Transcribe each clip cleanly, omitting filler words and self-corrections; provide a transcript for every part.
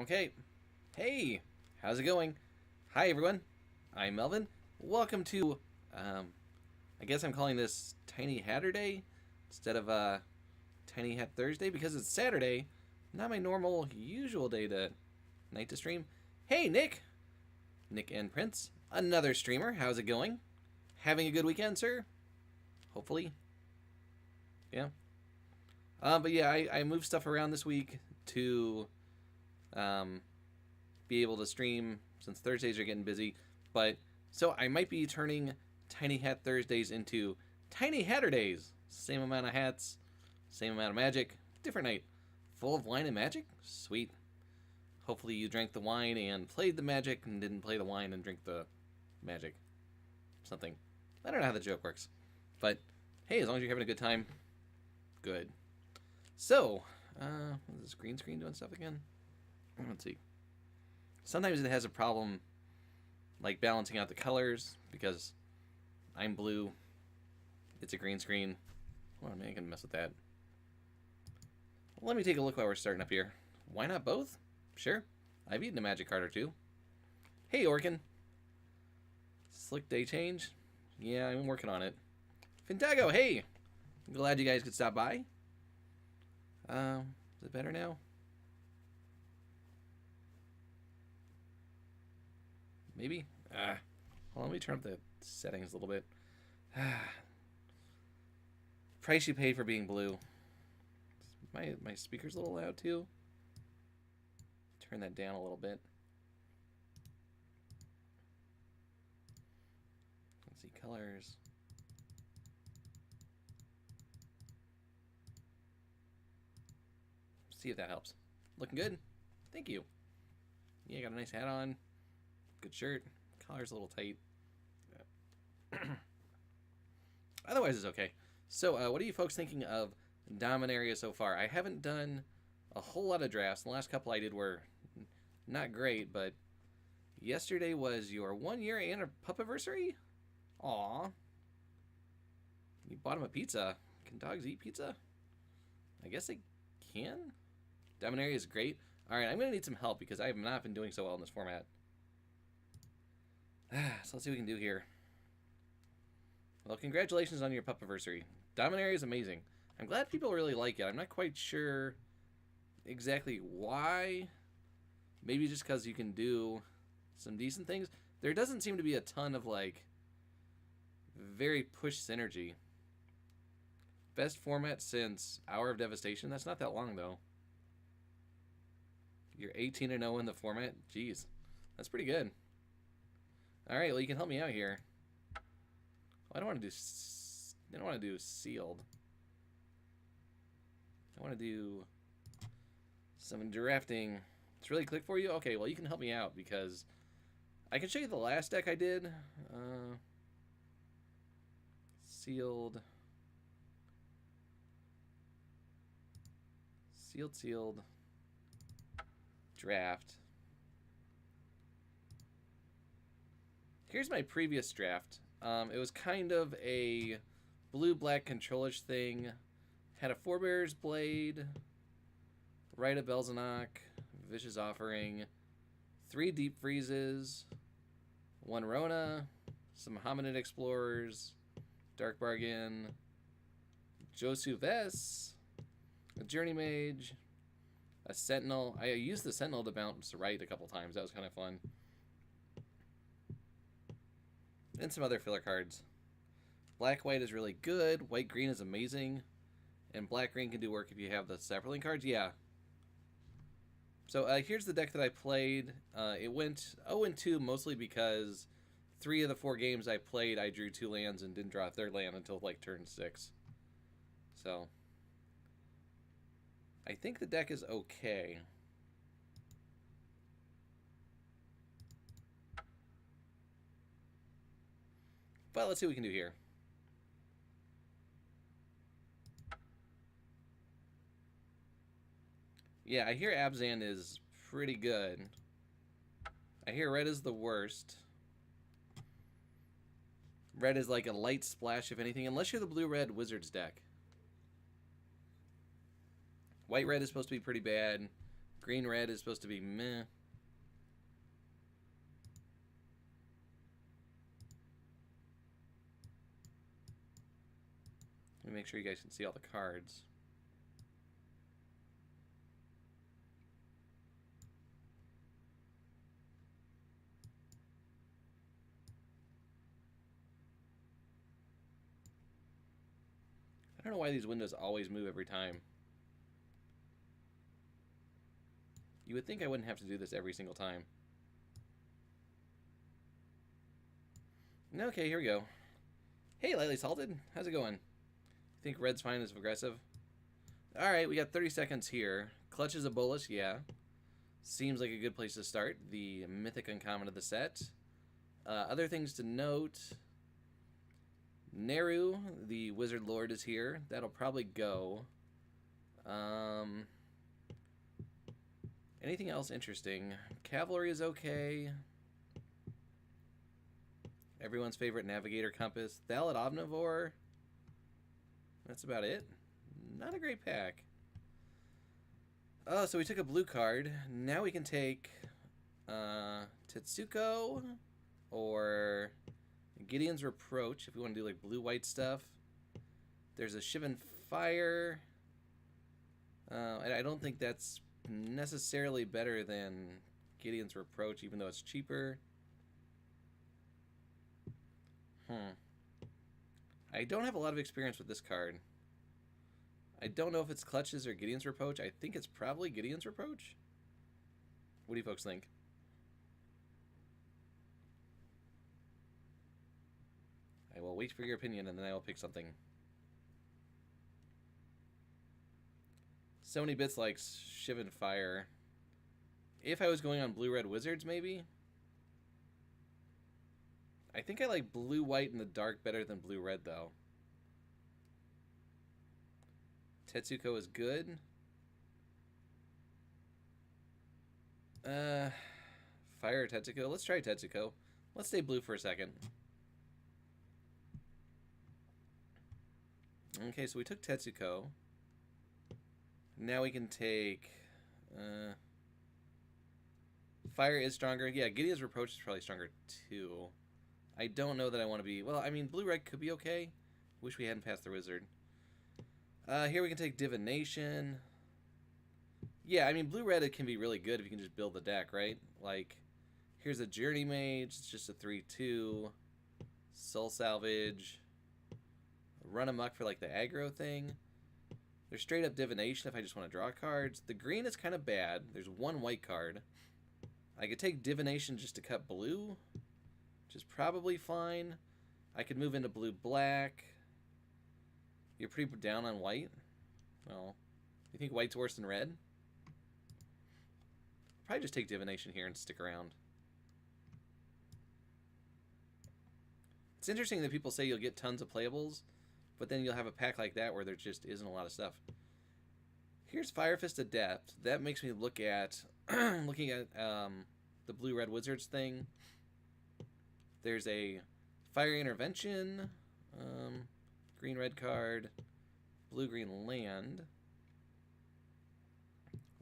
Okay. Hey, how's it going? Hi, everyone. I'm Melvin. Welcome to, I guess I'm calling this Tiny Hatter Day instead of Tiny Hat Thursday because it's Saturday, not my normal, usual day to night to stream. Hey, Nick! Nick and Prince, another streamer. How's it going? Having a good weekend, sir? Hopefully. Yeah. But yeah, I moved stuff around this week to be able to stream since Thursdays are getting busy. But so I might be turning Tiny Hat Thursdays into Tiny Hatter Days. Same amount of hats, same amount of magic, different night. Full of wine and magic? Sweet. Hopefully you drank the wine and played the magic and didn't play the wine and drink the magic. Something. I don't know how the joke works. But hey, as long as you're having a good time, good. So, is this green screen doing stuff again? Let's see. Sometimes it has a problem, like balancing out the colors, because I'm blue. It's a green screen. Hold on, man, I can mess with that. Well, let me take a look while we're starting up here. Why not both? Sure. I've eaten a magic card or two. Hey, Orkin. Slick day change? Yeah, I'm working on it. Fintago, hey! I'm glad you guys could stop by. Is it better now? Maybe? Hold on, let me turn up the settings a little bit. Price you pay for being blue. My speaker's a little loud too. Turn that down a little bit. Let's see, colors. See if that helps. Looking good? Thank you. Yeah, got a nice hat on. Good shirt. Collar's a little tight. Otherwise, it's okay. So, what are you folks thinking of Dominaria so far? I haven't done a whole lot of drafts. The last couple I did were not great, but yesterday was your 1 year pup-anniversary? Aw. You bought him a pizza. Can dogs eat pizza? I guess they can. Dominaria is great. Alright, I'm going to need some help because I have not been doing so well in this format. So let's see what we can do here. Well, congratulations on your pup-anniversary. Dominaria is amazing. I'm glad people really like it. I'm not quite sure exactly why. Maybe just because you can do some decent things. There doesn't seem to be a ton of, like, very push synergy. Best format since Hour of Devastation? That's not that long, though. You're 18-0 in the format? Jeez. That's pretty good. Alright, well, you can help me out here. I don't want to do... I don't want to do sealed. I want to do some drafting. It's really click for you? Okay, well, you can help me out because I can show you the last deck I did. Sealed. Sealed. Draft. Here's my previous draft. It was kind of a blue-black control-ish thing. Had a Forebear's Blade, Rite of Belzanock, Vicious Offering, 3 Deep Freezes, 1 Rona, some Hominid Explorers, Dark Bargain, Josu Vess, a Journey Mage, a Sentinel. I used the Sentinel to bounce right a couple times. That was kind of fun. And some other filler cards. Black-white is really good. White-green is amazing. And black-green can do work if you have the Sapperling cards. Yeah. So here's the deck that I played. It went 0-2 mostly because 3 of the 4 games I played, I drew 2 lands and didn't draw a 3rd land until like turn 6. So I think the deck is okay. But let's see what we can do here. Yeah, I hear Abzan is pretty good. I hear red is the worst. Red is like a light splash, if anything, unless you're the blue-red Wizards deck. White-red is supposed to be pretty bad. Green red is supposed to be meh. Let me make sure you guys can see all the cards. I don't know why these windows always move every time. You would think I wouldn't have to do this every single time. Okay, here we go. Hey, Lightly Salted. How's it going? Think red's fine as aggressive? Alright, we got 30 seconds here. Clutch is a bolus, yeah. Seems like a good place to start. The mythic uncommon of the set. Other things to note. Neru, the Wizard Lord, is here. That'll probably go. Anything else interesting? Cavalry is okay. Everyone's favorite Navigator Compass. Thallid Omnivore. That's about it. Not a great pack. Oh, so we took a blue card. Now we can take Tetsuko or Gideon's Reproach if we want to do like blue-white stuff. There's a Shivan Fire. I don't think that's necessarily better than Gideon's Reproach, even though it's cheaper. I don't have a lot of experience with this card. I don't know if it's Clutches or Gideon's Reproach. I think it's probably Gideon's Reproach. What do you folks think? I will wait for your opinion and then I will pick something. So many bits like Shivan Fire. If I was going on blue-red wizards, maybe? I think I like blue-white in the dark better than blue-red, though. Tetsuko is good. Fire Tetsuko. Let's try Tetsuko. Let's stay blue for a second. Okay, so we took Tetsuko. Now we can take... Fire is stronger. Yeah, Gideon's Reproach is probably stronger, too. I don't know that I want to be... Well, I mean, blue-red could be okay. Wish we hadn't passed the wizard. Here we can take Divination. Yeah, I mean, blue-red it can be really good if you can just build the deck, right? Like, here's a Journey Mage. It's just a 3/2. Soul Salvage. Run amok for, like, the aggro thing. There's straight-up Divination if I just want to draw cards. The green is kind of bad. There's one white card. I could take Divination just to cut blue, which is probably fine. I could move into blue-black. You're pretty down on white? Well, you think white's worse than red? Probably just take Divination here and stick around. It's interesting that people say you'll get tons of playables, but then you'll have a pack like that where there just isn't a lot of stuff. Here's Fire Fist Adept. That makes me look at looking at the blue-red wizards thing. There's a Fire Intervention, green-red card, blue-green land.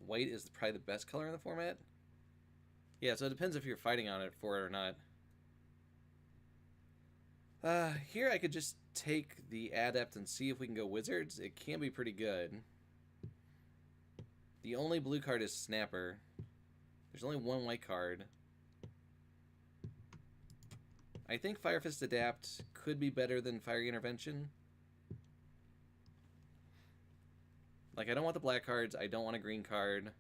White is probably the best color in the format. Yeah, so it depends if you're fighting on it for it or not. Here I could just take the Adept and see if we can go Wizards. It can be pretty good. The only blue card is Snapper. There's only one white card. I think Fire Fist Adapt could be better than Fire Intervention. Like, I don't want the black cards. I don't want a green card.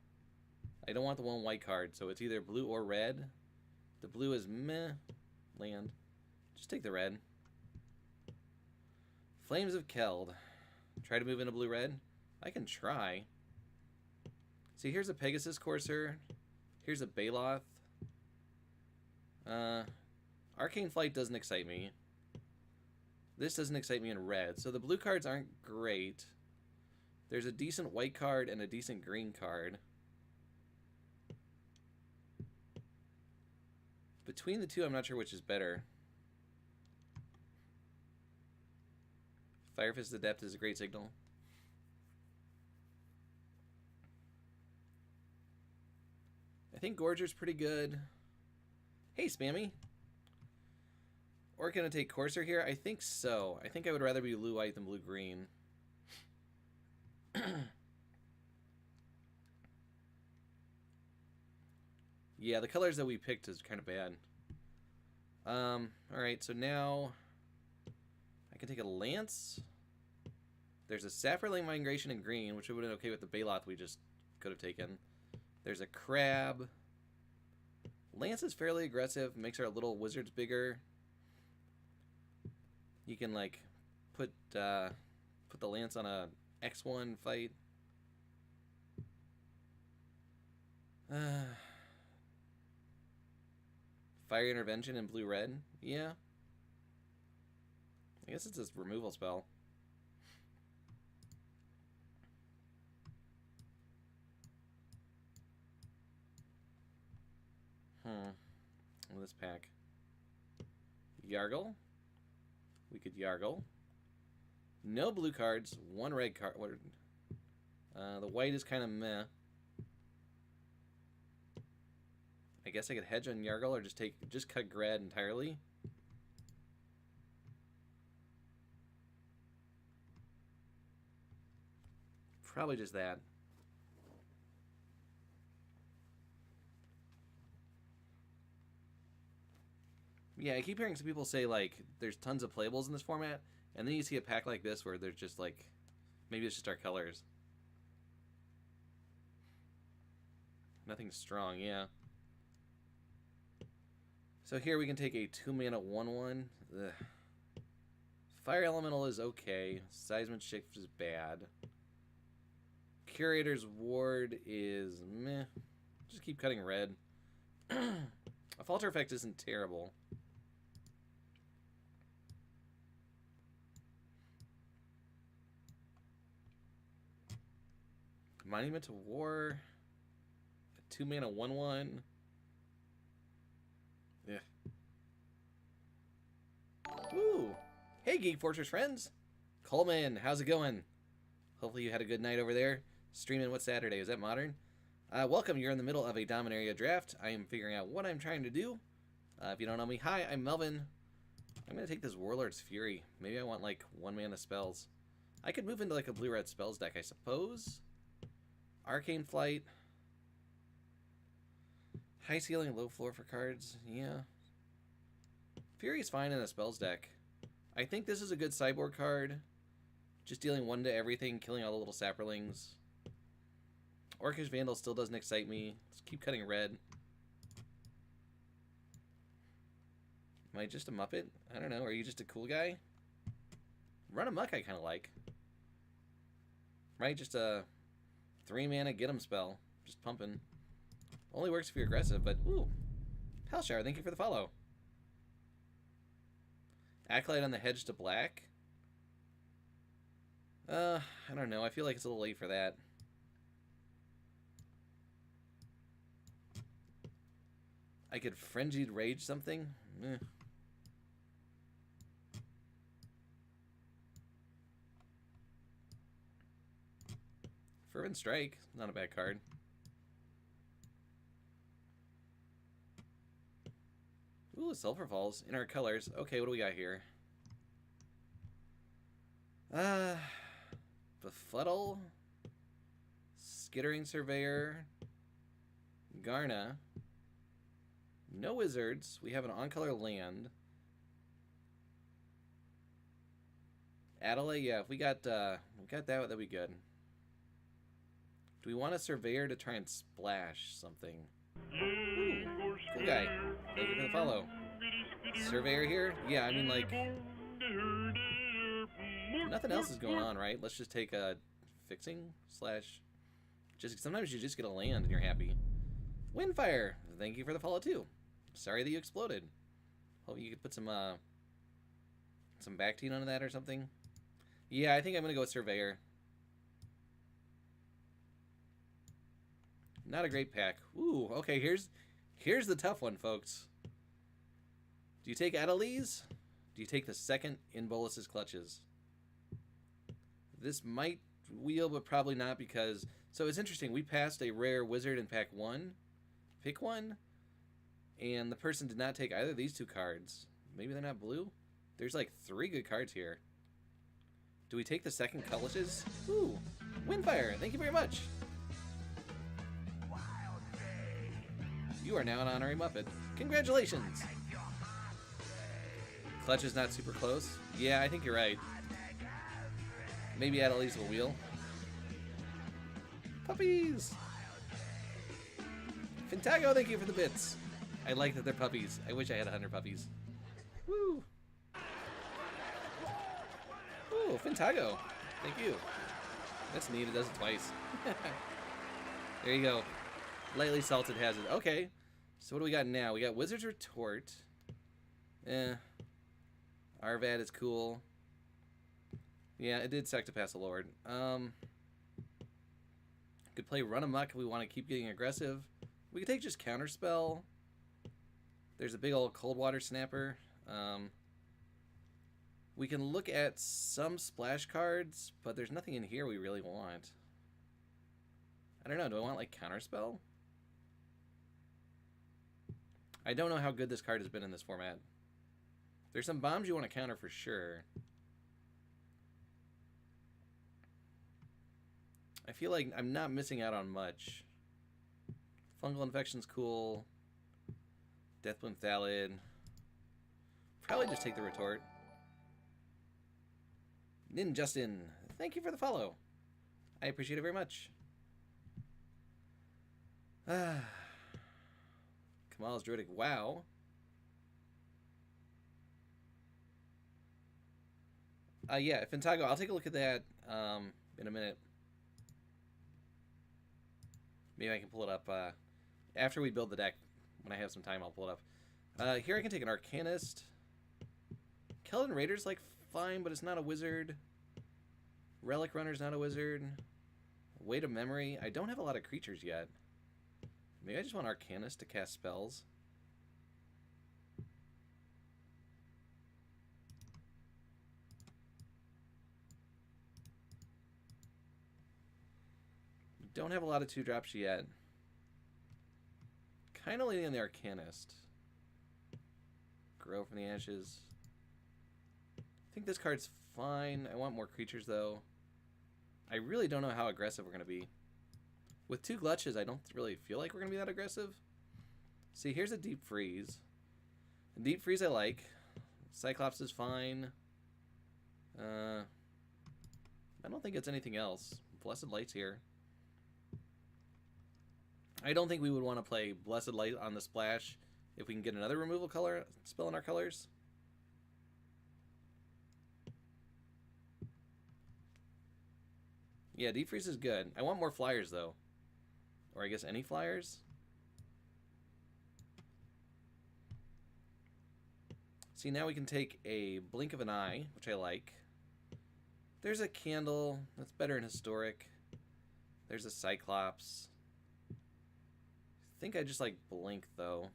I don't want the one white card. So it's either blue or red. The blue is meh. Land. Just take the red. Flames of Keld. Try to move into blue-red. I can try. See, here's a Pegasus Courser. Here's a Baloth. Arcane Flight doesn't excite me. This doesn't excite me in red. So the blue cards aren't great. There's a decent white card and a decent green card. Between the two, I'm not sure which is better. Fire Fist Adept is a great signal. think Gorger's pretty good. Hey, Spammy. Or can I take Courser here? I think so. I think I would rather be blue-white than blue-green. Yeah, the colors that we picked is kind of bad. Alright, so now I can take a Lance. There's a Saproling Migration in green, which would have been okay with the Baloth we just could have taken. There's a Crab. Lance is fairly aggressive, makes our little wizards bigger. You can, like, put the Lance on a X1 fight. Fire Intervention in blue-red? Yeah. I guess it's a removal spell. This pack. Yargle. We could Yargle. No blue cards, one red card. The white is kind of meh. I guess I could hedge on Yargle or just cut Grad entirely. Probably just that. Yeah, I keep hearing some people say, like, there's tons of playables in this format, and then you see a pack like this where there's just, like, maybe it's just our colors. Nothing strong, yeah. So here we can take a 2-mana 1/1. Ugh. Fire Elemental is okay. Seismic Shift is bad. Curator's Ward is meh. Just keep cutting red. A Falter Effect isn't terrible. Monument to War. A 2-mana 1/1. Yeah. Woo! Hey, Geek Fortress friends! Coleman, how's it going? Hopefully you had a good night over there. Streaming what Saturday? Is that modern? Welcome, you're in the middle of a Dominaria draft. I am figuring out what I'm trying to do. If you don't know me, hi, I'm Melvin. I'm going to take this Warlord's Fury. Maybe I want, like, 1-mana spells. I could move into, like, a blue-red spells deck, I suppose. Arcane Flight. High ceiling, low floor for cards. Yeah. Fury's fine in a spells deck. I think this is a good sideboard card. Just dealing 1 to everything, killing all the little Saprolings. Orcish Vandal still doesn't excite me. Let's keep cutting red. Am I just a Muppet? I don't know. Are you just a cool guy? Run Amok I kind of like. Right? Just a 3-mana get 'em spell. Just pumping. Only works if you're aggressive, but ooh. Hellshower, thank you for the follow. Acolyte on the hedge to black. I don't know. I feel like it's a little late for that. I could Frenzied Rage something. Eh. Fervent Strike, not a bad card. Ooh, Sulphur Falls in our colors. Okay, what do we got here? Befuddle, Skittering Surveyor, Garna. No wizards. We have an on-color land. Adelaide, yeah, if we got that, that'd be good. Do we want a Surveyor to try and splash something? Ooh, cool guy. Thank you for the follow. Surveyor here? Yeah, I mean, like, nothing else is going on, right? Let's just take a fixing slash. Just sometimes you just get a land and you're happy. Windfire. Thank you for the follow too. Sorry that you exploded. Hope you could put some Bactine onto that or something. Yeah, I think I'm gonna go with Surveyor. Not a great pack. Ooh, okay, here's the tough one, folks. Do you take Adeliz? Do you take the second in Bolus's Clutches? This might wheel, but probably not because... So it's interesting, we passed a rare wizard in pack 1. pick one, and the person did not take either of these two cards. Maybe they're not blue? There's like 3 good cards here. Do we take the second colorless? Ooh, Windfire, thank you very much. You are now an honorary Muppet. Congratulations! Clutch is not super close. Yeah, I think you're right. Maybe add at least a wheel. Puppies! Fintago, thank you for the bits. I like that they're puppies. I wish I had 100 puppies. Woo! Ooh, Fintago. Thank you. That's neat. It does it twice. There you go. Lightly salted has it. Okay. So what do we got now? We got Wizard's Retort. Arvad is cool. Yeah, it did suck to pass the Lord. Could play Run Amok if we want to keep getting aggressive. We could take just Counterspell. There's a big old Cold Water Snapper. We can look at some splash cards, but there's nothing in here we really want. I don't know. Do I want, like, Counterspell? I don't know how good this card has been in this format. There's some bombs you want to counter for sure. I feel like I'm not missing out on much. Fungal Infection's cool. Deathbloom Thallid. Probably just take the Retort. Nin Justin, thank you for the follow. I appreciate it very much. Kamal's Druidic Wow. Yeah, Fintago, I'll take a look at that in a minute. Maybe I can pull it up after we build the deck. When I have some time, I'll pull it up. Here I can take an Arcanist. Keldon Raider's like fine, but it's not a wizard. Relic Runner's not a wizard. Weight of Memory. I don't have a lot of creatures yet. Maybe I just want Arcanist to cast spells. Don't have a lot of 2-drops yet. Kind of leaning on the Arcanist. Grow from the Ashes. I think this card's fine. I want more creatures, though. I really don't know how aggressive we're going to be. With 2 Glutches, I don't really feel like we're going to be that aggressive. See, here's a Deep Freeze. A Deep Freeze I like. Cyclops is fine. I don't think it's anything else. Blessed Light's here. I don't think we would want to play Blessed Light on the splash if we can get another removal color spell in our colors. Yeah, Deep Freeze is good. I want more flyers, though. Or I guess any flyers. See, now we can take a Blink of an Eye, which I like. There's a Candle. That's better in Historic. There's a Cyclops. I think I just like Blink, though.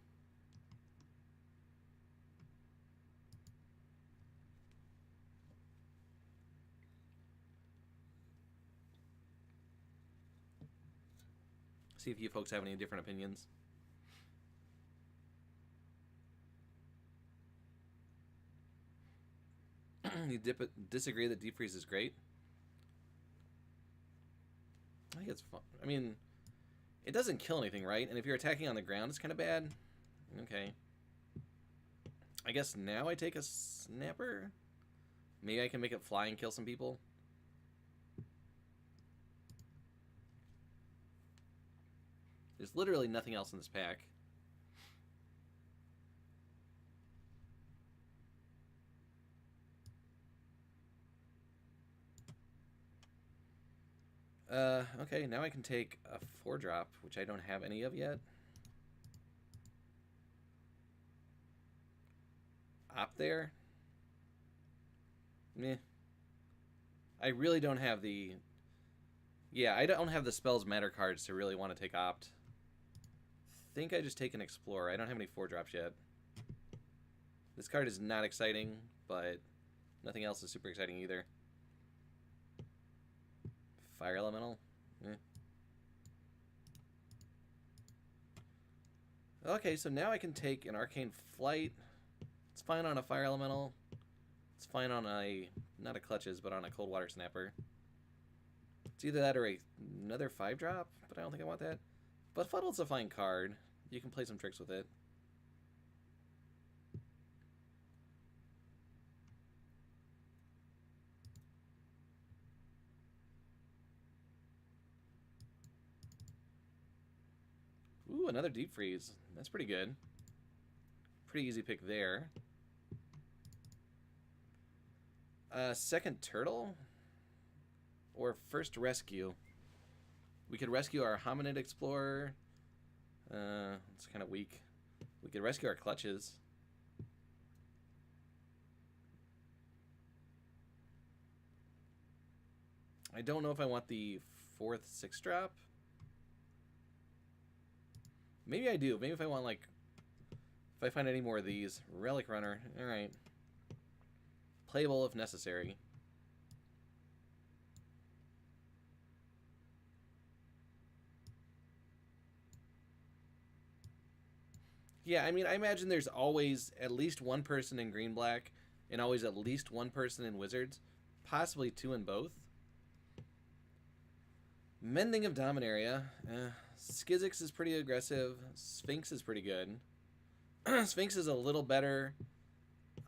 See if you folks have any different opinions. You disagree that Deep Freeze is great? I think it's fun. I mean, it doesn't kill anything, right? And if you're attacking on the ground, it's kind of bad. Okay. I guess now I take a Snapper? Maybe I can make it fly and kill some people? There's literally nothing else in this pack. Okay, now I can take a 4-drop, which I don't have any of yet. Op there? Meh. I really don't have the... Yeah, I don't have the Spells Matter cards to really want to take Opt. I think I just take an Explorer. I don't have any 4-drops yet. This card is not exciting, but nothing else is super exciting either. Fire Elemental? Eh. Okay, so now I can take an Arcane Flight. It's fine on a Fire Elemental. It's fine on a, not a Clutches, but on a Cold Water Snapper. It's either that or another 5-drop, but I don't think I want that. But Fuddle's a fine card. You can play some tricks with it. Ooh, another Deep Freeze. That's pretty good. Pretty easy pick there. Second Turtle? Or first Rescue? We could rescue our Hominid Explorer. It's kind of weak. We could rescue our Clutches. I don't know if I want the 4th 6-drop. Maybe I do. Maybe if I want, like, if I find any more of these. Relic Runner. Alright. Playable if necessary. Yeah, I mean, I imagine there's always at least one person in green-black and always at least one person in Wizards. Possibly 2 in both. Mending of Dominaria. Skizix is pretty aggressive. Sphinx is pretty good. Sphinx is a little better,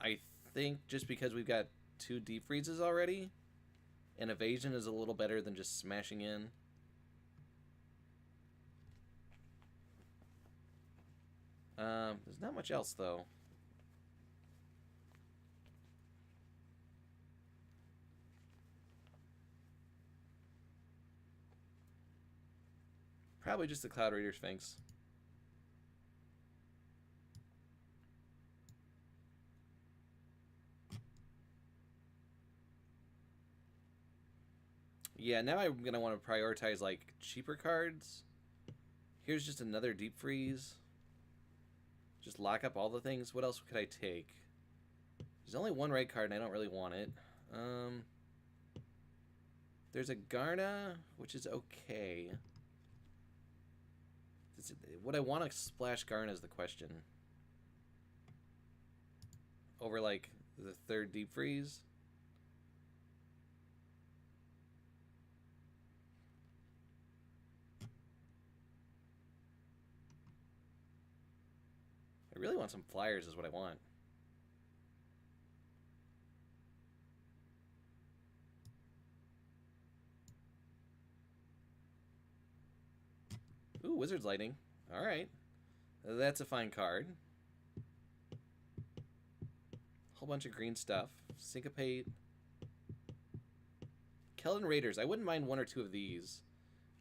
I think, just because we've got 2 Deep Freezes already. And Evasion is a little better than just smashing in. There's not much else, though. Probably just the Cloud Raider Sphinx. Yeah, now I'm going to want to prioritize, like, cheaper cards. Here's just another Deep Freeze. Just lock up all the things. What else could I take? There's only one red card, and I don't really want it. There's a Garna, which is okay. Would I want to splash Garna is the question. Over, like, the 3rd Deep Freeze? I really want some flyers is what I want. Ooh, Wizard's Lightning. Alright. That's a fine card. Whole bunch of green stuff. Syncopate. Keldon Raiders. I wouldn't mind 1 or 2 of these.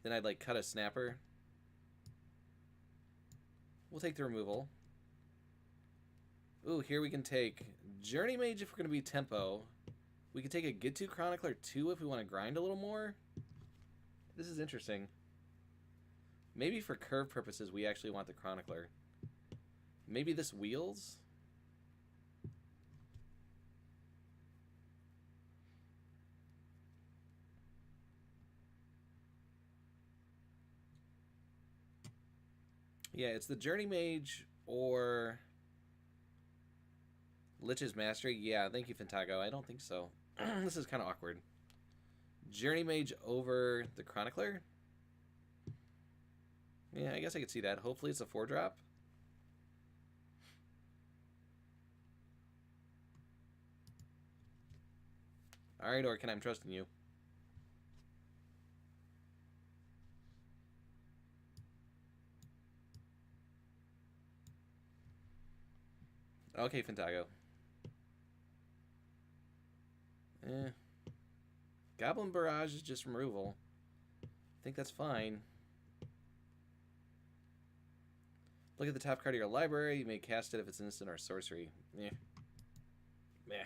Then I'd, like, cut a Snapper. We'll take the removal. Ooh, here we can take Journey Mage if we're going to be tempo. We can take a Gitu Chronicler too if we want to grind a little more. This is interesting. Maybe for curve purposes we actually want the Chronicler. Maybe this Wheels? Yeah, it's the Journey Mage or Lich's Mastery. Yeah, thank you, Fintago. I don't think so. This is kind of awkward. Journey Mage over the Chronicler? Yeah, I guess I could see that. Hopefully it's a 4-drop. Alright, Orkin, I'm trusting you. Okay, Fintago. Goblin Barrage is just removal. I think that's fine. Look at the top card of your library. You may cast it if it's instant or sorcery. Meh. Meh.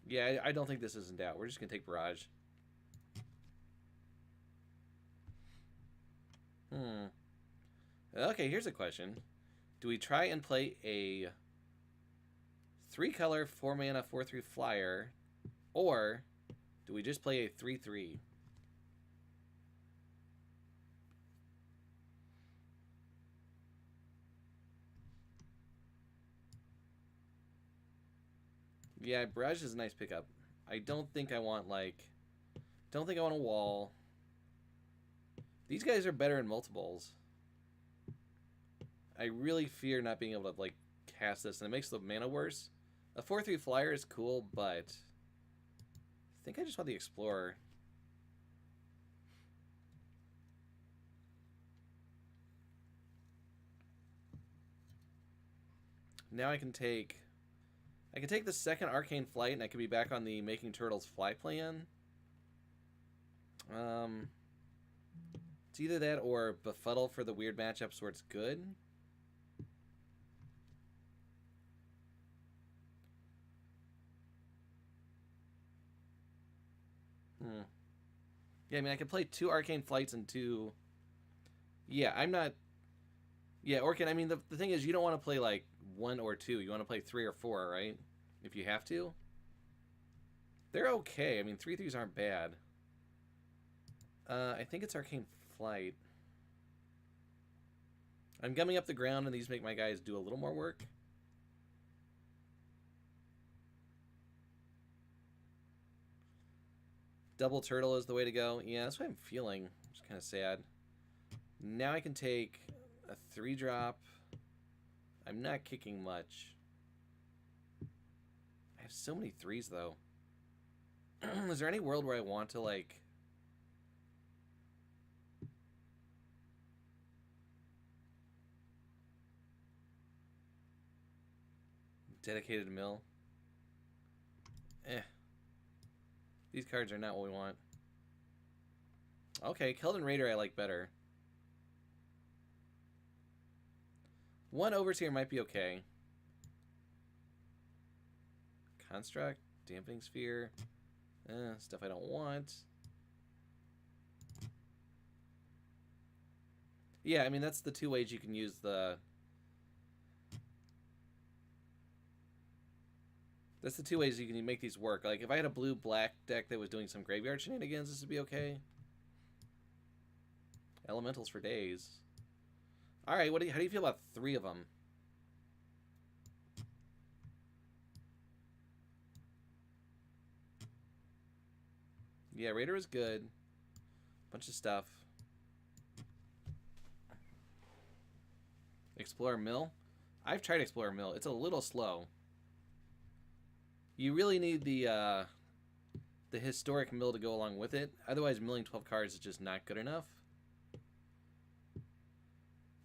Yeah, I don't think this is in doubt. We're just going to take Barrage. Okay, here's a question. Do we try and play a 3-color, 4-mana, 4/3 flyer, or do we just play a 3/3? Yeah, barrage is a nice pickup. I don't think I want, like... Don't think I want a wall. These guys are better in multiples. I really fear not being able to, like, cast this, and it makes the mana worse. A 4/3 flyer is cool, but... I think I just want the Explorer. Now I can take the second Arcane Flight, and I can be back on the Making Turtles Fly plan. It's either that or Befuddle for the weird matchups where it's good. Yeah, I mean, I could play 2 Arcane Flights and 2... Yeah, I'm not... Yeah, Orchid, I mean, the thing is, you don't want to play, like, 1 or 2. You want to play 3 or 4, right? If you have to. They're okay. I mean, 3/3s aren't bad. I think it's Arcane Flight. I'm gumming up the ground, and these make my guys do a little more work. Double Turtle is the way to go. Yeah, that's what I'm feeling. It's kind of sad. Now I can take a 3-drop. I'm not kicking much. I have so many 3s, though. Is there any world where I want to, like... Dedicated mill? Eh. These cards are not what we want. Okay, Keldon Raider I like better. 1 Overseer might be okay. Construct, Damping Sphere. Stuff I don't want. Yeah, I mean, that's the 2 ways you can use the... That's the 2 ways you can make these work. Like, if I had a blue-black deck that was doing some graveyard shenanigans, this would be okay. Elementals for days. Alright, how do you feel about 3 of them? Yeah, Raider is good. Bunch of stuff. Explorer Mill? I've tried Explorer Mill. It's a little slow. You really need the historic mill to go along with it. Otherwise, milling 12 cards is just not good enough.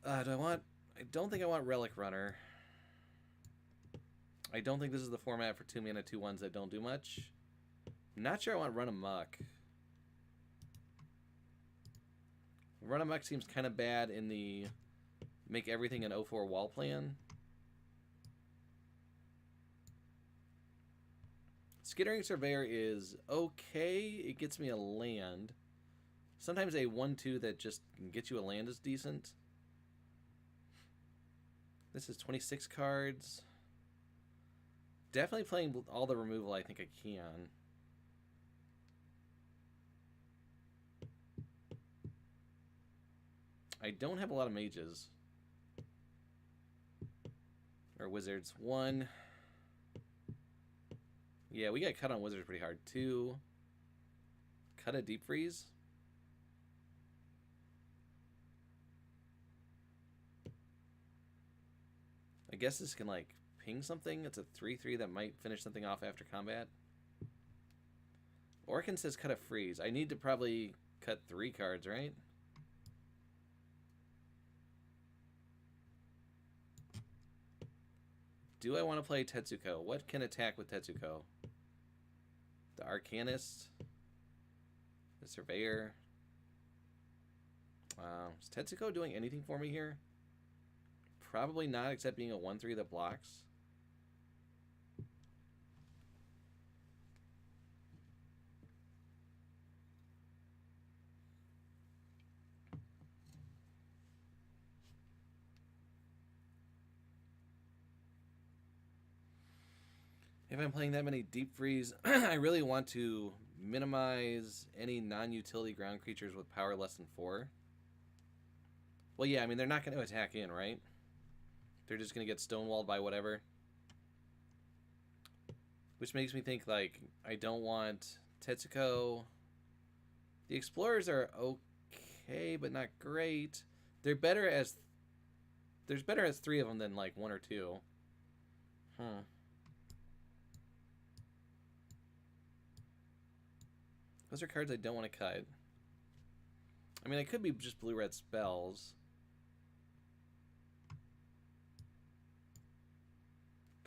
I don't think I want Relic Runner. I don't think this is the format for 2 mana 2/1s that don't do much. I'm not sure I want Run Amok. Run Amok seems kind of bad in the make everything an 0/4 wall plan. Skittering Surveyor is okay. It gets me a land. Sometimes a 1/2 that just gets you a land is decent. This is 26 cards. Definitely playing all the removal I think I can. I don't have a lot of mages. Or wizards. 1. Yeah, we got cut on wizards pretty hard. 2. Cut a deep freeze. I guess this can, like, ping something. It's a 3/3 that might finish something off after combat. Orkin says cut a freeze. I need to probably cut 3 cards, right? Do I want to play Tetsuko? What can attack with Tetsuko? The Arcanist. The Surveyor. Is Tetsuko doing anything for me here? Probably not, except being a 1/3 that blocks. If I'm playing that many Deep Freeze, I really want to minimize any non-utility ground creatures with power less than 4. Well, yeah, I mean, they're not going to attack in, right? They're just going to get stonewalled by whatever. Which makes me think, like, I don't want Tetsuko. The Explorers are okay, but not great. They're better as... There's better as 3 of them than, like, 1 or 2. Those are cards I don't want to cut. I mean, I could be just blue-red spells.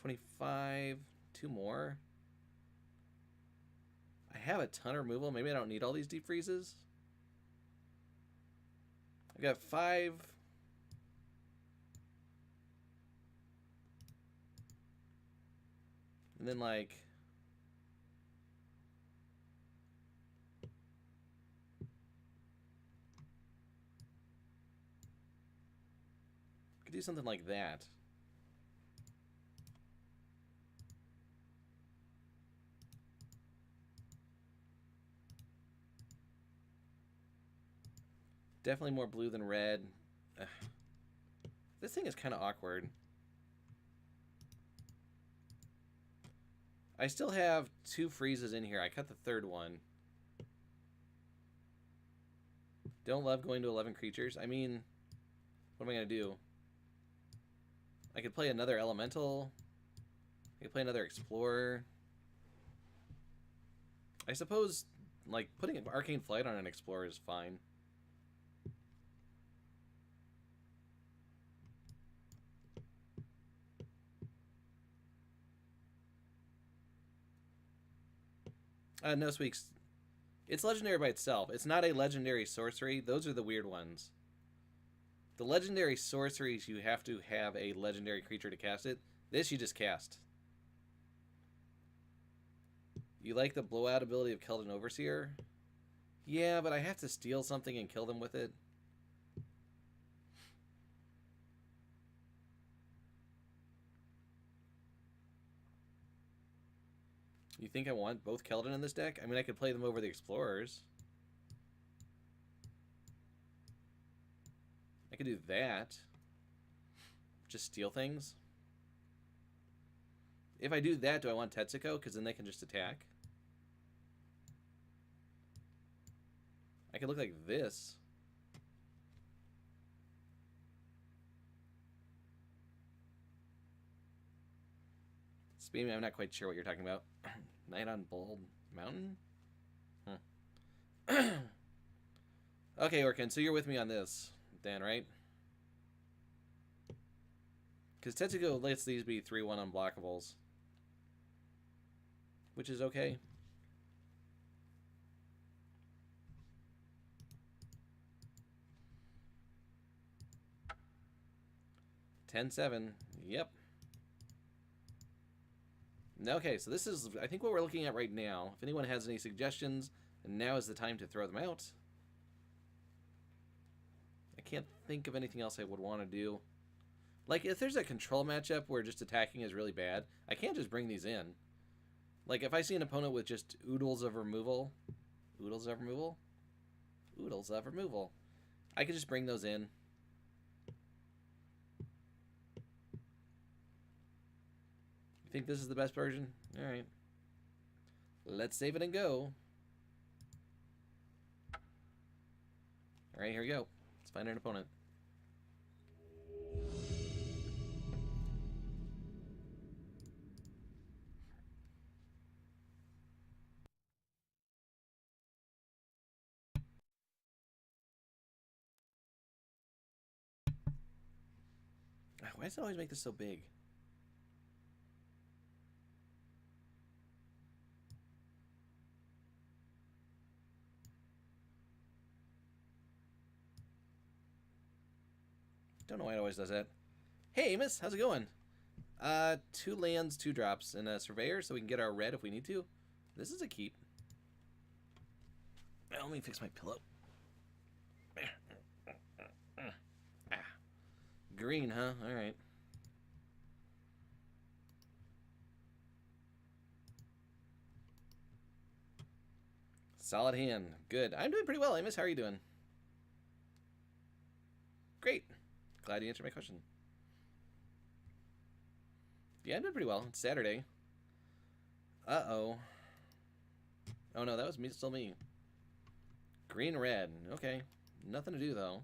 25... 2 more. I have a ton of removal. Maybe I don't need all these deep freezes. I got 5. And then, like... could do something like that. Definitely more blue than red. Ugh. This thing is kind of awkward. I still have 2 freezes in here. I cut the 3rd one. Don't love going to 11 creatures. I mean, what am I going to do? I could play another Elemental. I could play another Explorer. I suppose, like, putting an Arcane Flight on an Explorer is fine. No Sweeks. It's legendary by itself. It's not a legendary sorcery. Those are the weird ones. The legendary sorceries, you have to have a legendary creature to cast it. This you just cast. You like the blowout ability of Keldon Overseer? Yeah, but I have to steal something and kill them with it. You think I want both Keldon in this deck? I mean, I could play them over the Explorers. I could do that. Just steal things. If I do that, do I want Tetsuko? Because then they can just attack. I could look like this. Speaking, I'm not quite sure what you're talking about. Night on Bald Mountain? Huh. Okay, Orkin, so you're with me on this, Dan, right? Because Tetsuko lets these be 3/1 unblockables. Which is okay. $10-7. Yep. Okay, so this is, I think, what we're looking at right now. If anyone has any suggestions, now is the time to throw them out. I can't think of anything else I would want to do. Like, if there's a control matchup where just attacking is really bad, I can't just bring these in. Like, if I see an opponent with just oodles of removal, oodles of removal, oodles of removal, I could just bring those in. You think this is the best version? All right. Let's save it and go. All right, here we go. Let's find an opponent. Why does it always make this so big? Don't know why it always does that. Hey, Amos, how's it going? 2 lands, 2 drops, and a Surveyor, so we can get our red if we need to. This is a keep. Let me fix my pillow. Green, huh? All right. Solid hand. Good. I'm doing pretty well, Amos. How are you doing? Great. Glad you answered my question. Yeah, I'm doing pretty well. It's Saturday. Uh-oh. Oh no, that was me, still me. Green, red. Okay. Nothing to do, though.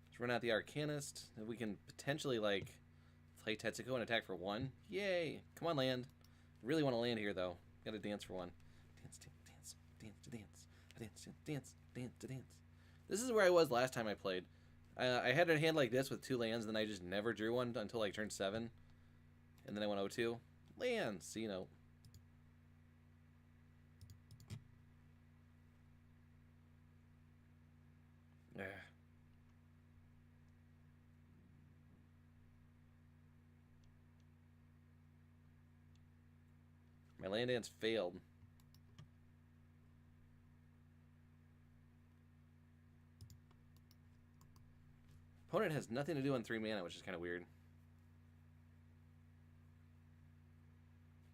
Let's run out the Arcanist. We can potentially, like, play Tetsuko and attack for 1. Yay! Come on, land. Really want to land here, though. Gotta dance for 1. Dance, dance, dance, dance, dance, dance, dance, dance, dance. This is where I was last time I played. I had a hand like this with 2 lands, and then I just never drew one until like turn 7. And then I went 0-2. Lands, C note. My land dance failed. Opponent has nothing to do on 3 mana, which is kind of weird.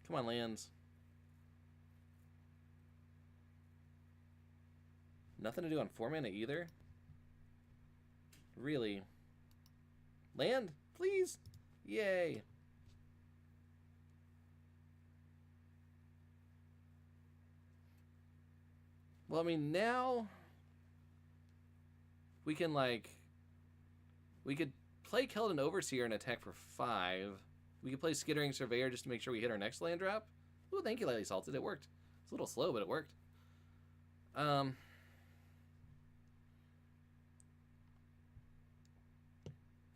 Come on, lands. Nothing to do on 4 mana either? Really? Land? Please? Yay. Well, I mean, now we can, like, we could play Keldon Overseer and attack for 5. We could play Skittering Surveyor just to make sure we hit our next land drop. Ooh, thank you, Lightly Salted. It worked. It's a little slow, but it worked.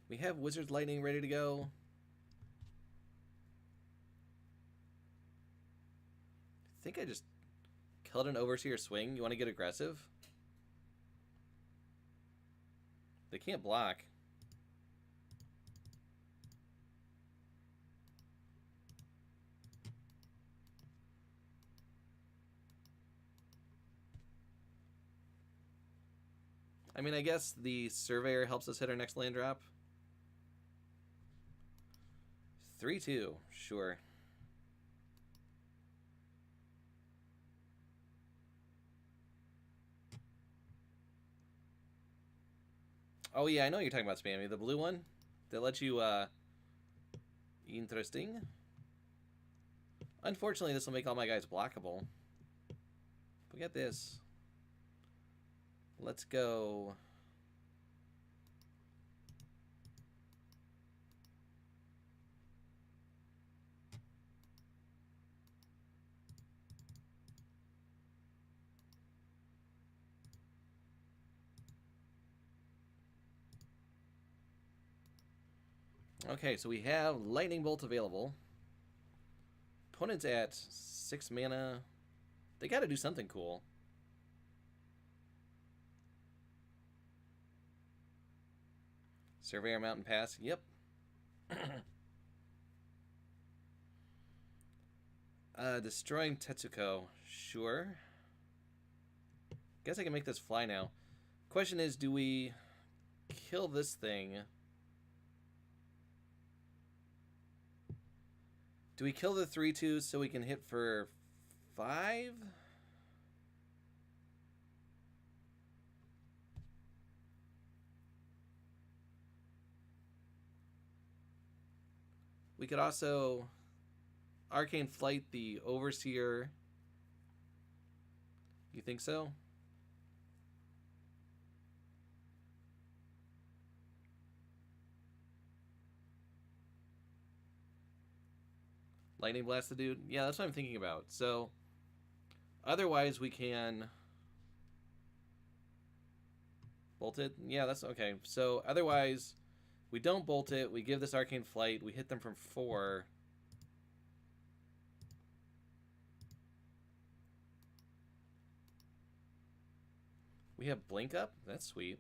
We have Wizard's Lightning ready to go. I think I just Keldon Overseer swing. You want to get aggressive? They can't block. I mean, I guess the Surveyor helps us hit our next land drop. 3-2, sure. Oh yeah, I know what you're talking about, Spammy. The blue one that lets you, interesting. Unfortunately, this will make all my guys blockable. But get this. Let's go. Okay, so we have Lightning Bolt available. Opponent's at 6 mana. They gotta do something cool. Surveyor Mountain Pass, yep. Destroying Tetsuko, sure. Guess I can make this fly now. Question is, do we kill this thing? Do we kill the 3/2 so we can hit for 5? We could also Arcane Flight the Overseer. You think so? Lightning Blast the dude? Yeah, that's what I'm thinking about. So, otherwise we can bolt it. Yeah, that's okay. So, otherwise, we don't bolt it. We give this Arcane Flight. We hit them from 4. We have Blink Up? That's sweet.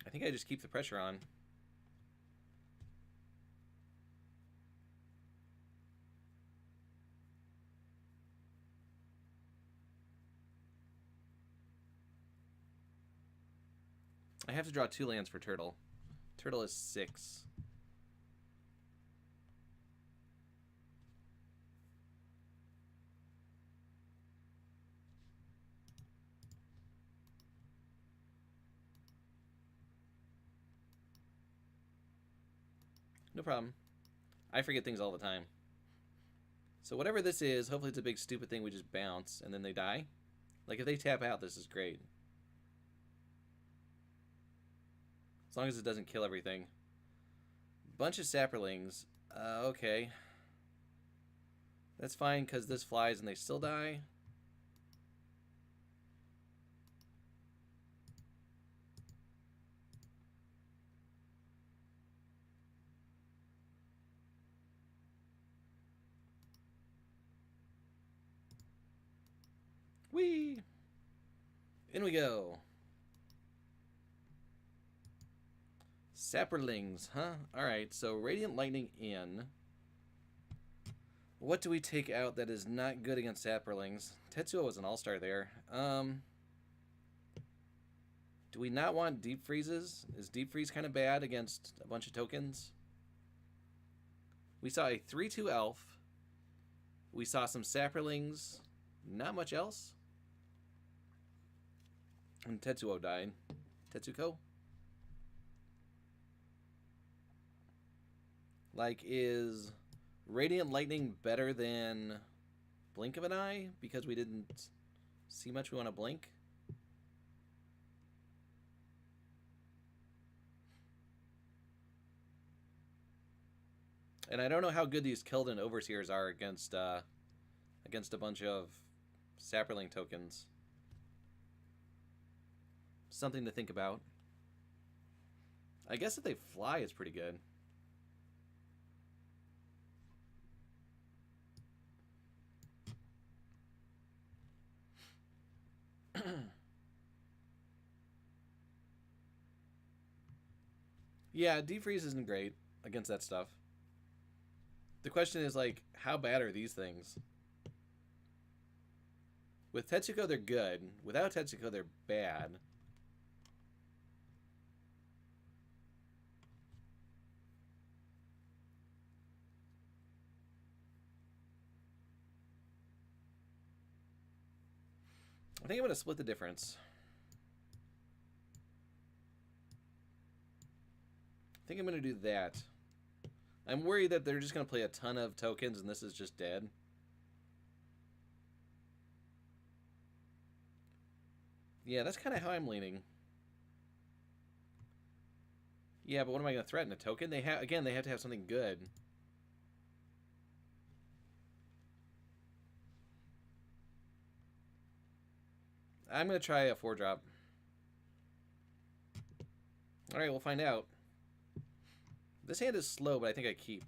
I think I just keep the pressure on. I have to draw 2 lands for Turtle. Turtle is 6. no problem. I forget things all the time. So whatever this is, hopefully it's a big stupid thing we just bounce and then they die. Like if they tap out, this is great. As long as it doesn't kill everything. Bunch of sapperlings. Okay. That's fine because this flies and they still die. Whee! In we go. Sapperlings, huh? Alright, so Radiant Lightning in. What do we take out that is not good against Sapperlings? Tetsuo was an all-star there. Do we not want Deep Freezes? Is Deep Freeze kind of bad against a bunch of tokens? We saw a 3-2 elf. We saw some Sapperlings. Not much else. And Tetsuo died. Tetsuko? Like, is Radiant Lightning better than Blink of an Eye? Because we didn't see much we want to blink? And I don't know how good these Keldon Overseers are against a bunch of Sapperling tokens. Something to think about. I guess if they fly, it's pretty good. Yeah, Deep Freeze isn't great against that stuff. The question is, like, how bad are these things? With Tetsuko, they're good. Without Tetsuko, they're bad. I think I'm going to split the difference. I think I'm going to do that. I'm worried that they're just going to play a ton of tokens and this is just dead. Yeah, that's kind of how I'm leaning. Yeah, but what am I going to threaten? A token? They have again, they have to have something good. I'm going to try a 4-drop. Alright, we'll find out. This hand is slow, but I think I keep.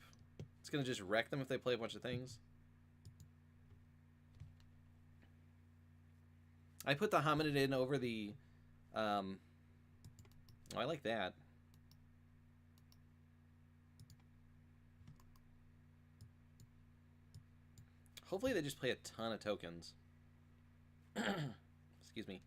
It's going to just wreck them if they play a bunch of things. I put the Hominid in over the... Oh, I like that. Hopefully they just play a ton of tokens. Excuse me.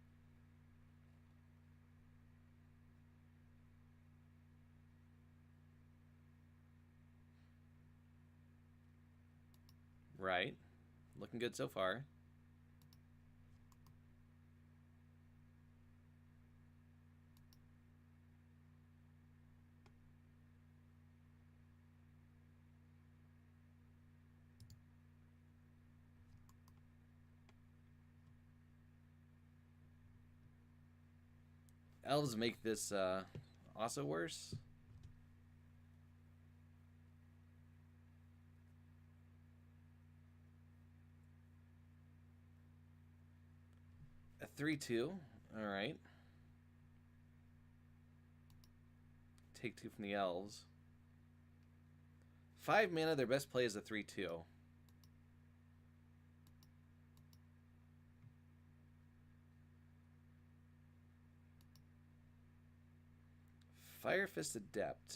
Right. Looking good so far. Elves make this also worse. A 3-2. Alright. Take 2 from the elves. 5 mana, their best play is a 3-2. Fire Fist Adept.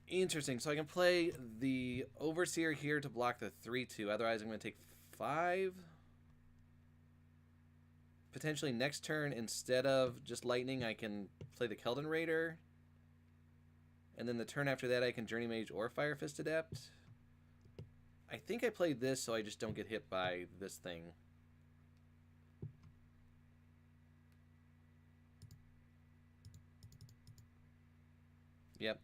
Interesting. So I can play the Overseer here to block the 3-2. Otherwise, I'm going to take 5. Potentially next turn, instead of just Lightning, I can play the Keldon Raider. And then the turn after that, I can Journey Mage or Fire Fist Adept. I think I played this so I just don't get hit by this thing. Yep.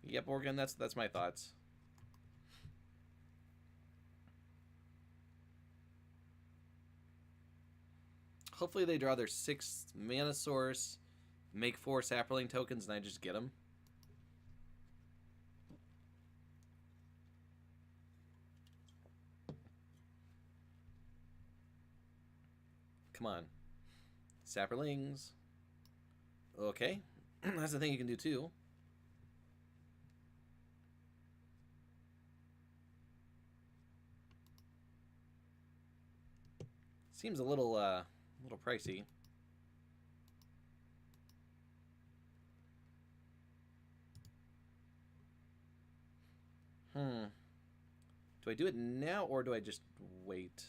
Yep, Organ, that's my thoughts. Hopefully they draw their 6th mana source, make 4 Saproling tokens, and I just get them. Come on. Saprolings. Okay. That's the thing you can do too. Seems a little pricey. Do I do it now or do I just wait?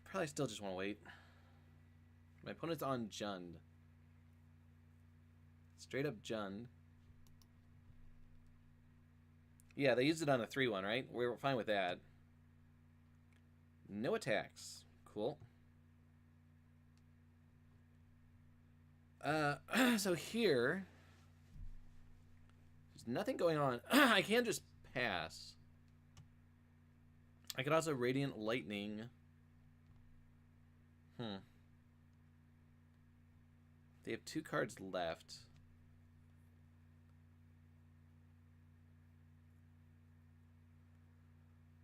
Probably still just want to wait. My opponent's on Jund. Straight up Jund. Yeah, they used it on a 3-1, right? We're fine with that. No attacks. Cool. So here, there's nothing going on. I can just pass. I could also Radiant Lightning. They have 2 cards left.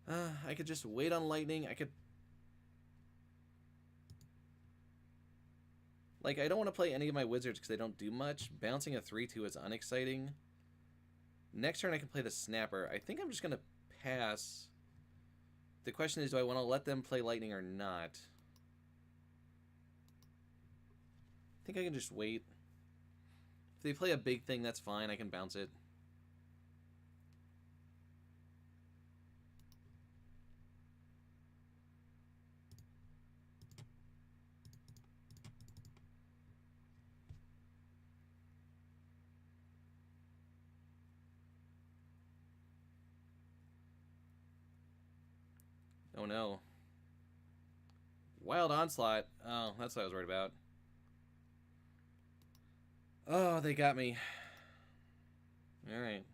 I could just wait on Lightning. I could... Like, I don't want to play any of my wizards because they don't do much. Bouncing a 3-2 is unexciting. Next turn I can play the Snapper. I think I'm just going to pass. The question is, do I want to let them play Lightning or not? I think I can just wait. If they play a big thing, that's fine. I can bounce it. Oh no. Wild Onslaught. Oh, that's what I was worried about. Oh, they got me. Alright.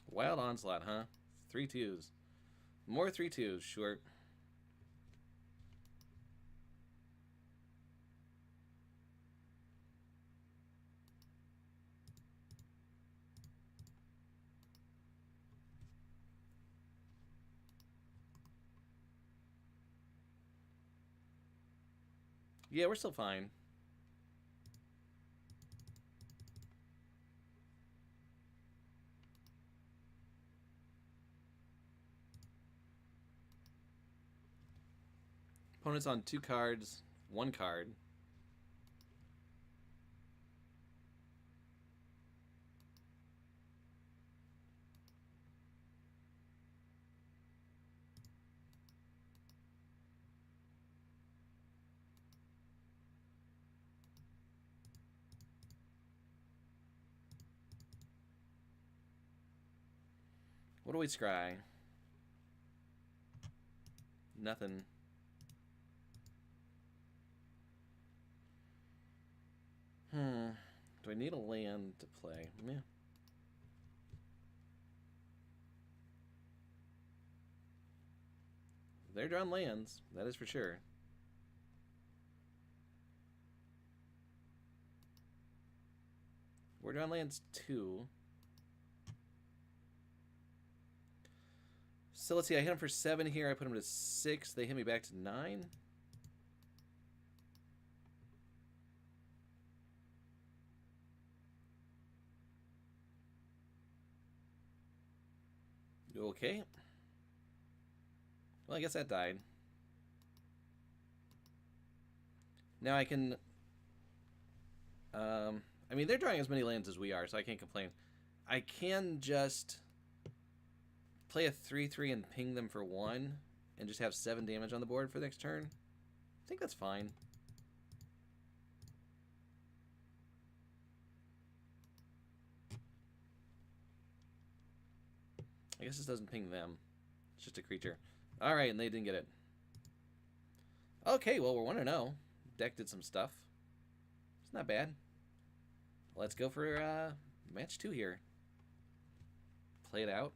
Wild Onslaught, huh? 3-2s. More 3-2s, sure. Yeah, we're still fine. Opponent's on 2 cards, 1 card. What do we scry? Nothing. Do I need a land to play? Meh. They're drawing lands, that is for sure. We're drawing lands too. So let's see, I hit him for 7 here, I put him to 6, they hit me back to 9. Okay. Well, I guess that died. Now I can... I mean, they're drawing as many lands as we are, so I can't complain. I can just play a 3/3 and ping them for 1 and just have 7 damage on the board for the next turn. I think that's fine. I guess this doesn't ping them. It's just a creature. Alright, and they didn't get it. Okay, well, we're 1-0. Deck did some stuff. It's not bad. Let's go for match 2 here. Play it out.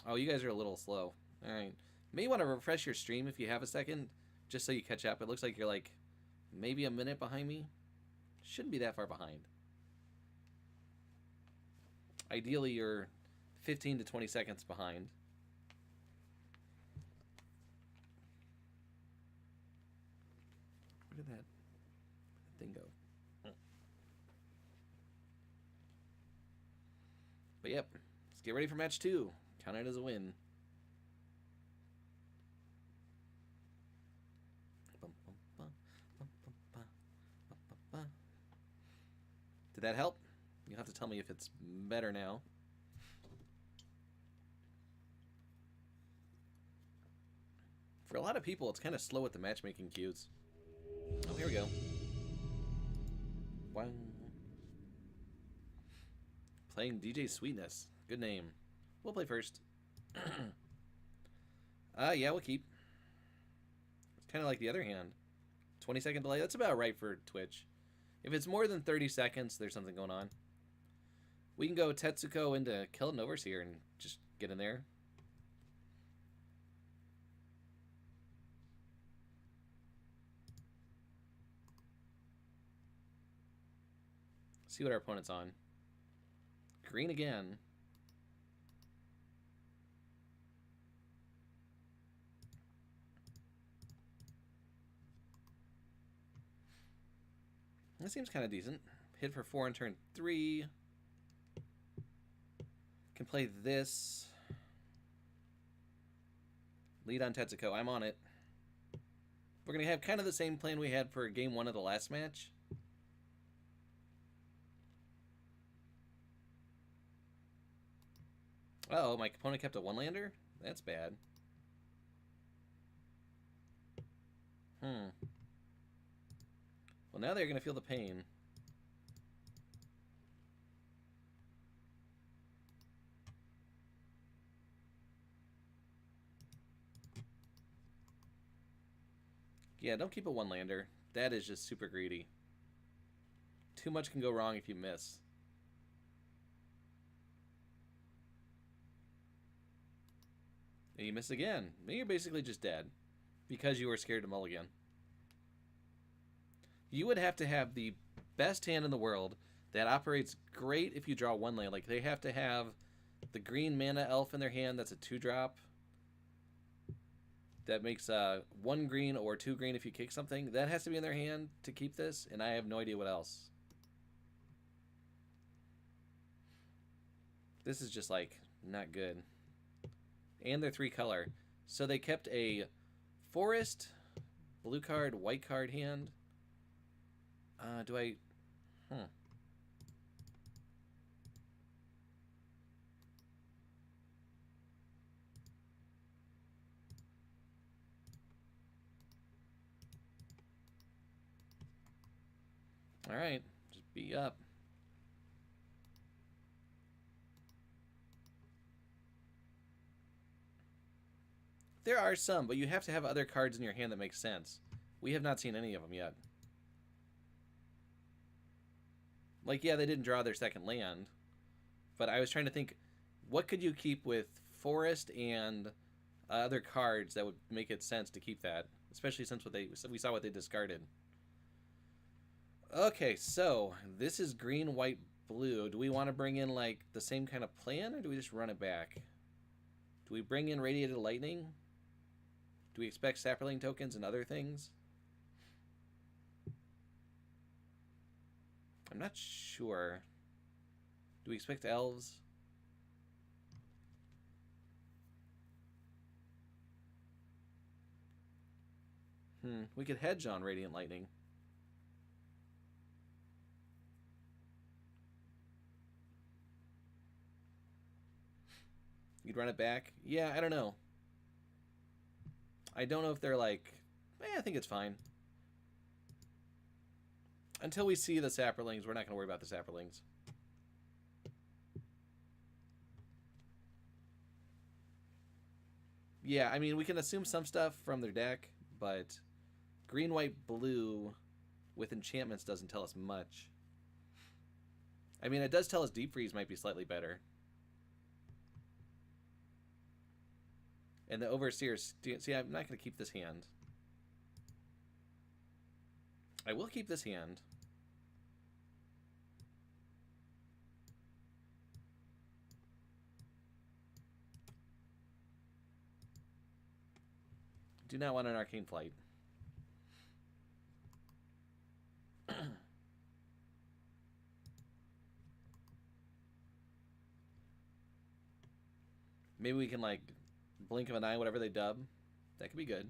Oh, you guys are a little slow. Alright. May want to refresh your stream if you have a second, just so you catch up. It looks like you're like maybe a minute behind me. Shouldn't be that far behind. Ideally, you're 15 to 20 seconds behind. Where did that thing go? But yep, let's get ready for match 2. Count it as a win. Did that help? You'll have to tell me if it's better now. For a lot of people, it's kind of slow with the matchmaking queues. Oh, here we go. Wow. Playing DJ Sweetness. Good name. We'll play first. Yeah, we'll keep. It's kind of like the other hand. 20-second delay. That's about right for Twitch. If it's more than 30 seconds, there's something going on. We can go Tetsuko into Killing Overseer and just get in there. See what our opponent's on. Green again. That seems kind of decent. Hit for 4 on turn 3. Can play this. Lead on Tetsuko. I'm on it. We're going to have kind of the same plan we had for game 1 of the last match. Uh oh, my opponent kept a 1-lander? That's bad. Well, now they're going to feel the pain. Yeah, don't keep a 1-lander. That is just super greedy. Too much can go wrong if you miss. And you miss again. Then you're basically just dead. Because you were scared to mulligan. You would have to have the best hand in the world that operates great if you draw 1 land. Like, they have to have the green mana elf in their hand that's a 2-drop. That makes 1 green or 2 green if you kick something. That has to be in their hand to keep this, and I have no idea what else. This is just, like, not good. And they're 3-color. So they kept a forest, blue card, white card hand. Do I... Alright, just be up. There are some, but you have to have other cards in your hand that make sense. We have not seen any of them yet. Like, yeah, they didn't draw their second land, but I was trying to think, what could you keep with forest and other cards that would make it sense to keep that, especially since we saw what they discarded. Okay, so this is green, white, blue. Do we want to bring in like the same kind of plan, or do we just run it back? Do we bring in Radiated Lightning? Do we expect Saproling tokens and other things? I'm not sure. Do we expect elves? We could hedge on Radiant Lightning. You'd run it back? Yeah, I don't know. I don't know if they're like... I think it's fine. Until we see the Saprolings, we're not going to worry about the Saprolings. Yeah, I mean, we can assume some stuff from their deck, but green, white, blue with enchantments doesn't tell us much. I mean, it does tell us Deep Freeze might be slightly better. And the Overseer... See, I'm not going to keep this hand. I will keep this hand. Do not want an Arcane Flight. Maybe we can, like, blink of an eye, whatever they dub. That could be good.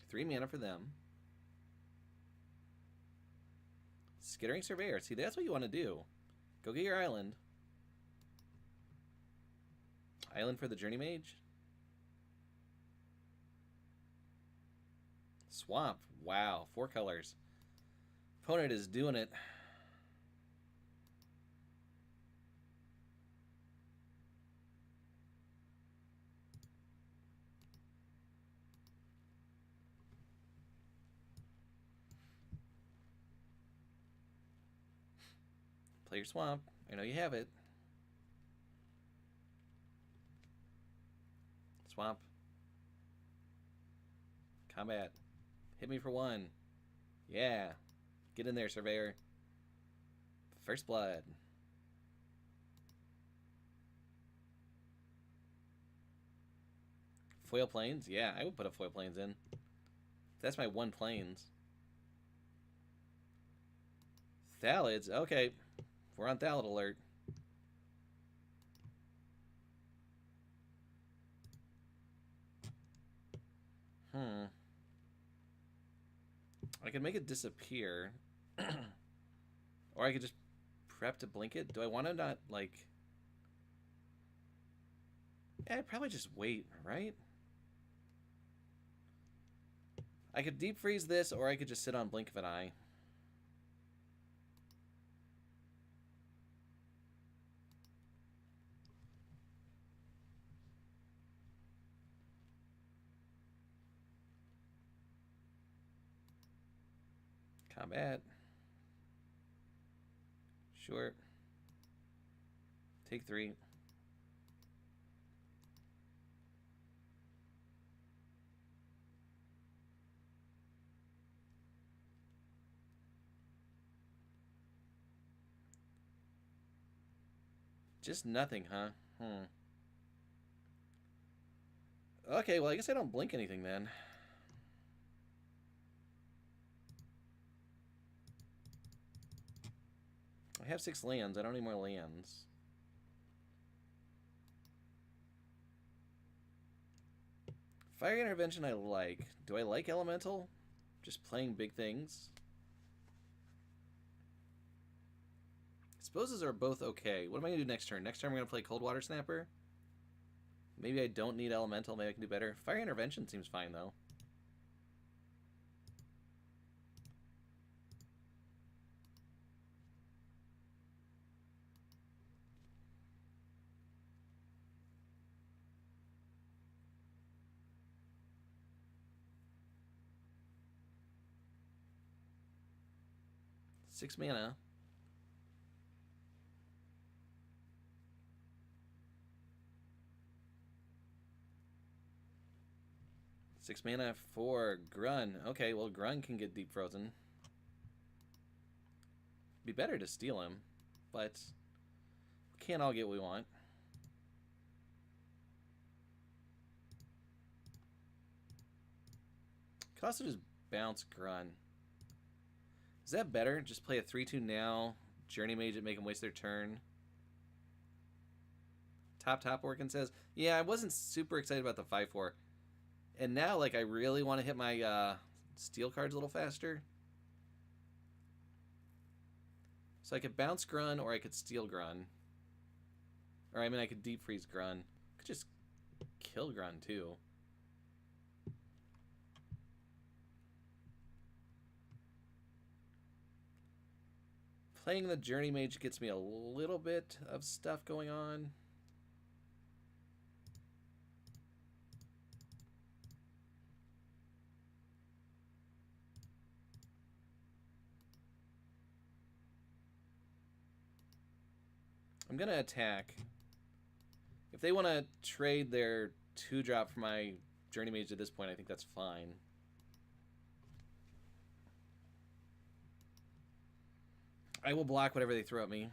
Three mana for them. Skittering Surveyor. See, that's what you want to do. Go get your island. Island for the Journey Mage. Swamp. Wow. 4 colors. Opponent is doing it. Play your swamp. I know you have it. Swamp. Combat. Hit me for 1. Yeah. Get in there, Surveyor. First Blood. Foil Plains? Yeah, I would put a Foil Plains in. That's my 1 Plains. Thalids? Okay. We're on Thalid alert. I could make it disappear. Or I could just prep to blink it. Do I want to not, like... Yeah, I'd probably just wait, right? I could deep freeze this, or I could just sit on blink of an eye. Combat. Sure. Take 3. Just nothing, huh? Okay, well, I guess I don't blink anything then. I have 6 lands. I don't need more lands. Fire Intervention I like. Do I like Elemental? Just playing big things? Exposes are both okay. What am I going to do next turn? Next turn I'm going to play Cold Water Snapper. Maybe I don't need Elemental. Maybe I can do better. Fire Intervention seems fine, though. Six mana. Six mana for Grun. Okay, well, Grun can get deep frozen. Be better to steal him, but we can't all get what we want. Could also just bounce Grun. Is that better? Just play a 3-2 now, Journey Mage it, make them waste their turn. Top Orkin says, yeah, I wasn't super excited about the 5/4. And now, like, I really want to hit my steel cards a little faster. So I could bounce Grun, or I could steal Grun. Or, I mean, I could deep freeze Grun. I could just kill Grun, too. Playing the Journey Mage gets me a little bit of stuff going on. I'm going to attack. If they want to trade their 2-drop for my Journey Mage at this point, I think that's fine. I will block whatever they throw at me.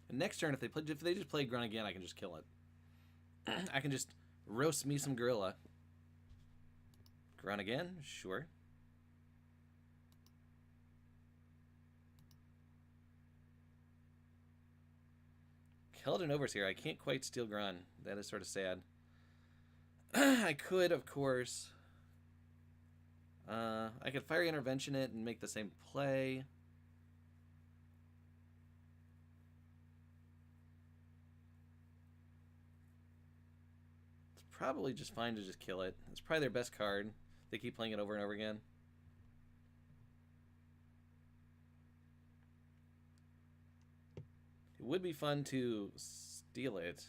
And next turn, if they just play Grunt again, I can just kill it. I can just roast me some Gorilla. Grunt again? Sure. Keldon Overseer. I can't quite steal Grunt. That is sort of sad. I could, of course. I could Fiery Intervention it and make the same play. It's probably just fine to just kill it. It's probably their best card. They keep playing it over and over again. It would be fun to steal it.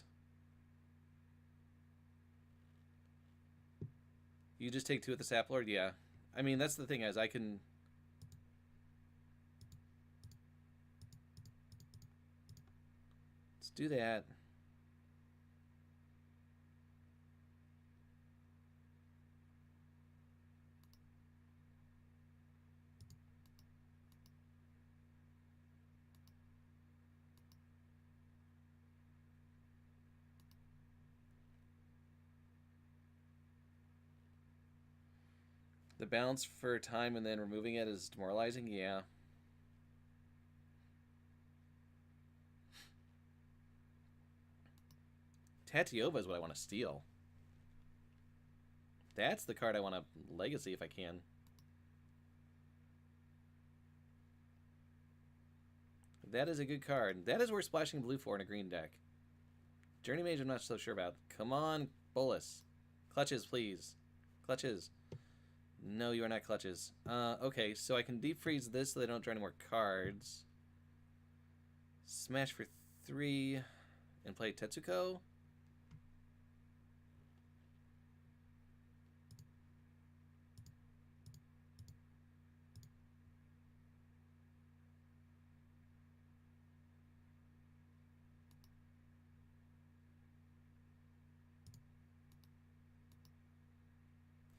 You just take 2 at the Sap Lord? Yeah. I mean, that's the thing, is I can... Let's do that. The balance for time and then removing it is demoralizing? Yeah. Tatiova is what I want to steal. That's the card I want to legacy if I can. That is a good card. That is worth splashing blue for in a green deck. Journey Mage I'm not so sure about. Come on, Bolus. Clutches, please. Clutches. No, you are not clutches. Okay, so I can deep freeze this so they don't draw any more cards. Smash for 3 and play Tetsuko.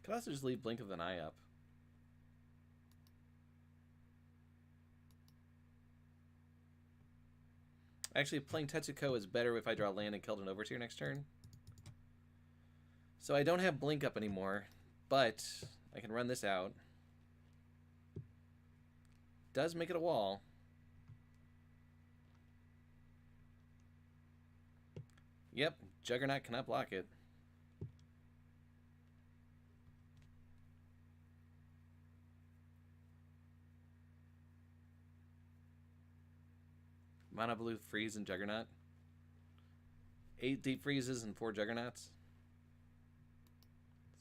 Could also just leave Blink of an Eye up. Actually, playing Tetsuko is better if I draw land and Keldon Overseer next turn. So I don't have Blink up anymore, but I can run this out. Does make it a wall. Yep, Juggernaut cannot block it. Mono blue freeze and Juggernaut. 8 deep freezes and 4 Juggernauts.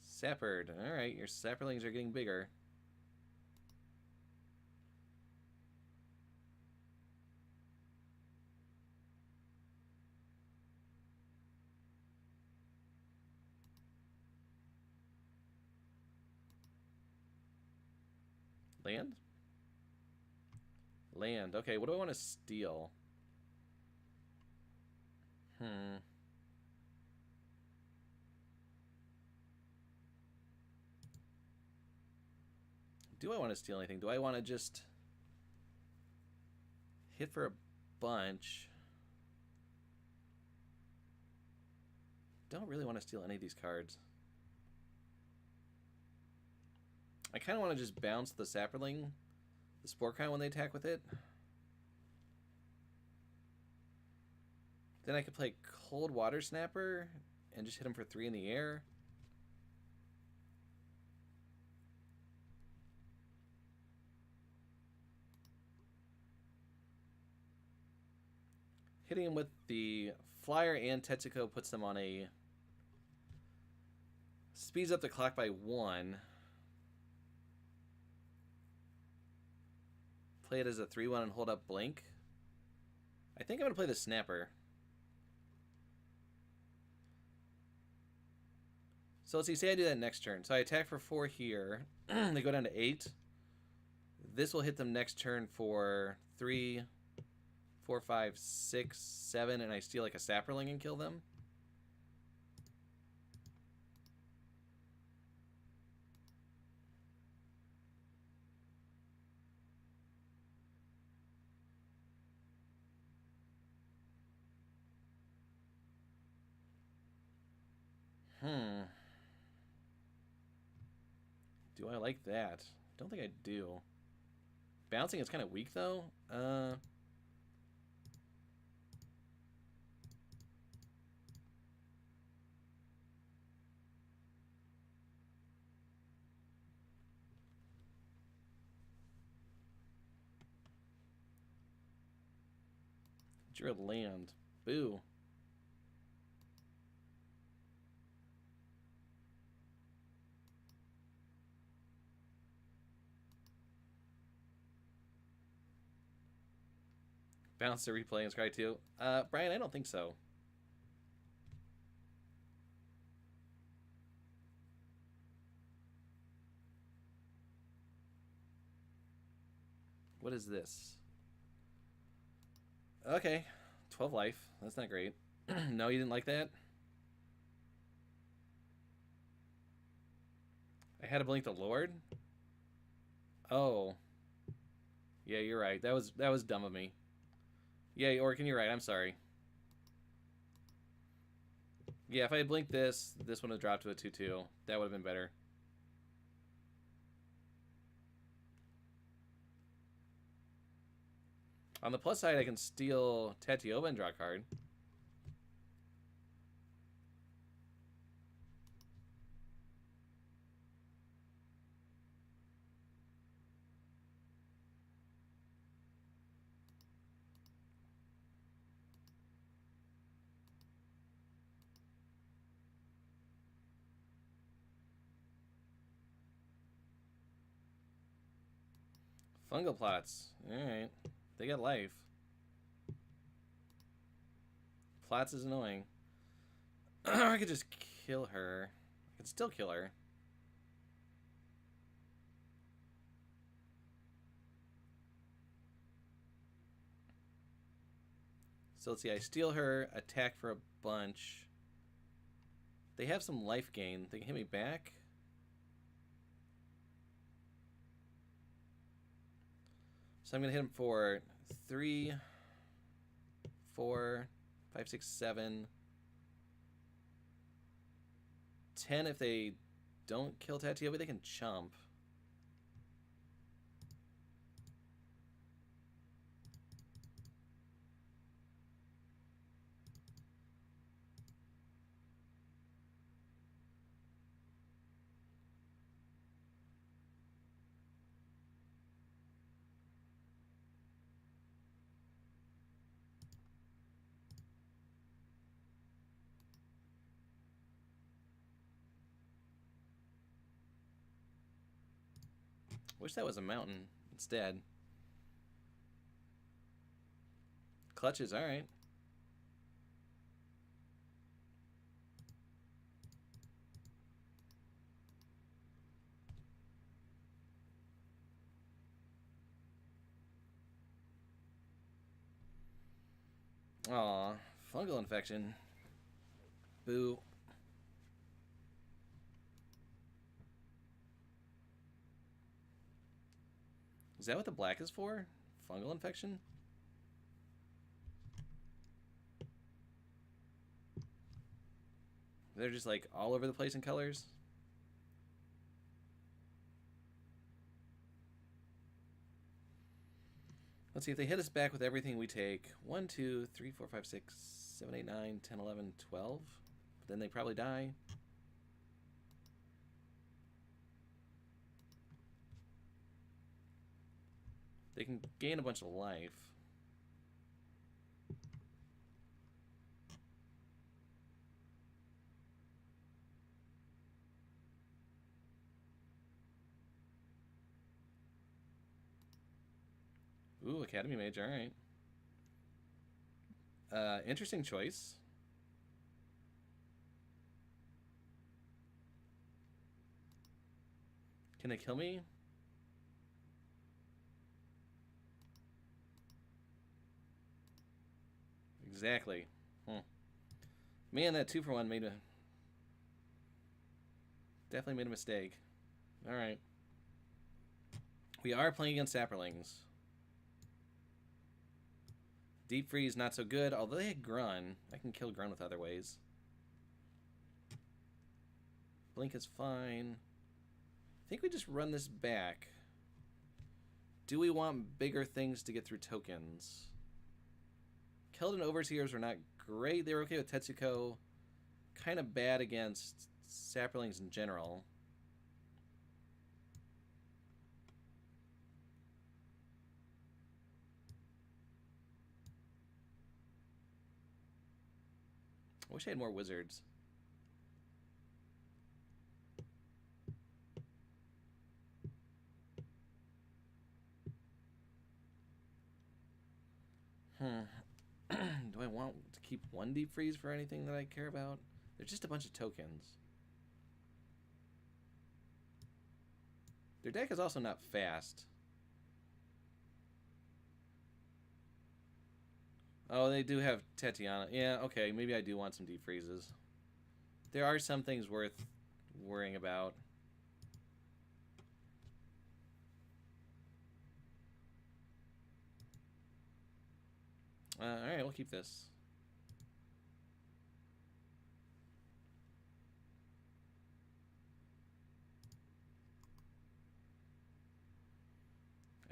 Sappered. Alright, your Sapperlings are getting bigger. Land? Land. Okay, what do I want to steal? Do I want to steal anything? Do I want to just hit for a bunch? Don't really want to steal any of these cards. I kind of want to just bounce the Saproling, the Spore Crown when they attack with it. Then I could play Cold Water Snapper and just hit him for 3 in the air. Hitting him with the Flyer and Tetsuko puts them on a... Speeds up the clock by 1. Play it as a 3-1 and hold up Blink. I think I'm going to play the Snapper. So let's see, say I do that next turn. So I attack for 4 here. They go down to 8. This will hit them next turn for 3, 4, 5, 6, 7, and I steal like a Saproling and kill them. Do I like that? Don't think I do. Bouncing is kind of weak, though. Drew a land. Boo. Bounce to replay and scry 2. Brian, I don't think so. What is this? Okay. 12 life. That's not great. No, you didn't like that? I had to blink the Lord? Oh. Yeah, you're right. That was dumb of me. Yeah, Orkin, you're right. I'm sorry. Yeah, if I had blinked this would have dropped to a 2-2. That would have been better. On the plus side, I can steal Tatiova and draw a card. Fungal plots. Alright. They got life. Plots is annoying. I could just kill her. I could still kill her. So let's see. I steal her, attack for a bunch. They have some life gain. They can hit me back. So I'm going to hit him for 3, 4, 5, 6, 7, 10 if they don't kill Tatiova, they can chump. Wish that was a mountain instead. Clutches, alright. Aw, fungal infection. Boo. Is that what the black is for? Fungal infection? They're just like all over the place in colors. Let's see if they hit us back with everything we take. 1, 2, 3, 4, 5, 6, 7, 8, 9, 10, 11, 12. Then they probably die. They can gain a bunch of life. Ooh, Academy Mage, alright. Interesting choice. Can they kill me? Exactly. Man, that 2-for-1 made a... Definitely made a mistake. Alright. We are playing against Sapperlings. Deep Freeze, not so good. Although they had Grun. I can kill Grun with other ways. Blink is fine. I think we just run this back. Do we want bigger things to get through tokens? Keldon Overseers were not great. They were okay with Tetsuko. Kind of bad against Sapperlings in general. I wish I had more wizards. Do I want to keep one Deep Freeze for anything that I care about? They're just a bunch of tokens. Their deck is also not fast. Oh, they do have Tatiana. Yeah, okay, maybe I do want some Deep Freezes. There are some things worth worrying about. Alright, we'll keep this.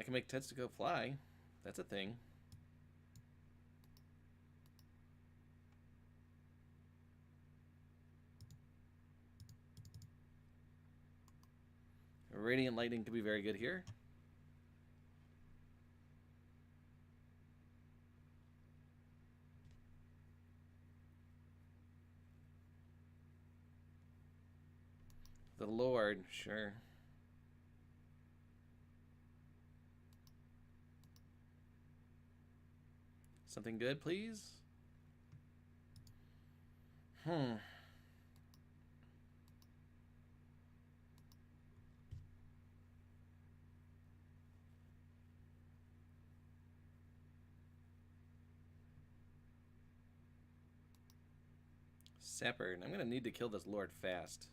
I can make Tetsuko fly. That's a thing. Radiant Lightning could be very good here. The Lord, sure. Something good, please? Sapper. I'm gonna need to kill this Lord fast.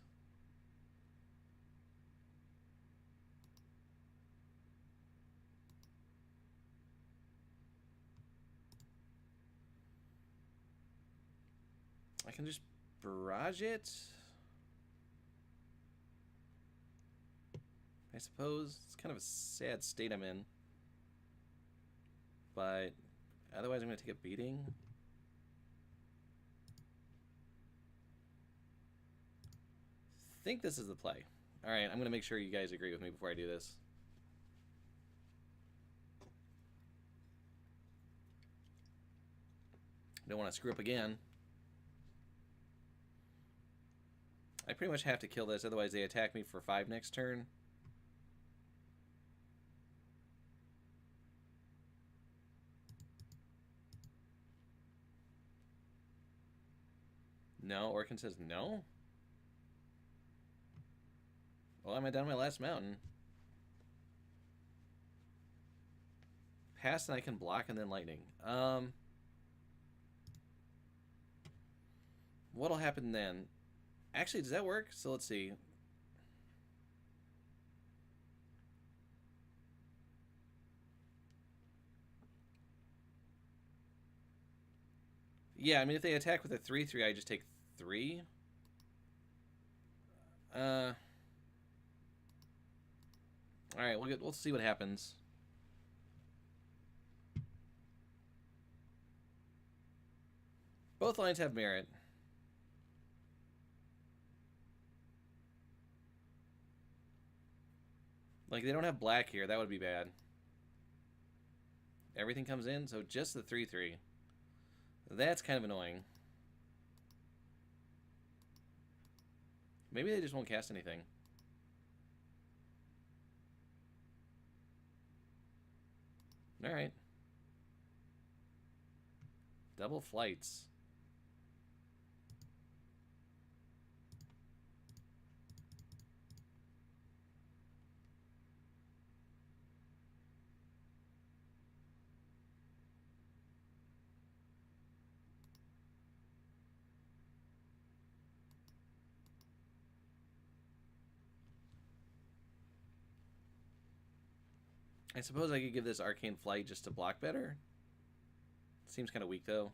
I can just barrage it. I suppose. It's kind of a sad state I'm in. But otherwise I'm going to take a beating. I think this is the play. Alright, I'm going to make sure you guys agree with me before I do this. Don't want to screw up again. I pretty much have to kill this, otherwise they attack me for 5 next turn. No, Orkin says no. Well, am I down my last mountain? Pass and I can block and then lightning. What'll happen then? Actually, does that work? So let's see. Yeah, I mean, if they attack with a 3/3, I just take 3. All right, we'll see what happens. Both lines have merit. Like, they don't have black here. That would be bad. Everything comes in, so just the 3/3. That's kind of annoying. Maybe they just won't cast anything. Alright. Double flights. I suppose I could give this Arcane Flight just to block better. Seems kind of weak, though.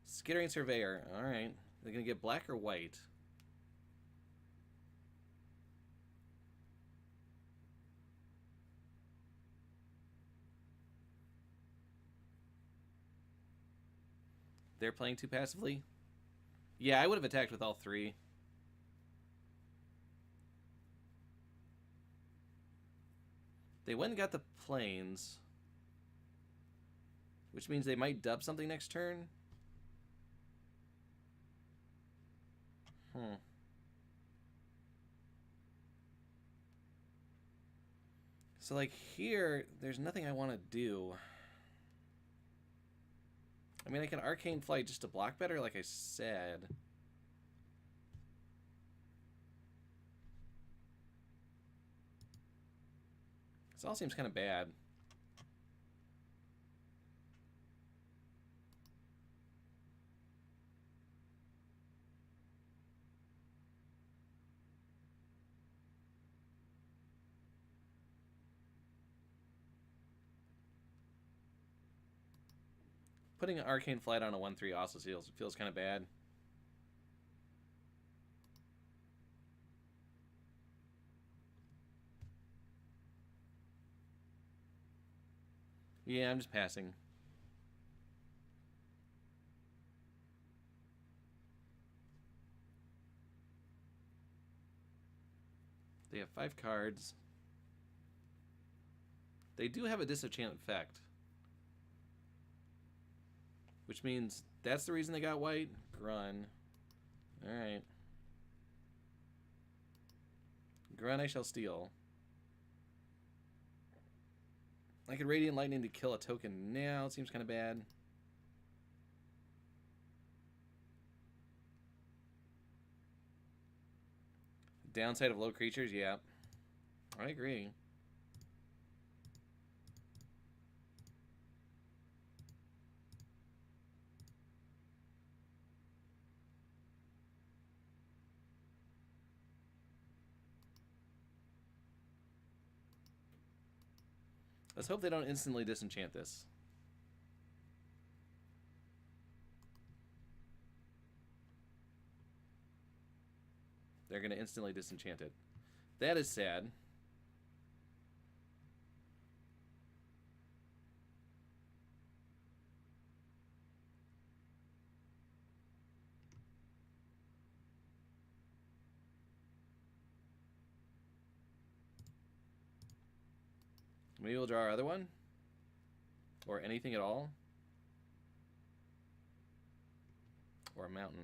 Skittering Surveyor. Alright. They're going to get black or white? They're playing too passively? Yeah, I would have attacked with all three. They went and got the planes, which means they might dub something next turn. So, like, here, there's nothing I want to do. I mean, I can Arcane Flight just to block better, like I said. This all seems kind of bad. Putting an Arcane Flight on a 1/3 also feels kind of bad. Yeah, I'm just passing. They have 5 cards. They do have a disenchant effect, which means that's the reason they got white. Grun. Alright. Grun I shall steal. I could Radiant Lightning to kill a token now. It seems kind of bad. Downside of low creatures? Yeah. I agree. Let's hope they don't instantly disenchant this. They're going to instantly disenchant it. That is sad. Maybe we'll draw our other one? Or anything at all? Or a mountain.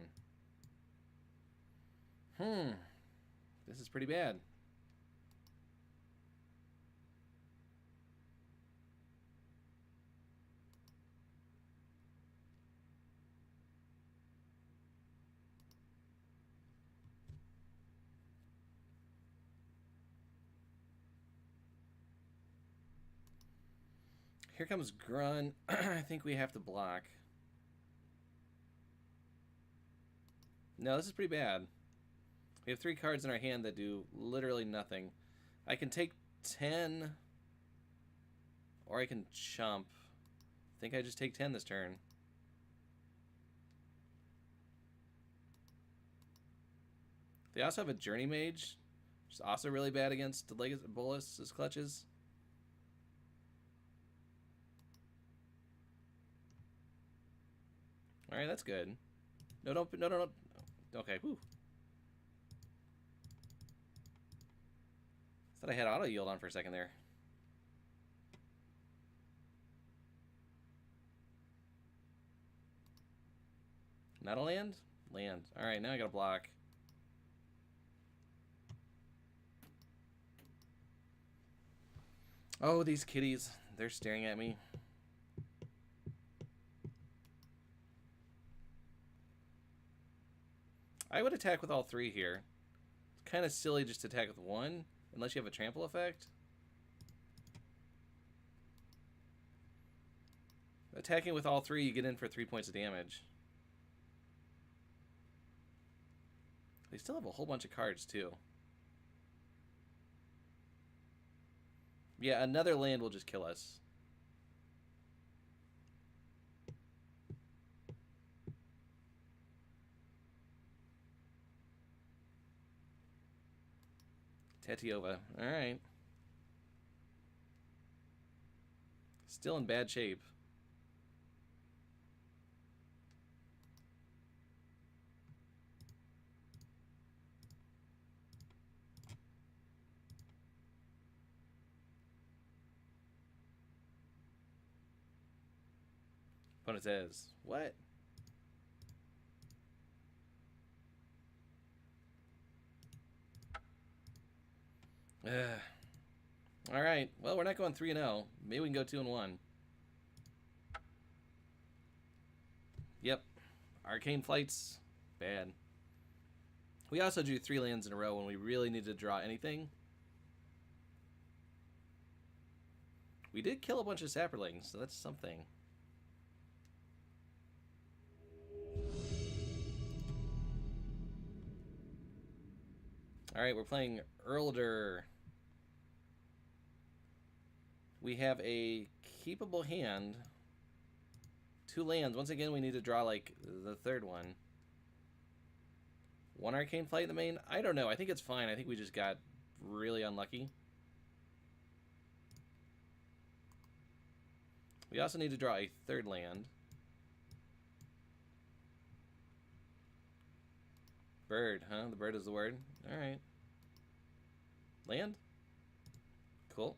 This is pretty bad. Here comes Grun. I think we have to block. No, this is pretty bad. We have 3 cards in our hand that do literally nothing. I can take 10, or I can chump. I think I just take 10 this turn. They also have a Journey Mage, which is also really bad against Bolus's clutches. Alright, that's good. No, don't. No, no, no. Okay, whew. Thought I had auto yield on for a second there. Not a land? Land. Alright, now I gotta block. Oh, these kitties. They're staring at me. I would attack with all three here. It's kind of silly just to attack with one, unless you have a trample effect. Attacking with all three, you get in for 3 points of damage. They still have a whole bunch of cards, too. Yeah, another land will just kill us. Tetiova. Alright. Still in bad shape. Opponent says, what? Alright, well, we're not going 3-0. Maybe we can go 2-1. Yep. Arcane Flights. Bad. We also drew 3 lands in a row when we really needed to draw anything. We did kill a bunch of Saprolings, so that's something. Alright, we're playing Earlder. We have a keepable hand. 2 lands. Once again, we need to draw, like, the third one. 1 Arcane Flight in the main? I don't know. I think it's fine. I think we just got really unlucky. We also need to draw a third land. Bird, huh? The bird is the word. Alright. Land? Cool.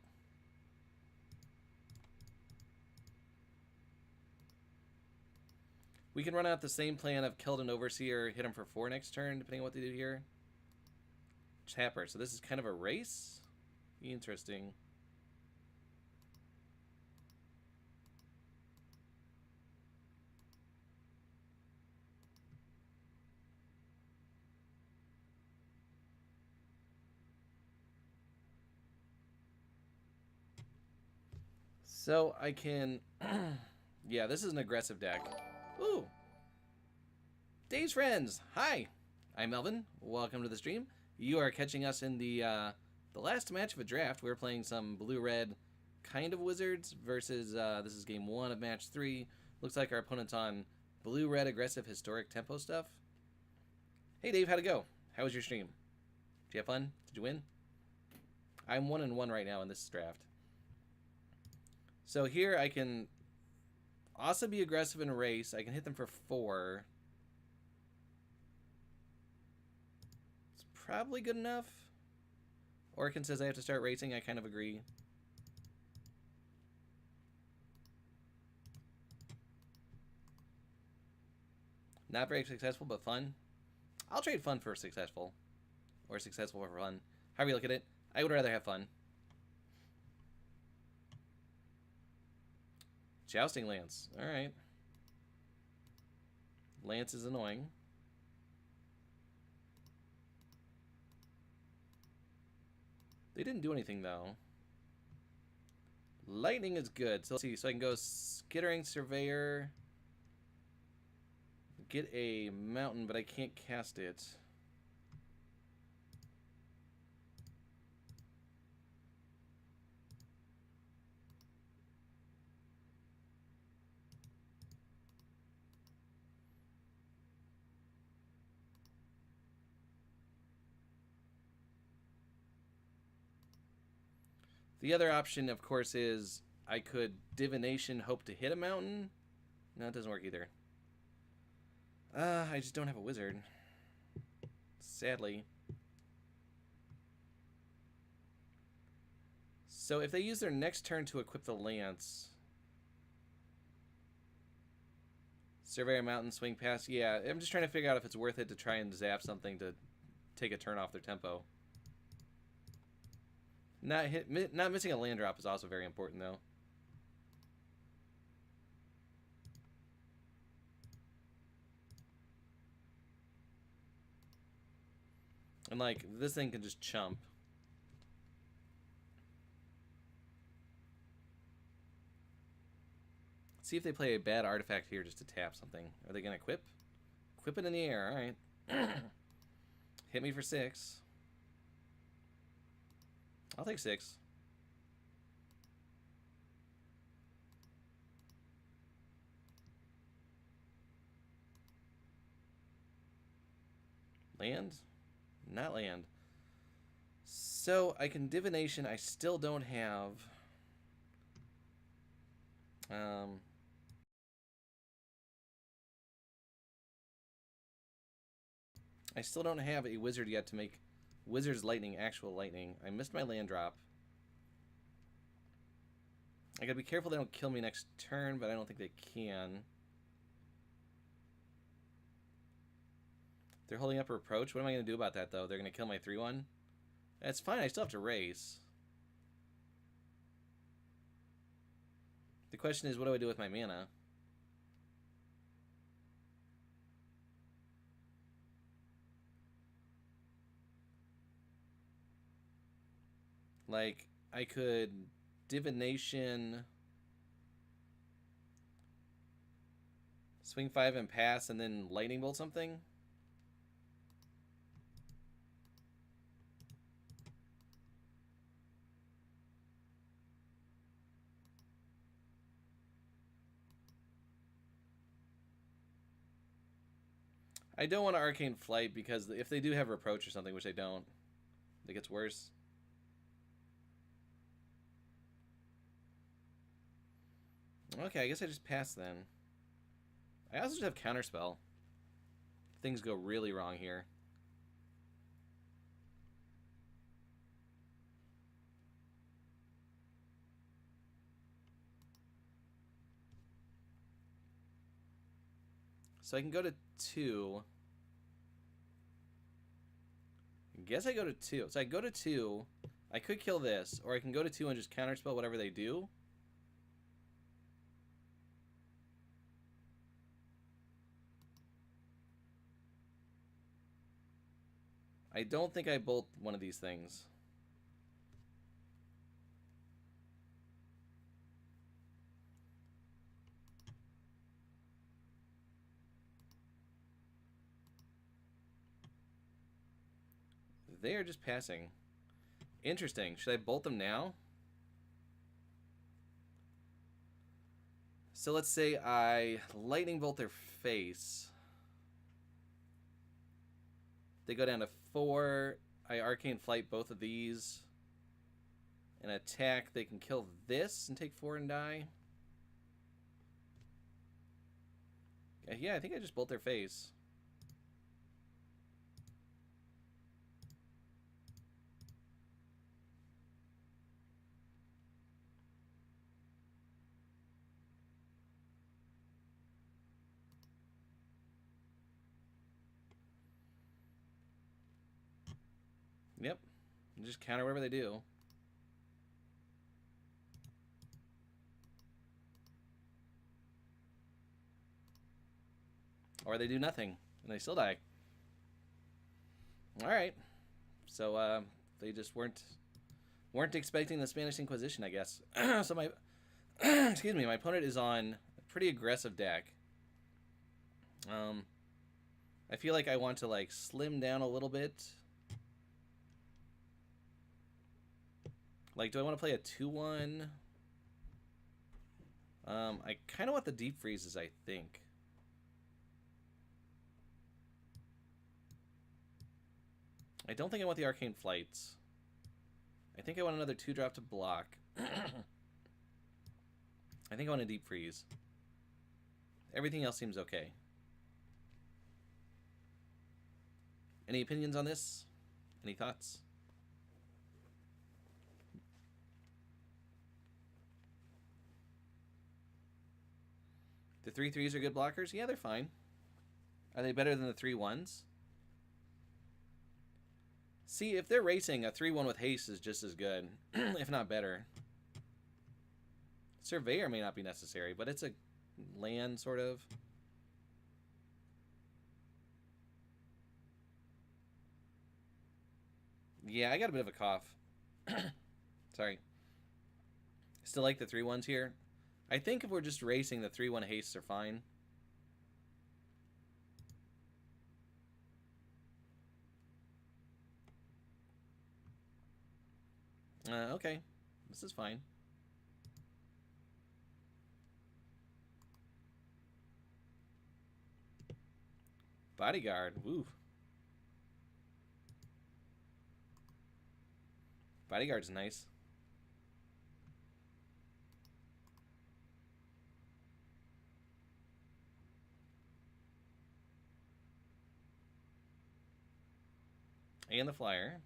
We can run out the same plan of killed an Overseer, hit him for 4 next turn, depending on what they do here. Chapper. So this is kind of a race? Interesting. So I can... yeah, this is an aggressive deck. Ooh! Dave's friends! Hi! I'm Melvin. Welcome to the stream. You are catching us in the last match of a draft. We're playing some blue-red kind of wizards versus... this is game 1 of match 3. Looks like our opponent's on blue-red aggressive historic tempo stuff. Hey Dave, how'd it go? How was your stream? Did you have fun? Did you win? I'm 1-1 right now in this draft. So here I can also be aggressive in a race. I can hit them for 4. It's probably good enough. Orkin says I have to start racing. I kind of agree. Not very successful, but fun. I'll trade fun for successful. Or successful for fun. However you look at it. I would rather have fun. Jousting Lance. Alright. Lance is annoying. They didn't do anything, though. Lightning is good. So let's see. So I can go Skittering Surveyor. Get a mountain, but I can't cast it. The other option, of course, is I could Divination, hope to hit a mountain. No, it doesn't work either. I just don't have a wizard. Sadly. So if they use their next turn to equip the lance... Survey a mountain, swing past. Yeah, I'm just trying to figure out if it's worth it to try and zap something to take a turn off their tempo. Not missing a land drop is also very important, though. And, like, this thing can just chump. Let's see if they play a bad artifact here just to tap something. Are they going to equip? Equip it in the air, alright. Hit me for 6. I'll take 6. Land? Not land. So, I can divination. I still don't have... I still don't have a wizard yet to make Wizard's Lightning actual lightning. I missed my land drop. I gotta be careful they don't kill me next turn, but I don't think they can. They're holding up a reproach. What am I going to do about that, though? They're going to kill my 3-1? That's fine. I still have to race. The question is, what do I do with my mana? Like, I could divination, swing 5 and pass, and then lightning bolt something. I don't want to Arcane Flight because if they do have Reproach or something, which they don't, it gets worse. Okay, I guess I just pass then. I also just have Counterspell. Things go really wrong here. So I can go to 2. I guess I go to 2. So I go to 2. I could kill this, or I can go to 2 and just counterspell whatever they do. I don't think I bolt one of these things. They are just passing. Interesting. Should I bolt them now? So let's say I lightning bolt their face. They go down to 4. I arcane flight both of these. And attack. They can kill this and take 4 and die. Yeah, I think I just bolt their face. Yep. Just counter whatever they do. Or they do nothing, and they still die. Alright. So, they just weren't expecting the Spanish Inquisition, I guess. So my... excuse me, my opponent is on a pretty aggressive deck. I feel like I want to, like, slim down a little bit. Like, do I want to play a 2-1? I kind of want the deep freezes, I think. I don't think I want the arcane flights. I think I want another 2-drop to block. I think I want a deep freeze. Everything else seems okay. Any opinions on this? Any thoughts? The 3/3s are good blockers? Yeah, they're fine. Are they better than the 3/1s? See, if they're racing, a 3/1 with haste is just as good, if not better. Surveyor may not be necessary, but it's a land, sort of. Yeah, I got a bit of a cough. Sorry. Still like the 3/1s here. I think if we're just racing, the 3/1 hastes are fine. Okay. This is fine. Bodyguard. Woo. Bodyguard's nice. And the flyer.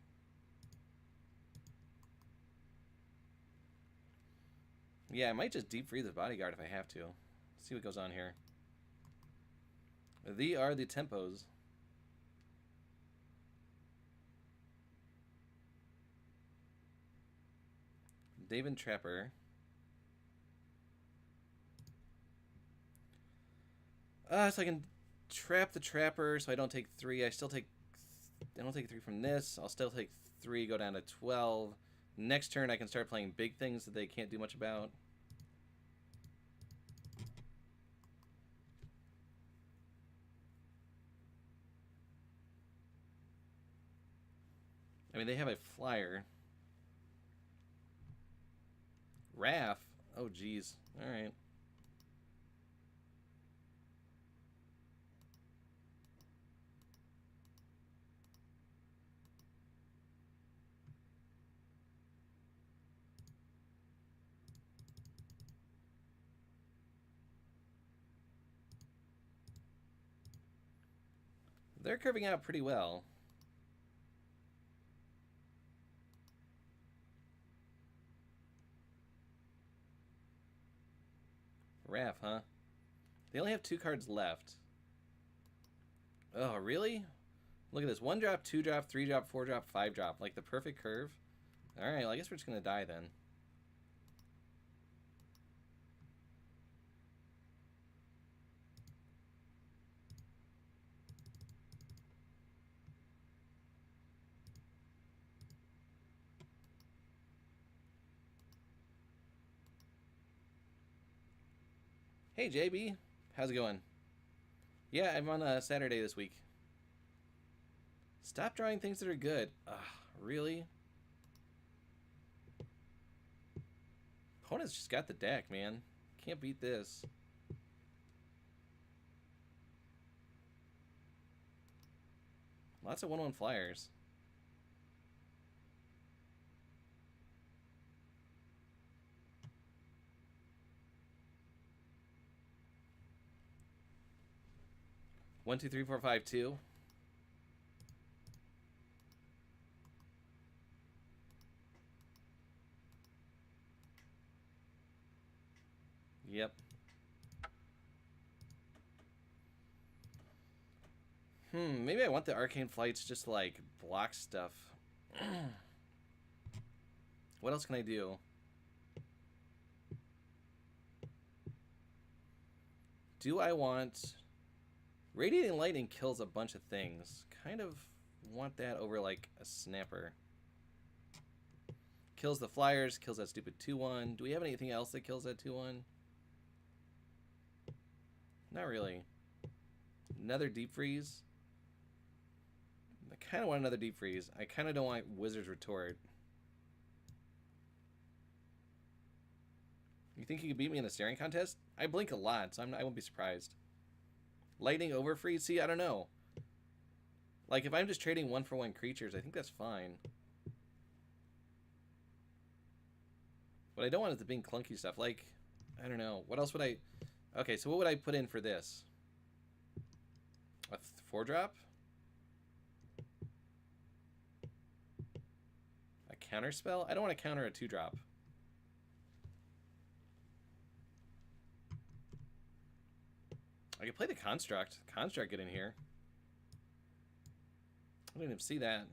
Yeah, I might just deep freeze the bodyguard if I have to. Let's see what goes on here. These are the tempos. David Trapper. So I can trap the Trapper so I don't take 3. I don't take 3 from this. I'll still take 3, go down to 12. Next turn I can start playing big things that they can't do much about. I mean, they have a flyer. Raff? Oh, geez. Alright. They're curving out pretty well. Raff, huh? They only have 2 cards left. Oh, really? Look at this. 1 drop, 2 drop, 3 drop, 4 drop, 5 drop. Like the perfect curve. Alright, well, I guess we're just going to die then. Hey, JB. How's it going? Yeah, I'm on a Saturday this week. Stop drawing things that are good. Ugh, really? Opponent's just got the deck, man. Can't beat this. Lots of 1/1 flyers. One, two, three, four, five, two. Yep. Maybe I want the arcane flights just to, like, block stuff. What else can I do? Do I want... Radiating Lightning kills a bunch of things. Kind of want that over, like, a Snapper. Kills the flyers, kills that stupid 2/1. Do we have anything else that kills that 2/1? Not really. Another Deep Freeze? I kind of want another Deep Freeze. I kind of don't want Wizard's Retort. You think you could beat me in a staring contest? I blink a lot, so I won't be surprised. Lightning over freeze? See, I don't know. Like, if I'm just trading 1-for-1 creatures, I think that's fine. What I don't want is the big clunky stuff. Like, I don't know. What else would I... Okay, so what would I put in for this? A 4-drop? counter spell? I don't want to counter a 2-drop. I could play the Construct. Construct get in here. I didn't even see that.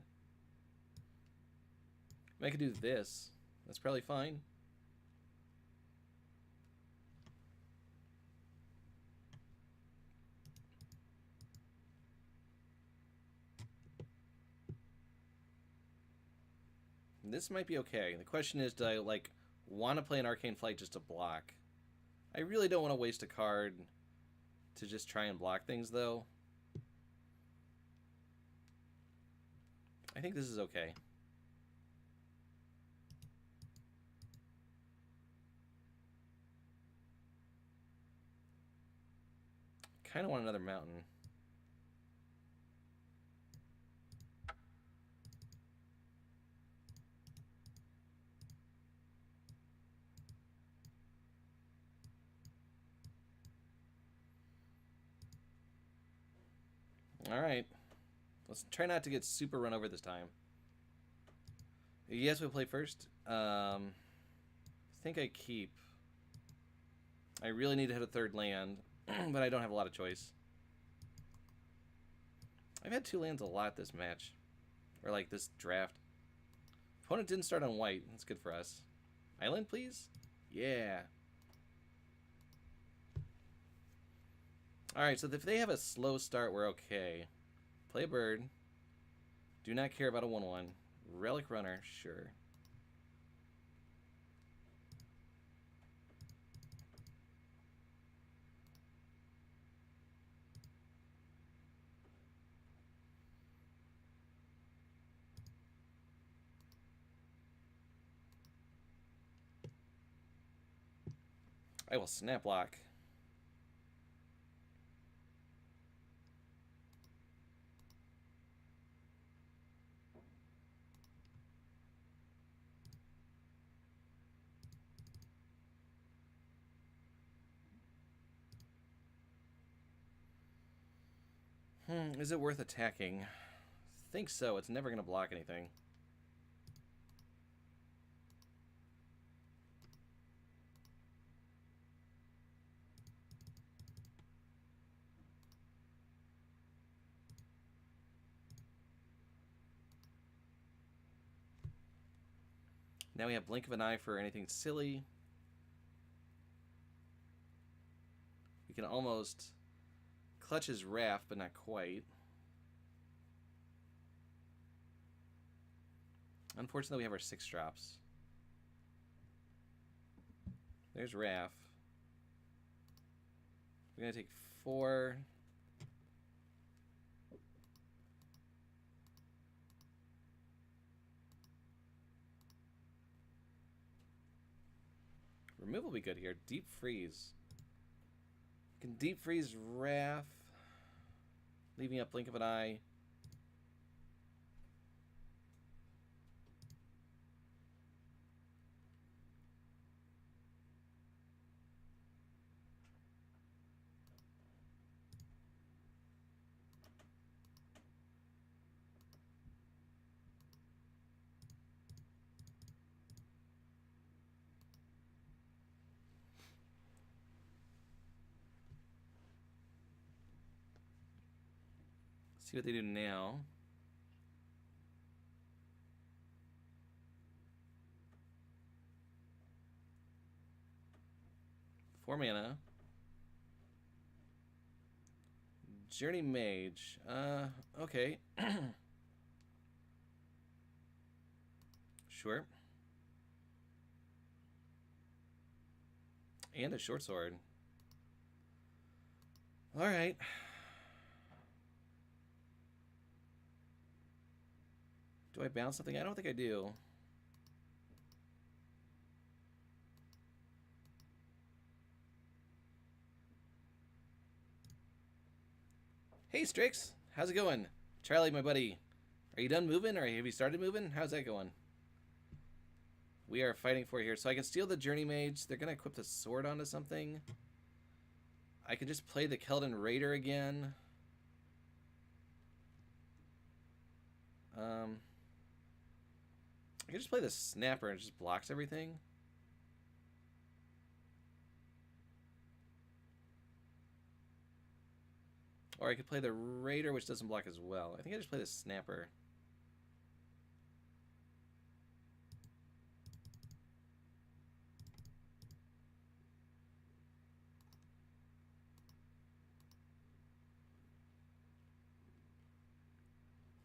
I could do this. That's probably fine. This might be okay. The question is, do I like want to play an Arcane Flight just to block? I really don't want to waste a card to just try and block things, though. I think this is okay. Kind of want another mountain. Alright. Let's try not to get super run over this time. Yes, we'll play first. I think I keep. I really need to hit a 3rd land, but I don't have a lot of choice. I've had 2 lands a lot this match. Or like this draft. Opponent didn't start on white. That's good for us. Island, please? Yeah. Alright, so if they have a slow start, we're okay. Play a bird. Do not care about a 1/1. Relic Runner, sure. I will snap block. Is it worth attacking? I think so. It's never going to block anything. Now we have Blink of an Eye for anything silly. We can almost clutch his Raft, but not quite. Unfortunately, we have our 6 drops. There's Raft. We're going to take 4. Removal will be good here. Deep Freeze. Can Deep Freeze Wrath, leaving up Blink of an Eye. See what they do now. Four mana. Journey Mage. Okay. Sure. And a short sword. All right. Do I bounce something? I don't think I do. Hey, Strix. How's it going? Charlie, my buddy. Are you done moving, or have you started moving? How's that going? We are fighting for it here. So I can steal the Journey Mage. They're going to equip the sword onto something. I can just play the Keldon Raider again. I could just play the Snapper and it just blocks everything. Or I could play the Raider, which doesn't block as well. I think I just play the Snapper.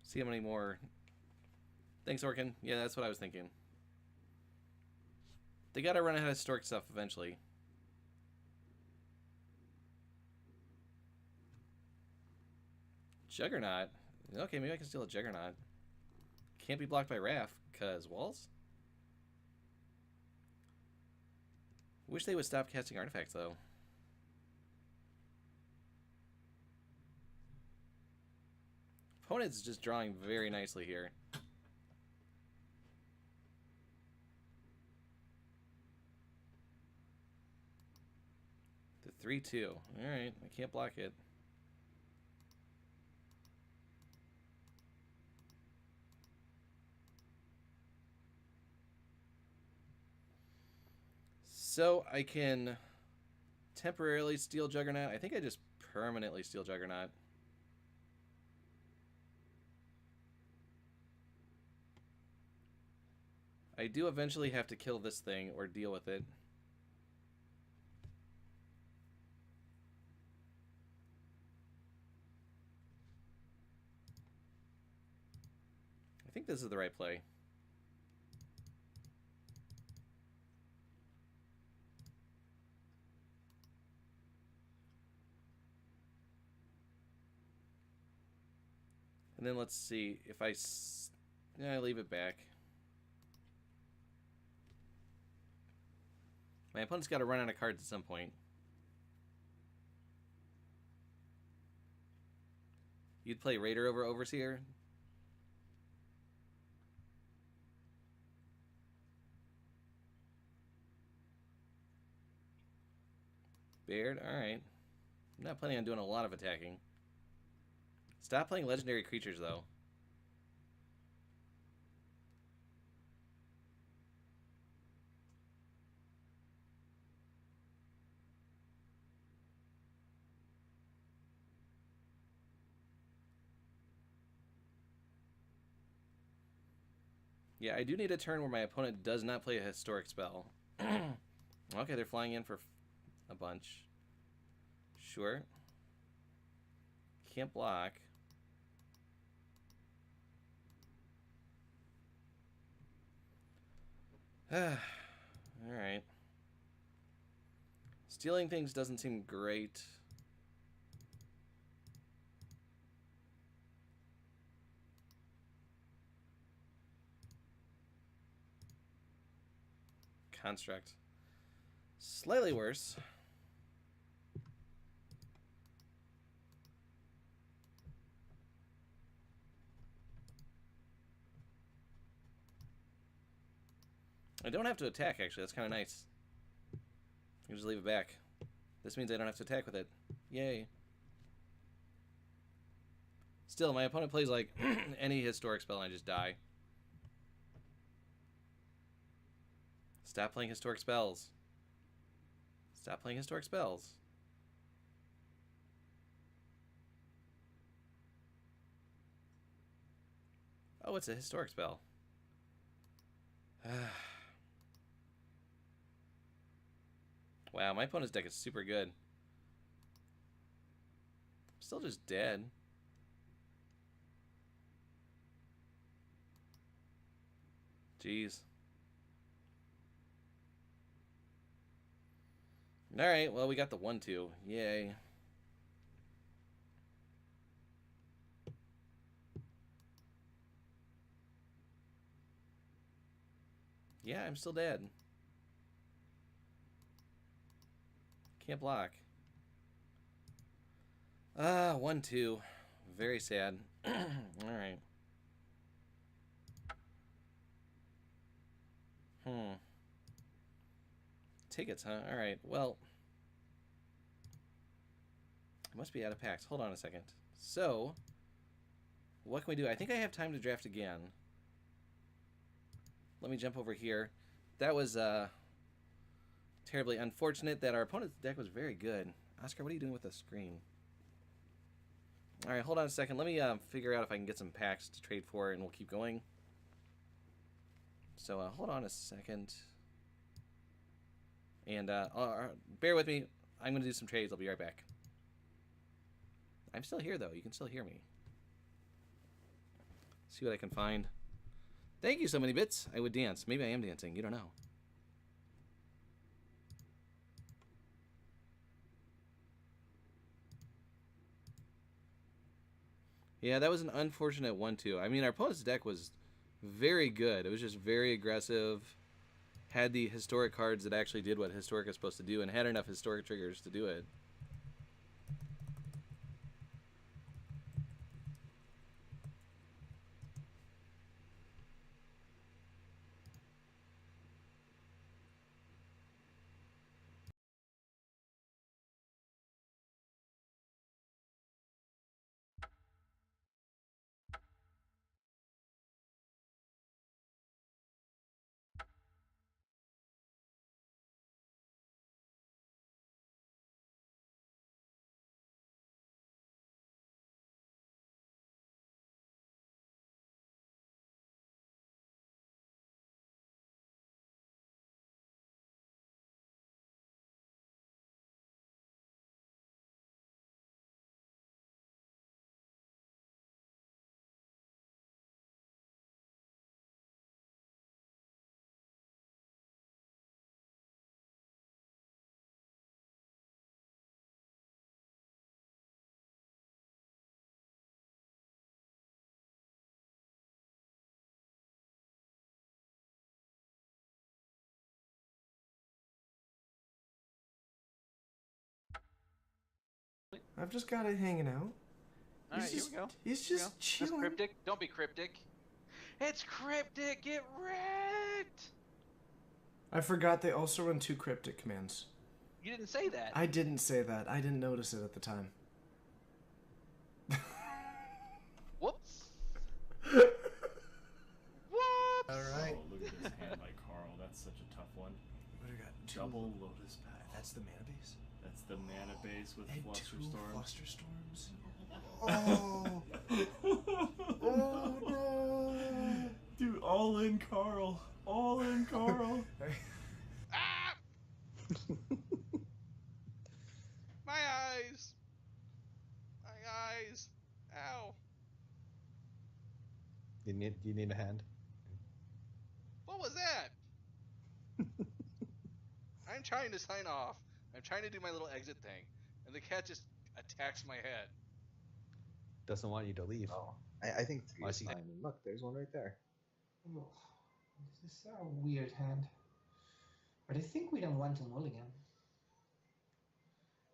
See how many more. Thanks, Orkin. Yeah, that's what I was thinking. They gotta run out of historic stuff eventually. Juggernaut? Okay, maybe I can steal a Juggernaut. Can't be blocked by Wrath, cause walls? Wish they would stop casting artifacts, though. Opponent's just drawing very nicely here. The 3-2. Alright, I can't block it. So I can temporarily steal Juggernaut. I think I just permanently steal Juggernaut. I do eventually have to kill this thing or deal with it. I think this is the right play. And then let's see if I leave it back. My opponent's got to run out of cards at some point. You'd play Raider over Overseer? Baird? Alright. I'm not planning on doing a lot of attacking. Stop playing legendary creatures, though. Yeah, I do need a turn where my opponent does not play a historic spell. Okay, they're flying in for a bunch. Sure. Can't block. Alright. Stealing things doesn't seem great. Construct. Slightly worse. I don't have to attack, actually. That's kind of nice. You can just leave it back. This means I don't have to attack with it. Yay. Still, my opponent plays, like, any historic spell and I just die. Stop playing historic spells. Stop playing historic spells. Oh, it's a historic spell. Wow, my opponent's deck is super good. Still just dead. Jeez. Alright, well, we got the 1-2. Yay. Yeah, I'm still dead. Can't block. 1-2. Very sad. Alright. Tickets, huh? Alright, well. I must be out of packs. Hold on a second. So, what can we do? I think I have time to draft again. let me jump over here. That was terribly unfortunate that our opponent's deck was very good. Oscar, what are you doing with the screen? All right, hold on a second. Let me figure out if I can get some packs to trade for, and we'll keep going. So hold on a second. And bear with me. I'm going to do some trades. I'll be right back. I'm still here, though. You can still hear me. See what I can find. Thank you so many bits. I would dance. Maybe I am dancing. You don't know. Yeah, that was an unfortunate 1-2. I mean, our opponent's deck was very good. It was just very aggressive. Had the historic cards that actually did what historic is supposed to do, and had enough historic triggers to do it. I've just got it hanging out. Alright, here we go. He's just chilling. That's cryptic. Don't be cryptic. It's cryptic. Get wrecked. I forgot they also run 2 cryptic commands. You didn't say that. I didn't say that. I didn't notice it at the time. Whoops. Whoops. Alright. Oh, look at this hand by Carl. That's such a tough one. What do we got? Double Lotus Path. That's the mana base? That's the mana base with And Fluster 2 Storm. Fluster Storms. Oh. Oh no. Dude, all in Carl. All in Carl. Ah! My eyes. My eyes. Ow. You need a hand? What was that? I'm trying to sign off. I'm trying to do my little exit thing, and the cat just attacks my head. Doesn't want you to leave. Oh, I think I 3 is see. fine. And look, there's one right there. Oh, this is a weird hand. But I think we don't want to mulligan.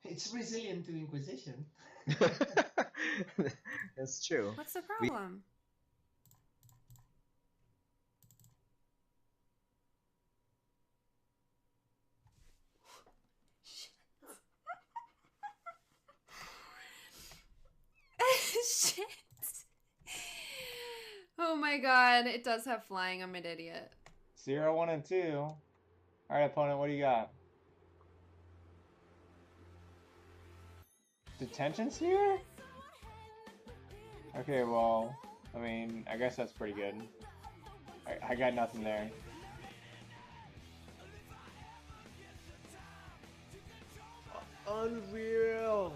It's resilient to Inquisition. That's true. What's the problem? Shit. Oh my god, it does have flying. I'm an idiot. 0, 1, and 2. Alright, opponent, what do you got? Detention Sphere? Okay, well, I mean, I guess that's pretty good. I got nothing there. Unreal.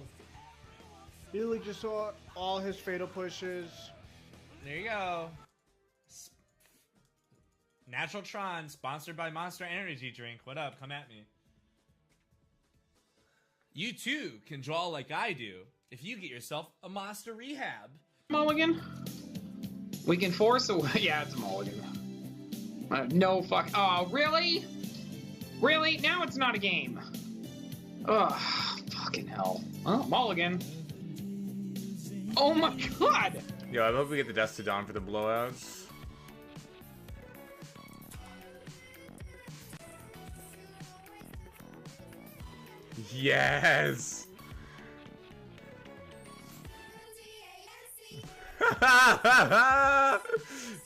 He like just saw all his fatal pushes. There you go. Natural Tron, sponsored by Monster Energy Drink. What up? Come at me. You too can draw like I do if you get yourself a Monster Rehab. Mulligan? We can force a... Yeah, it's a mulligan. No fuck... Oh, really? Really? Now it's not a game. Ugh, fucking hell. Oh, mulligan. Oh my god! Yo, I hope we get the Dust to Dawn for the blowouts. Yes!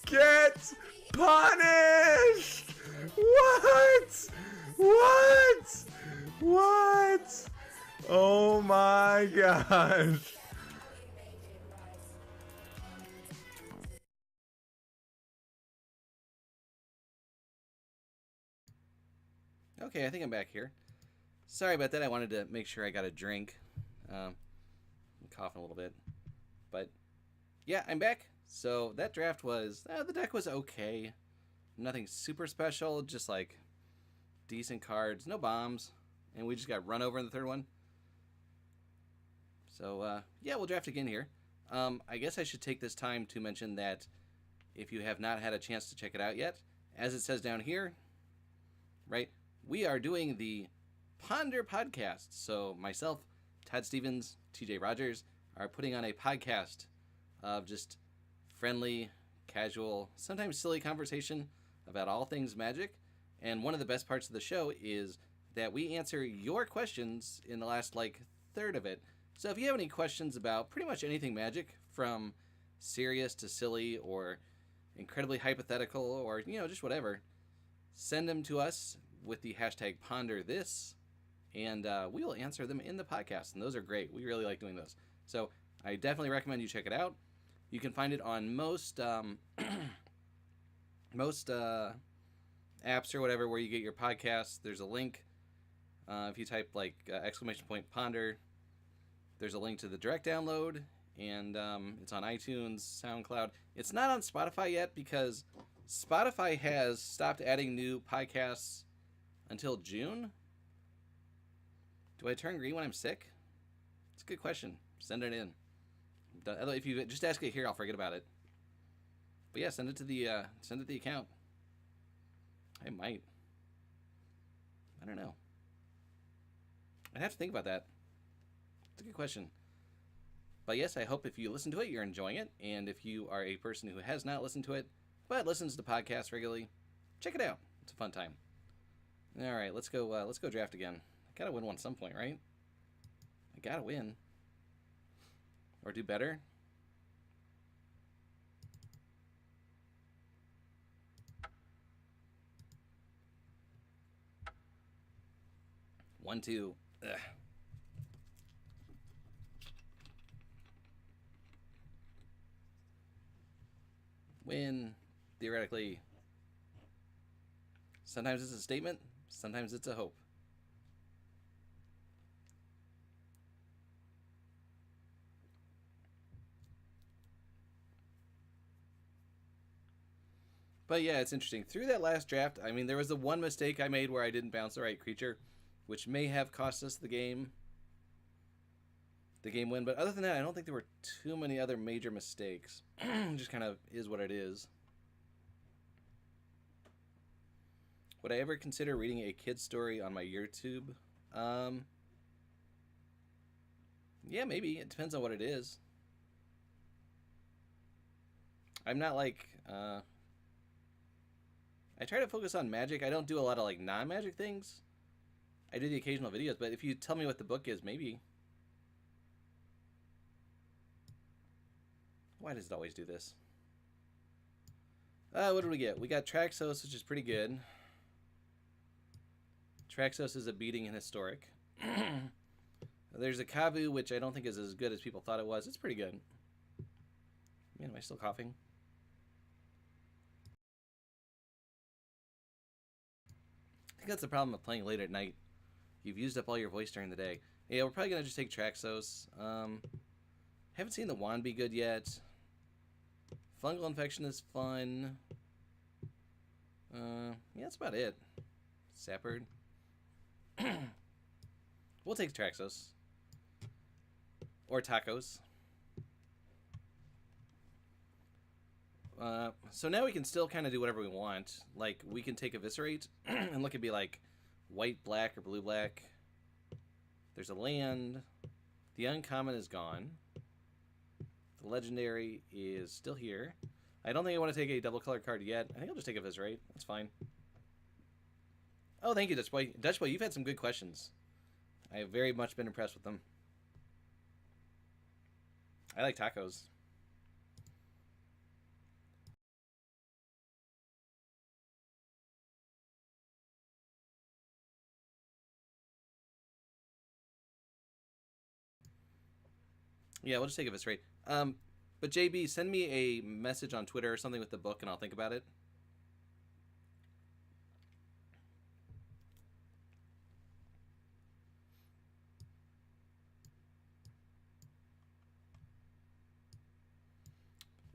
Get Punished! What? What? What? Oh my gosh. Okay, I think I'm back here. Sorry about that. I wanted to make sure I got a drink. I'm coughing a little bit. But, yeah, I'm back. So, that draft was... the deck was okay. Nothing super special. Just, like, decent cards. No bombs. And we just got run over in the third one. So, yeah, we'll draft again here. I guess I should take this time to mention that if you have not had a chance to check it out yet, as it says down here, right, we are doing the Ponder podcast. So myself, Todd Stevens, TJ Rogers are putting on a podcast of just friendly, casual, sometimes silly conversation about all things Magic. And one of the best parts of the show is that we answer your questions in the last, like, third of it. So if you have any questions about pretty much anything Magic, from serious to silly or incredibly hypothetical or, you know, just whatever, send them to us with the hashtag PonderThis, and we will answer them in the podcast. And those are great. We really like doing those. So I definitely recommend you check it out. You can find it on most most apps or whatever where you get your podcasts. There's a link. If you type like !Ponder, there's a link to the direct download, and it's on iTunes, SoundCloud. It's not on Spotify yet because Spotify has stopped adding new podcasts until June. Do I turn green when I'm sick? It's a good question. Send it in. If you just ask it here, I'll forget about it. But yeah, send it to the account. I might. I don't know. I'd have to think about that. It's a good question. But yes, I hope if you listen to it, you're enjoying it. And if you are a person who has not listened to it, but listens to podcasts regularly, check it out. It's a fun time. All right, let's go draft again. I gotta win one at some point, right? I gotta win. Or do better. One, two. Ugh. Win, theoretically. Sometimes it's a statement, sometimes it's a hope. But yeah, it's interesting. Through that last draft, I mean, there was the one mistake I made where I didn't bounce the right creature, which may have cost us the game win. But other than that, I don't think there were too many other major mistakes. Just kind of is what it is. Would I ever consider reading a kid's story on my YouTube? Yeah, maybe. It depends on what it is. I'm not like... I try to focus on Magic. I don't do a lot of like non-Magic things. I do the occasional videos, but if you tell me what the book is, maybe. Why does it always do this? What did we get? We got Traxos, which is pretty good. Traxos is a beating in Historic. There's a Kavu, which I don't think is as good as people thought it was. It's pretty good. Man, am I still coughing? I think that's the problem with playing late at night. You've used up all your voice during the day. Yeah, we're probably going to just take Traxos. Haven't seen the wand be good yet. Fungal Infection is fun. Yeah, that's about it. Sapper. We'll take Traxos. Or Tacos. So now we can still kind of do whatever we want. Like, we can take Eviscerate and look at be like white, black, or blue, black. There's a land. The uncommon is gone. The legendary is still here. I don't think I want to take a double color card yet. I think I'll just take Eviscerate. That's fine. Oh, thank you, Dutch Boy. Dutch Boy, you've had some good questions. I have very much been impressed with them. I like tacos. Yeah, we'll just take Eviscerate. But JB, send me a message on Twitter or something with the book, and I'll think about it.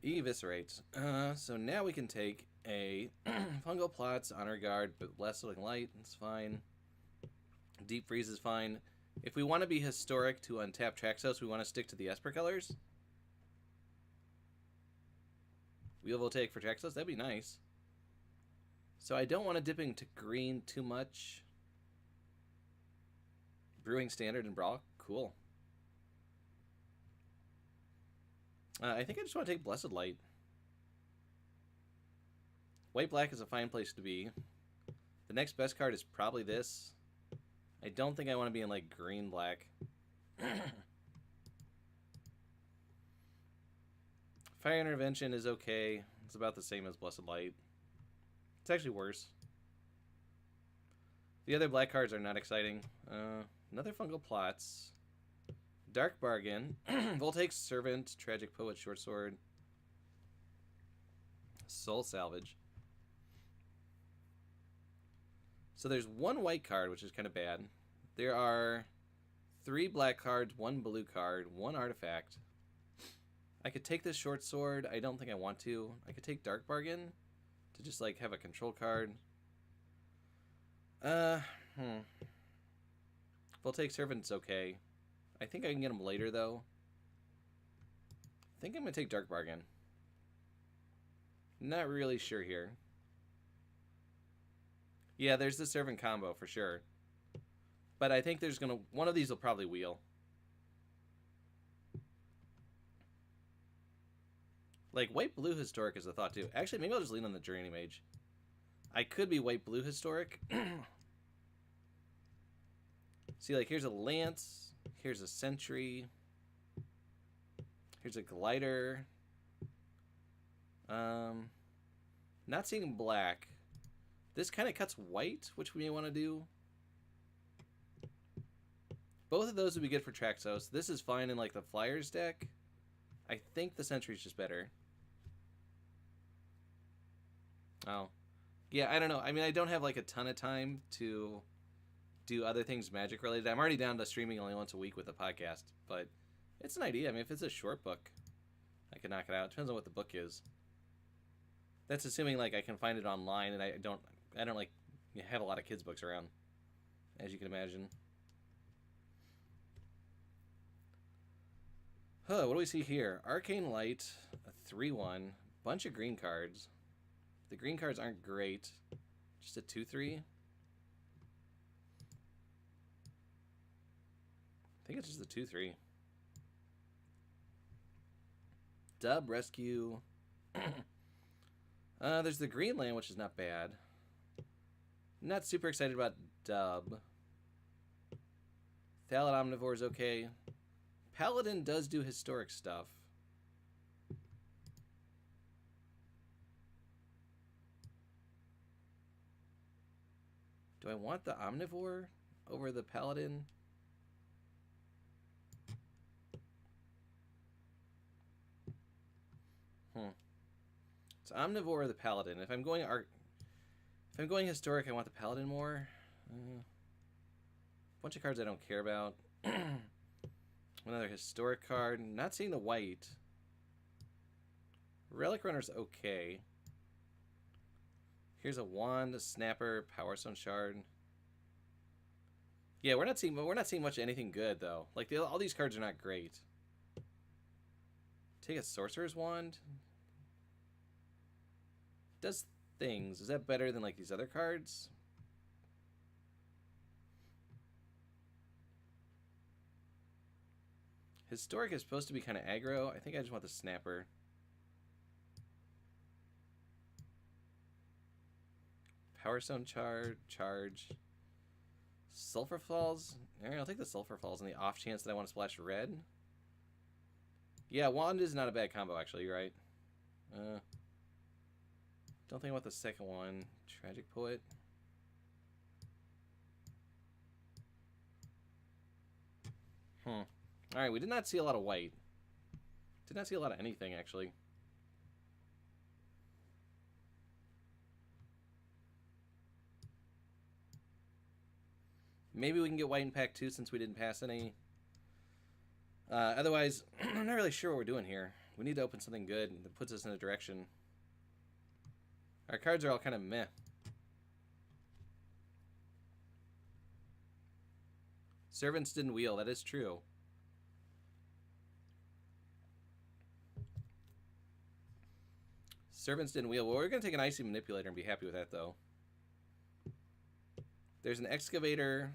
Eviscerate. So now we can take a Fungal Plots, Honor Guard, but less looking light. It's fine. Deep Freeze is fine. If we want to be historic to untap Traxos, we want to stick to the Esper colors. Wheel Voltaic for Traxos, that'd be nice. So I don't want to dip into green too much. Brewing Standard and Brawl, cool. I think I just want to take Blessed Light. White-black is a fine place to be. The next best card is probably this. I don't think I want to be in, like, green-black. Fire Intervention is okay. It's about the same as Blessed Light. It's actually worse. The other black cards are not exciting. Another Fungal Plots. Dark Bargain. Voltaic Servant. Tragic Poet. Short Sword. Soul Salvage. So there's one white card, which is kind of bad. There are 3 black cards, 1 blue card, 1 artifact. I could take this Short Sword. I don't think I want to. I could take Dark Bargain to just, like, have a control card. Voltaic Servant's okay. I think I can get him later, though. I think I'm going to take Dark Bargain. Not really sure here. Yeah, there's the Servant combo for sure. But I think there's going to... One of these will probably wheel. Like, white-blue historic is a thought, too. Actually, maybe I'll just lean on the Journey Mage. I could be white-blue historic. See, like, here's a Lance. Here's a Sentry. Here's a Glider. Not seeing black. This kind of cuts white, which we may want to do. Both of those would be good for Traxos. This is fine in, like, the Flyers deck. I think the Sentry's just better. Oh. Yeah, I don't know. I mean, I don't have, like, a ton of time to do other things Magic-related. I'm already down to streaming only once a week with the podcast, but it's an idea. I mean, if it's a short book, I can knock it out. Depends on what the book is. That's assuming, like, I can find it online, and I don't like, have a lot of kids' books around, as you can imagine. Huh, what do we see here? Arcane Light, a 3-1, bunch of green cards. The green cards aren't great. Just a 2-3. I think it's just a 2-3. Dub, Rescue. There's the green land, which is not bad. Not super excited about Dub. Thallid Omnivore is okay. Paladin does do historic stuff. Do I want the Omnivore over the Paladin? It's Omnivore or the Paladin. If I'm going historic, I want the Paladin more. Bunch of cards I don't care about. Another historic card. Not seeing the white. Relic Runner's okay. Here's a wand, a snapper, Power Stone Shard. Yeah, we're not seeing much of anything good though. Like all these cards are not great. Take a Sorcerer's Wand. Does things. Is that better than like these other cards? Historic is supposed to be kind of aggro. I think I just want the snapper. Power Stone charge. Sulfur Falls. Alright, I'll take the Sulfur Falls on the off chance that I want to splash red. Yeah, Wand is not a bad combo, actually. You're right. Don't think about the second one. Tragic Poet. Alright, we did not see a lot of white. Did not see a lot of anything, actually. Maybe we can get white in pack 2 since we didn't pass any. Otherwise, I'm not really sure what we're doing here. We need to open something good that puts us in a direction. Our cards are all kind of meh. Servants didn't wheel, that is true. Servants didn't wheel. Well, we're going to take an Icy Manipulator and be happy with that, though. There's an Excavator.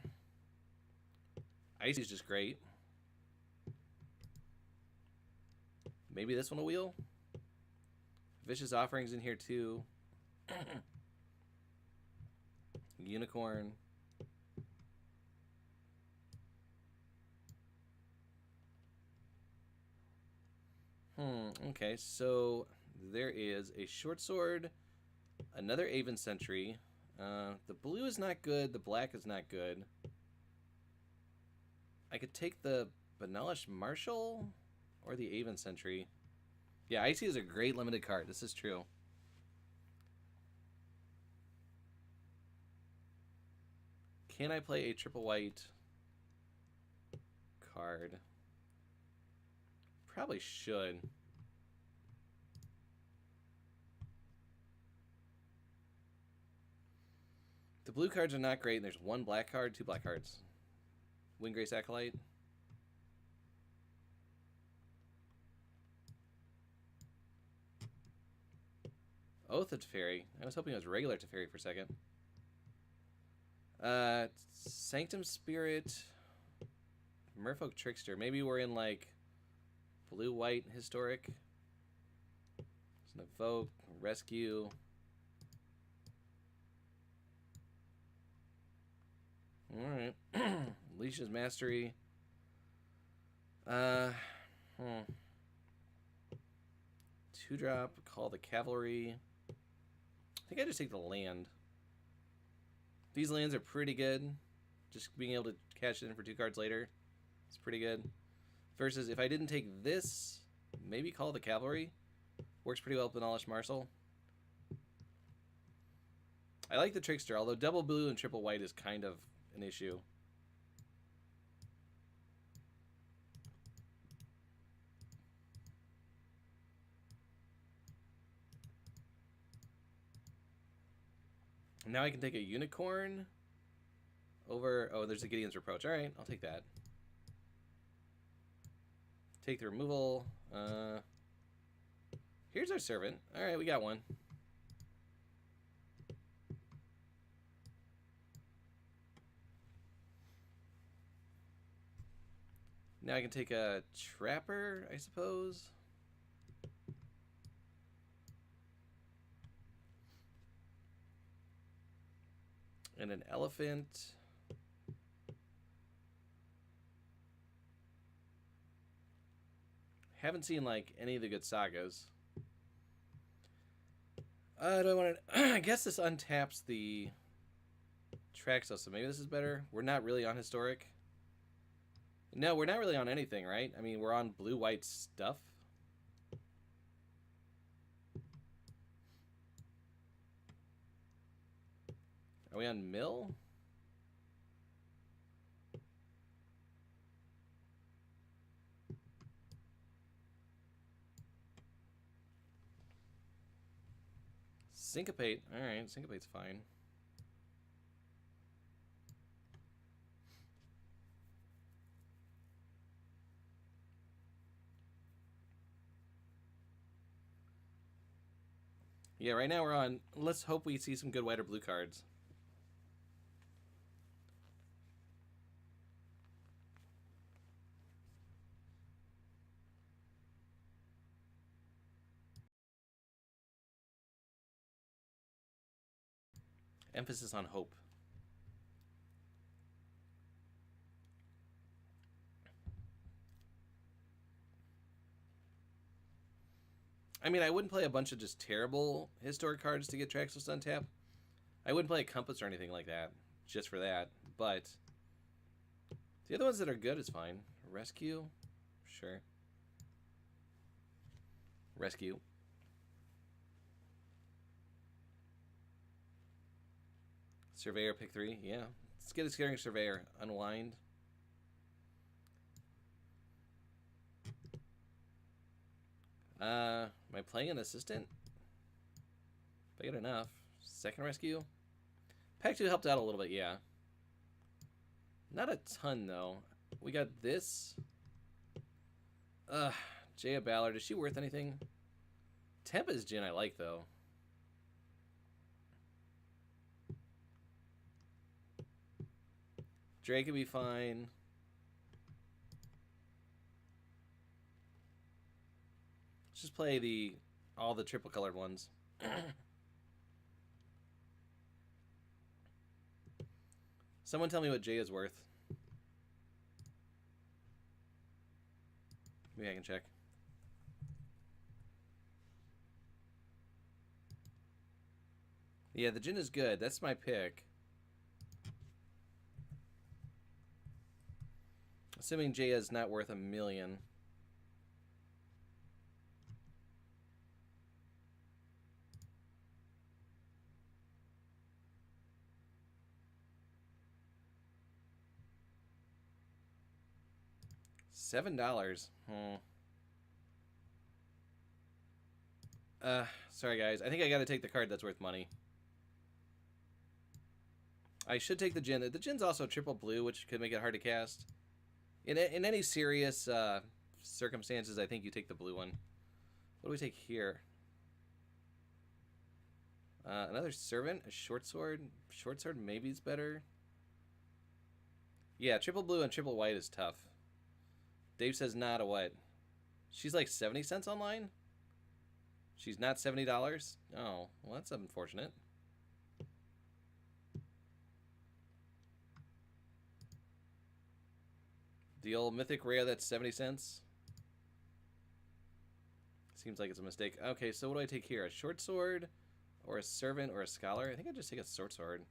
Icy's just great. Maybe this one will wheel? Vicious Offerings in here, too. Unicorn. Okay, so there is a Short Sword, another Aven Sentry. The blue is not good, the black is not good. I could take the Benalish Marshal or the Aven Sentry. Yeah, Icy is a great limited card. This is true. Can I play a triple white card? Probably should. The blue cards are not great, and there's one black card, two black cards. Windgrace Acolyte. Oath of Teferi. I was hoping it was regular Teferi for a second. Sanctum Spirit. Merfolk Trickster. Maybe we're in like blue-white historic. It's an Evoke, Rescue. Alright. Leash's Mastery. 2-drop, Call the Cavalry. I think I just take the land. These lands are pretty good. Just being able to cash it in for 2 cards later. It's pretty good. Versus if I didn't take this, maybe Call the Cavalry. Works pretty well with Benalish Marshal. I like the Trickster, although double blue and triple white is kind of an issue. Now I can take a Unicorn over... Oh, there's a Gideon's Reproach. Alright, I'll take that. Take the removal. Here's our Servant. Alright, we got one. Now I can take a Trapper, I suppose. And an Elephant. Haven't seen like any of the good sagas. Do I want to? I guess this untaps the Traxos, so maybe this is better. We're not really on historic. No, we're not really on anything, right? I mean, we're on blue-white stuff. Are we on mill? Syncopate. Alright, Syncopate's fine. Yeah, right now we're on... Let's hope we see some good white or blue cards. Emphasis on hope. I mean, I wouldn't play a bunch of just terrible historic cards to get Traxos untap. I wouldn't play a Compass or anything like that, just for that. But the other ones that are good is fine. Rescue? Sure. Rescue. Surveyor, pick 3. Yeah. Let's get a Scaring Surveyor. Unwind. Am I playing an assistant? If I get enough. Second rescue? Pack 2 helped out a little bit, yeah. Not a ton, though. We got this. Jaya Ballard. Is she worth anything? Tempa's Jin I like, though. Drake could be fine. Let's just play all the triple colored ones. Someone tell me what Jay is worth. Maybe I can check. Yeah, the Jin is good. That's my pick. Assuming Jay is not worth $1 million. $7. Sorry guys. I think I gotta take the card that's worth money. I should take the Jin. The Jin's also triple blue, which could make it hard to cast. In any serious circumstances, I think you take the blue one. What do we take here? Another servant, a short sword. Short sword maybe is better. Yeah, triple blue and triple white is tough. Dave says not a what? She's like 70 cents online? She's not $70? Oh, well that's unfortunate. The old mythic rare that's 70 cents? Seems like it's a mistake. Okay, so what do I take here? A short sword? Or a servant or a scholar? I think I'd just take a short sword.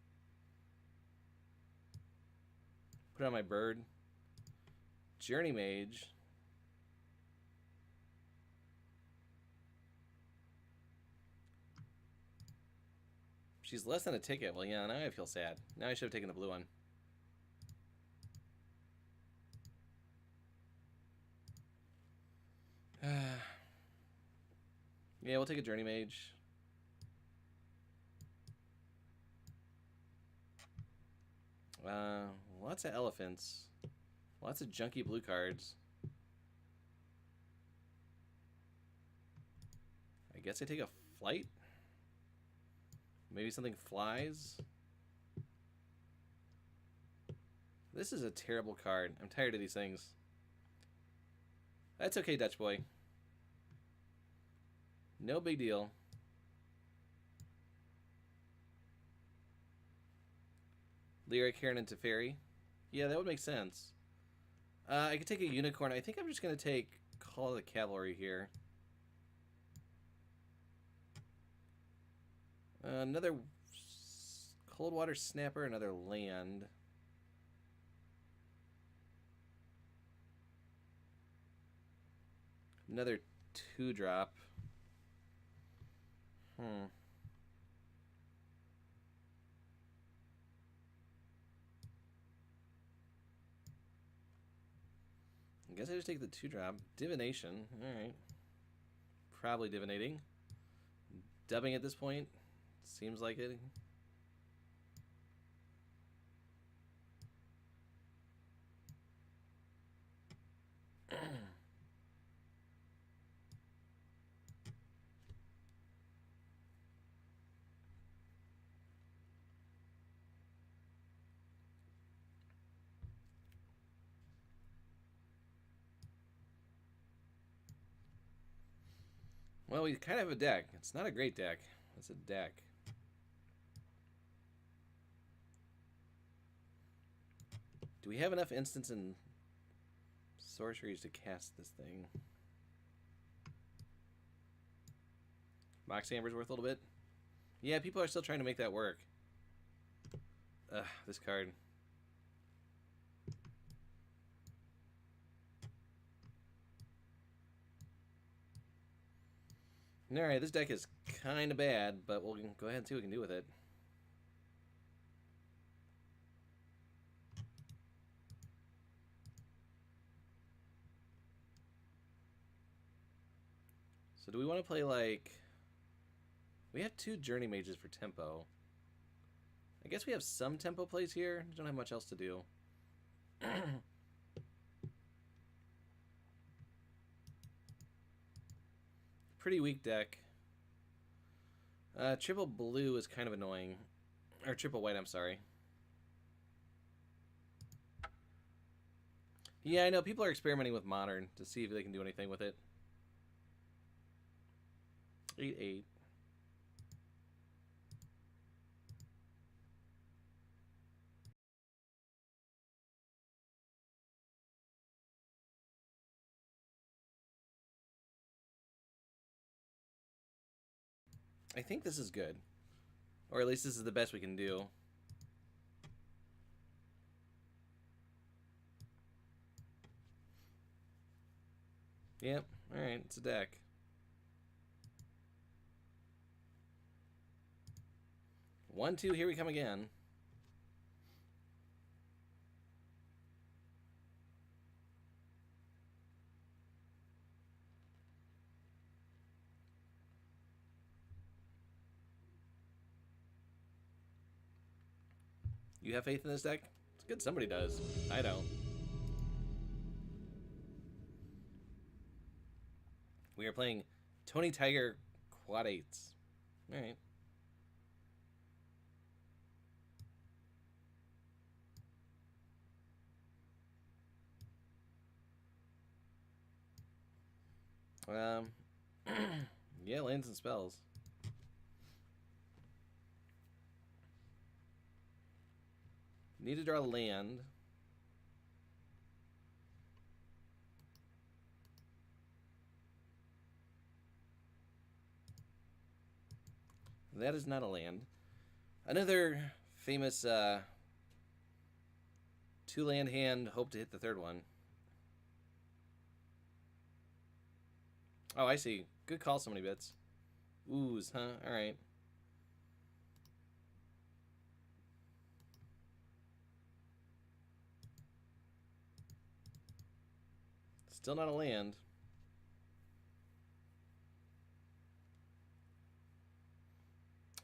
Put it on my bird. Journey Mage. She's less than a ticket. Well, yeah, now I feel sad. Now I should have taken the blue one. Yeah, we'll take a Journey Mage. Lots of elephants. Lots of junky blue cards. I guess I take a flight? Maybe something flies? This is a terrible card. I'm tired of these things. That's okay, Dutch boy. No big deal. Lyric Heron into Fairy. Yeah, that would make sense. I could take a Unicorn. I think I'm just going to take Call of the Cavalry here. Another Coldwater Snapper, another land. Another 2-drop. I guess I just take the 2-drop. Divination. Alright. Probably divinating. Dubbing at this point. Seems like it. Well, we kind of have a deck. It's not a great deck. It's a deck. Do we have enough instants and sorceries to cast this thing? Mox Amber's worth a little bit. Yeah, people are still trying to make that work. Ugh, this card. Alright, this deck is kind of bad, but we'll go ahead and see what we can do with it. So do we want to play like... We have 2 Journey Mages for tempo. I guess we have some tempo plays here. Don't have much else to do. Pretty weak deck. Triple blue is kind of annoying. Or triple white, I'm sorry. Yeah, I know. People are experimenting with Modern to see if they can do anything with it. 8/8. I think this is good. Or at least this is the best we can do. Yep, alright, it's a deck. One, two, here we come again. You have faith in this deck? It's good somebody does. I don't. We are playing Tony Tiger quad 8s. Alright. Yeah, lands and spells. Need to draw land. That is not a land. Another famous 2-land hand, hope to hit the 3rd one. Oh, I see. Good call, so many bits. Ooze, huh? Alright. Still not a land.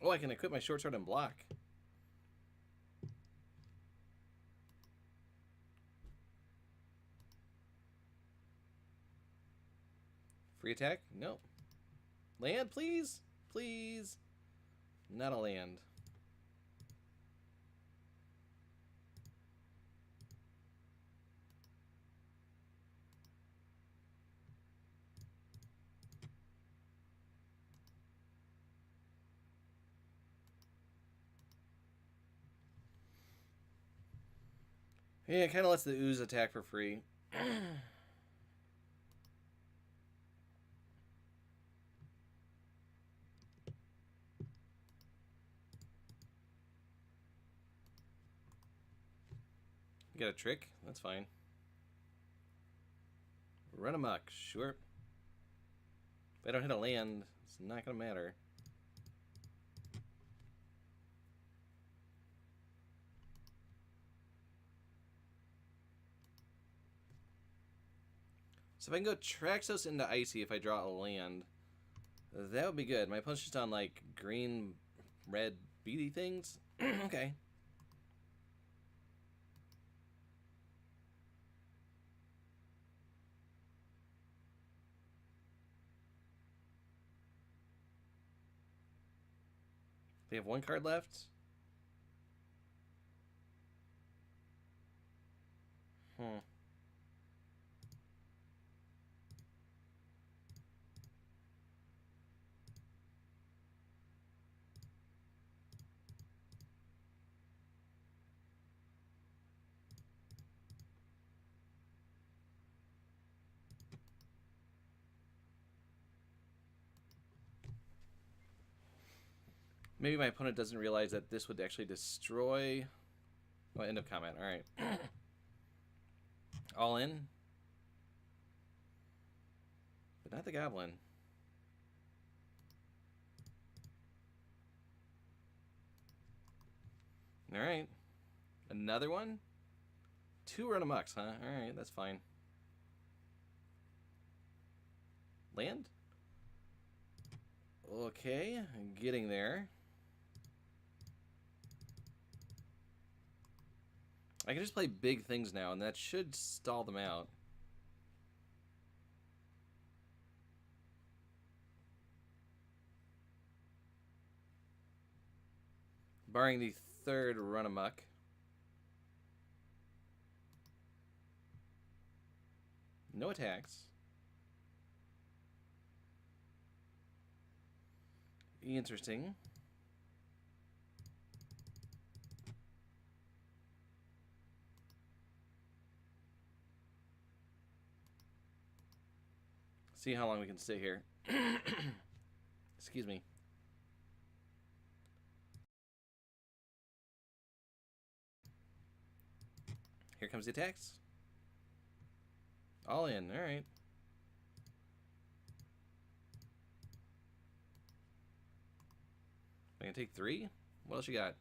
Oh, I can equip my short sword and block. Free attack? No. Land, please? Please? Not a land. Yeah, it kind of lets the ooze attack for free. You got a trick? That's fine. Run amok, sure. If I don't hit a land, it's not gonna matter. So if I can go Traxos into Icy if I draw a land, that would be good. My opponent's just on like green, red, beady things. Okay. They have 1 card left. Maybe my opponent doesn't realize that this would actually destroy... Oh, end of combat. Alright. All in. But not the goblin. Alright. Another one? 2 run-amucks, huh? Alright, that's fine. Land? Okay, getting there. I can just play big things now, and that should stall them out. Barring the 3rd run-amuck. No attacks. Interesting. See how long we can stay here. Excuse me. Here comes the attacks. All in, alright. I can take 3? What else you got?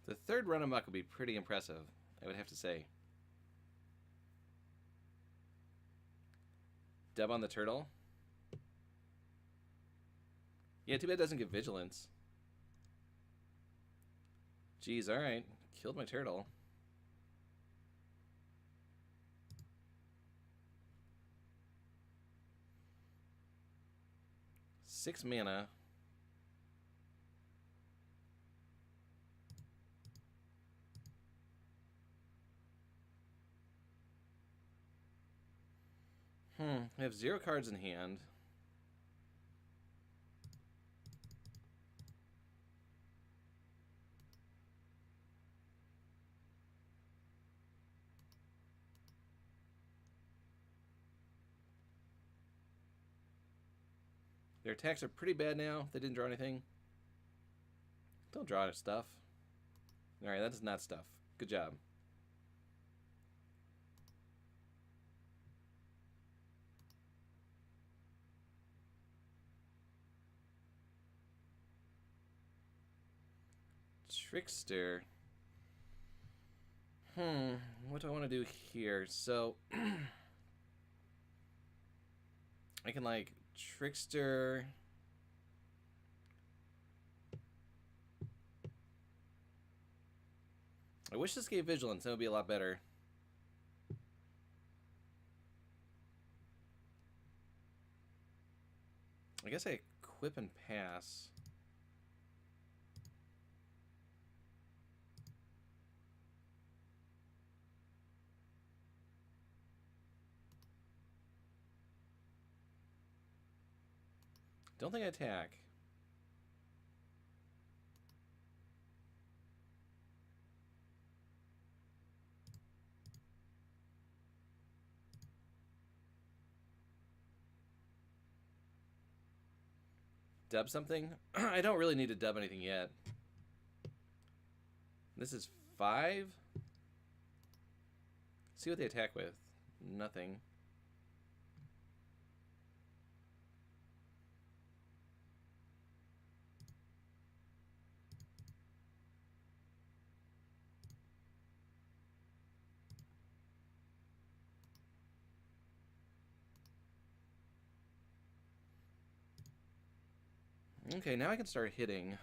The 3rd run-amuck would be pretty impressive, I would have to say. Dub on the turtle. Yeah, too bad it doesn't get vigilance. Jeez, alright. Killed my turtle. 6 mana. I have 0 cards in hand. Their attacks are pretty bad now. They didn't draw anything. Don't draw stuff. Alright, that is not stuff. Good job. Trickster. What do I want to do here? So, I can, like, Trickster. I wish this gave Vigilance. That would be a lot better. I guess I equip and pass. Don't think I attack. Dub something? I don't really need to dub anything yet. This is 5? See what they attack with. Nothing. Okay, now I can start hitting.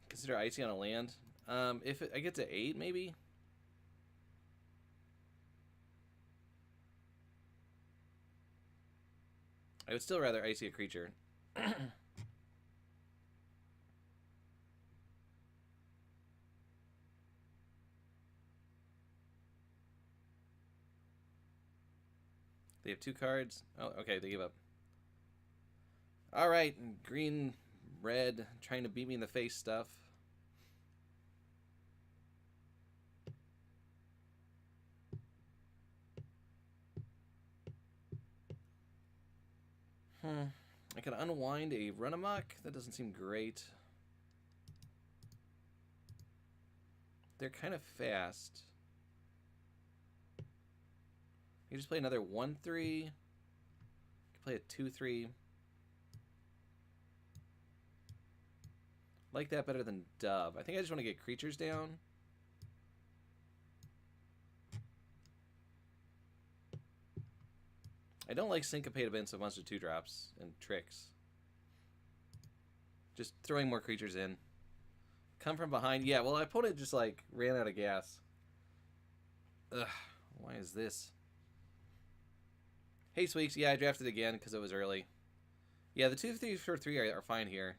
Consider icy on a land. If I get to 8, maybe. I would still rather icy a creature. They have 2 cards. Oh, okay, they gave up. Alright, green, red, trying to beat me in the face stuff. I could unwind a run amok. That doesn't seem great. They're kind of fast. You just play another 1/3. You can play a 2/3. Like that better than Dove. I think I just want to get creatures down. I don't like Syncopate events of monster 2-drops and tricks. Just throwing more creatures in. Come from behind. Yeah, well, my opponent just, like, ran out of gas. Ugh, why is this? Hey, Sweeks. Yeah, I drafted again because it was early. Yeah, the 2/3/3 are fine here.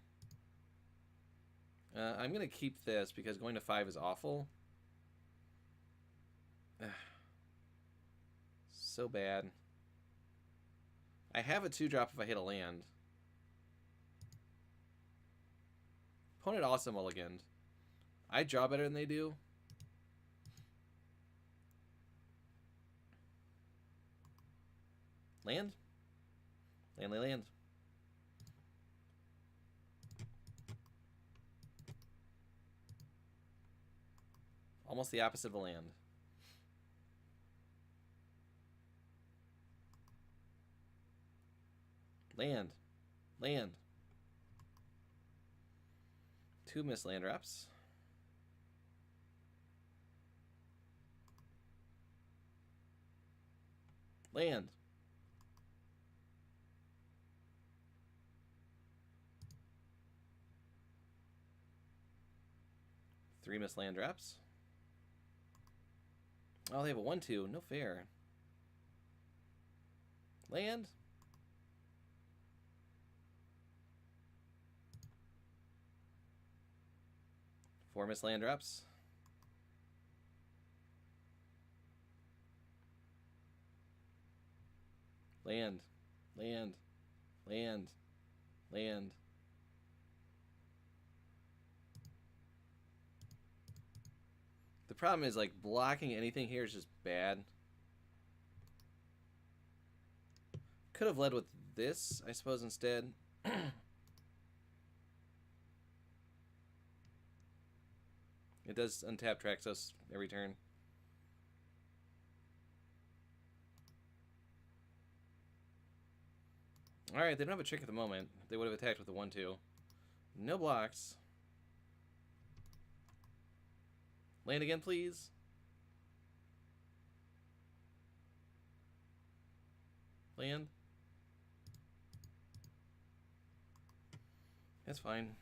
I'm going to keep this because going to 5 is awful. Ugh. So bad. I have a 2-drop if I hit a land. Opponent also mulliganed. I draw better than they do. Land? Land. Almost the opposite of a land. Land. 2 missed land drops. Land. Three missed land drops. Oh, they have a 1/2. No fair. Land. Four missed land drops. Land. The problem is, like, blocking anything here is just bad. Could have led with this, I suppose, instead. It does untap Traxos every turn. Alright, they don't have a trick at the moment. They would have attacked with the 1/2. No blocks. Land again, please. Land. That's fine.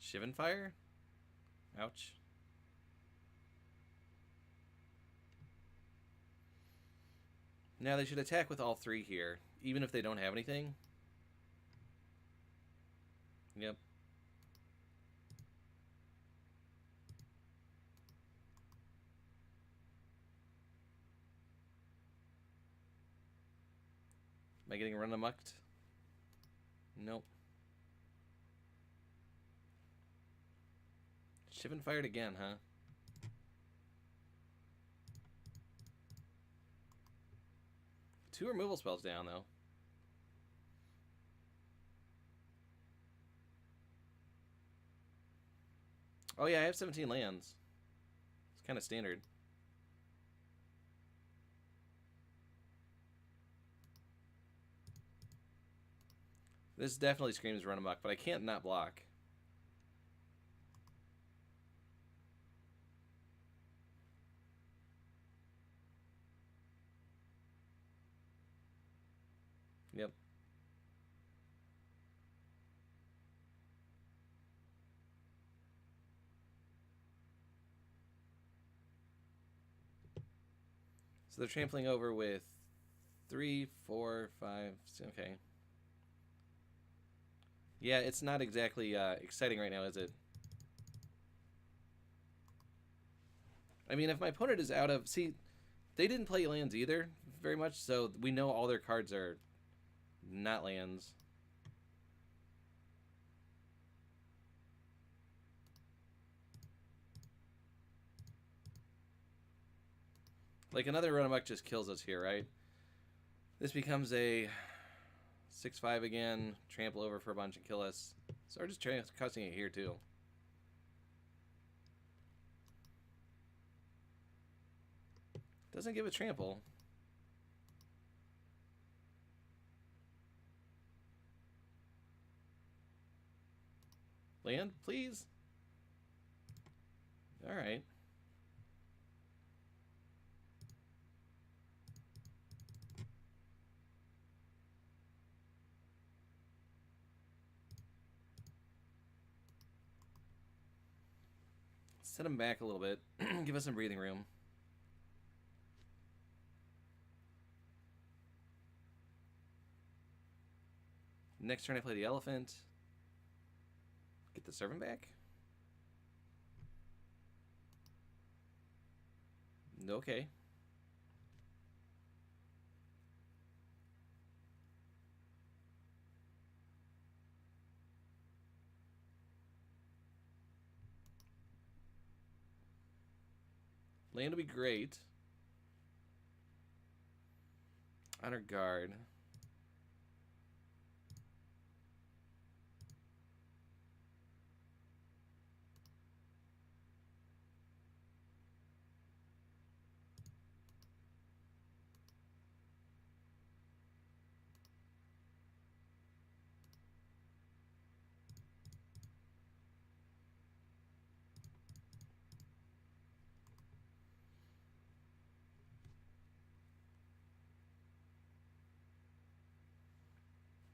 Shivan Fire? Ouch. Now they should attack with all 3 here, even if they don't have anything. Yep. Am I getting run amucked? Nope. Shivan fired again, huh? Two removal spells down, though. Oh yeah, I have 17 lands. It's kind of standard. This definitely screams run amok, but I can't not block. Yep. So they're trampling over with 3, 4, 5. Okay. Yeah, it's not exactly exciting right now, is it? I mean, if my opponent is out of... See, they didn't play lands either very much, so we know all their cards are not lands. Like, another run amok just kills us here, right? This becomes a 6/5 again, trample over for a bunch and kill us. So we're just costing it here, too. Doesn't give a trample. Land, please. All right. Set him back a little bit. Give us some breathing room. Next turn I play the elephant. Get the servant back. Okay. Land would be great. Honor guard.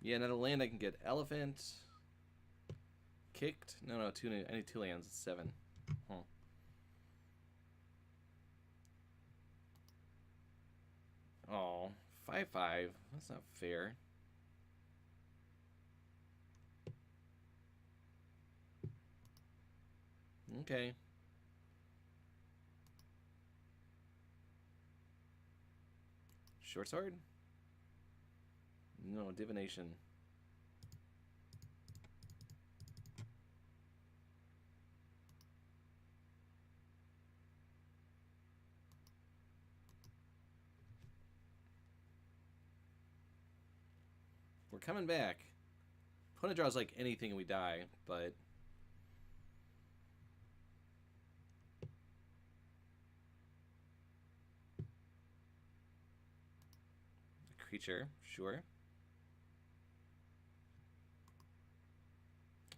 Yeah, another land I can get elephant. Kicked? No, two. I need 2 lands. It's 7. Huh. Oh, 5/5. That's not fair. Okay. Short sword? No, divination. We're coming back. Opponent draws like anything and we die, but... A creature, sure.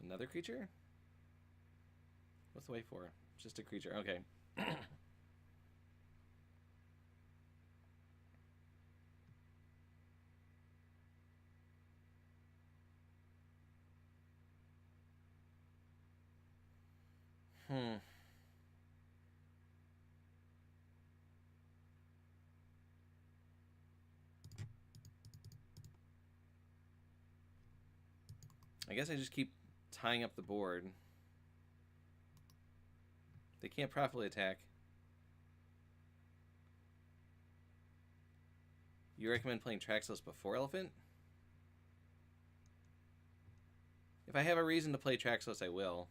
Another creature? What's the way for? Just a creature, okay. I guess I just keep tying up the board. They can't profitably attack. You recommend playing Traxos before Elephant? If I have a reason to play Traxos, I will.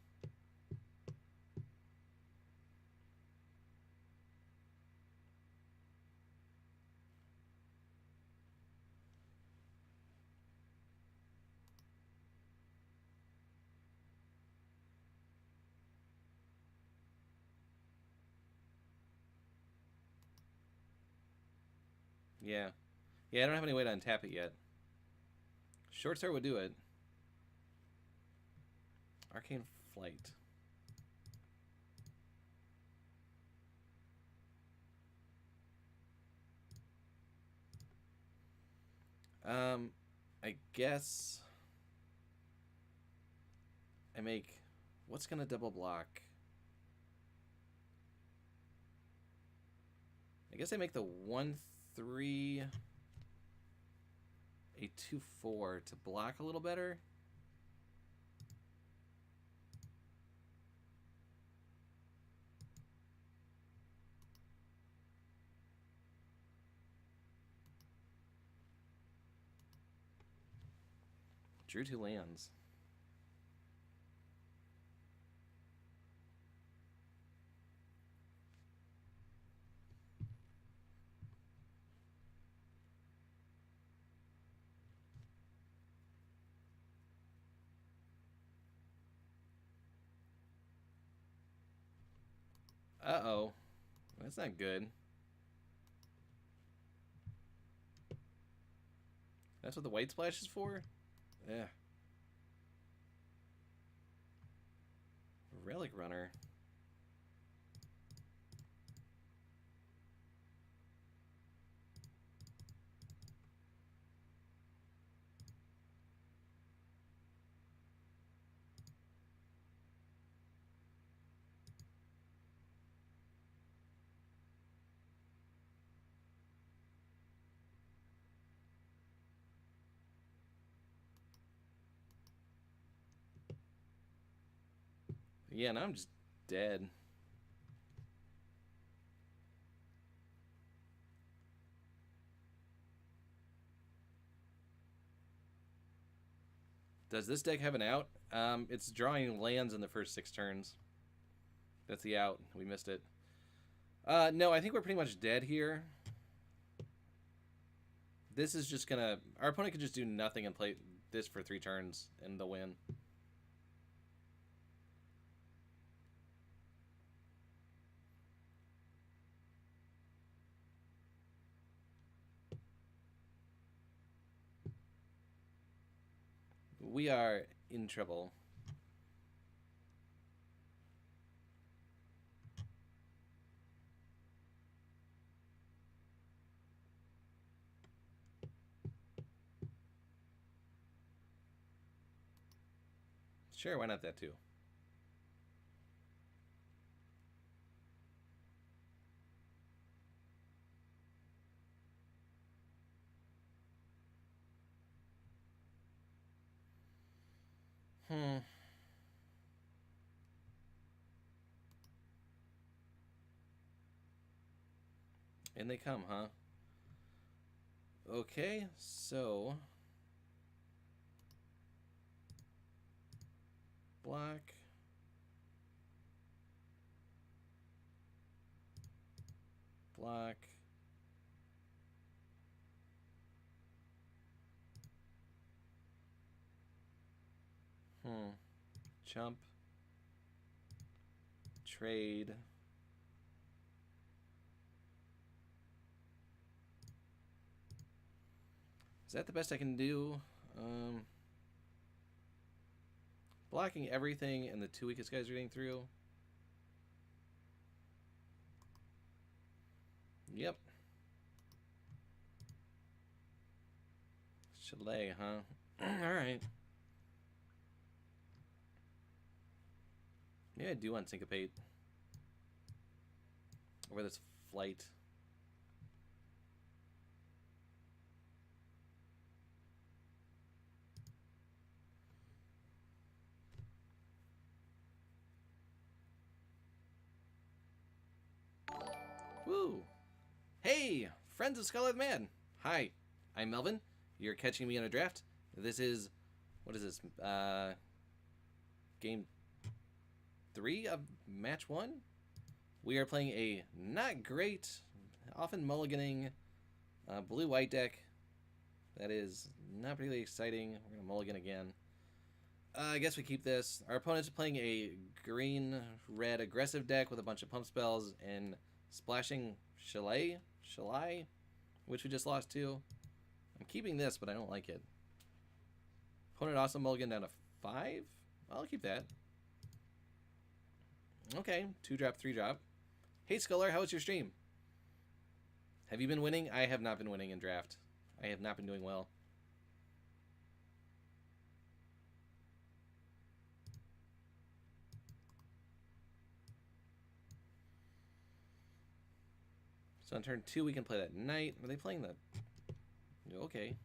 Yeah. Yeah, I don't have any way to untap it yet. Short Sword would do it. Arcane Flight. I guess I make... What's gonna double block? I guess I make the 1/3 a 2/4 to block a little better. Drew 2 lands. Uh-oh. That's not good. That's what the white splash is for? Yeah. Relic Runner. Yeah, now I'm just dead. Does this deck have an out? It's drawing lands in the first 6 turns. That's the out. We missed it. No, I think we're pretty much dead here. This is just gonna... Our opponent could just do nothing and play this for 3 turns, and they'll win. We are in trouble. Sure, why not that too? And they come, huh? Okay, so... Block. Block. Chump. Trade. Is that the best I can do? Blocking everything and the 2 weakest guys are getting through. Yep. Chalet, huh? Alright. Maybe I do want Syncopate. Or this Flight. Woo! Hey, friends of Scarlet Man. Hi, I'm Melvin. You're catching me on a draft. This is, what is this? Game 3 of match 1. We are playing a not great, often mulliganing blue-white deck. That is not particularly exciting. We're gonna mulligan again. I guess we keep this. Our opponent's playing a green-red aggressive deck with a bunch of pump spells and splashing Chalet, which we just lost to. I'm keeping this, but I don't like it. Opponent also mulligan down to 5? I'll keep that. Okay, 2-drop, 3-drop. Hey Sculler, how was your stream? Have you been winning? I have not been winning in draft. I have not been doing well. So on turn 2, we can play that knight. Are they playing the... Okay.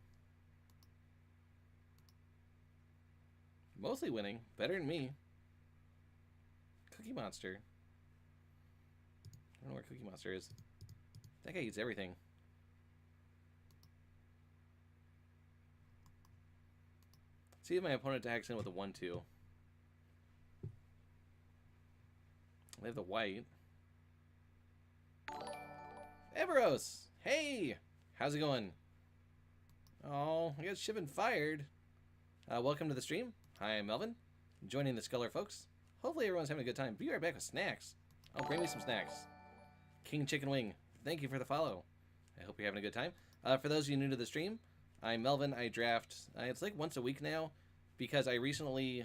Mostly winning. Better than me. Cookie Monster. I don't know where Cookie Monster is. That guy eats everything. See if my opponent attacks in with a 1-2. They have the white. Everos! Hey! How's it going? Oh, I got Shivan fired. Welcome to the stream. Hi, I'm Melvin. Joining the Sculler folks. Hopefully everyone's having a good time. Be right back with snacks. Oh, bring me some snacks. King Chicken Wing, thank you for the follow. I hope you're having a good time. For those of you new to the stream, I'm Melvin. I draft, it's like once a week now, because I recently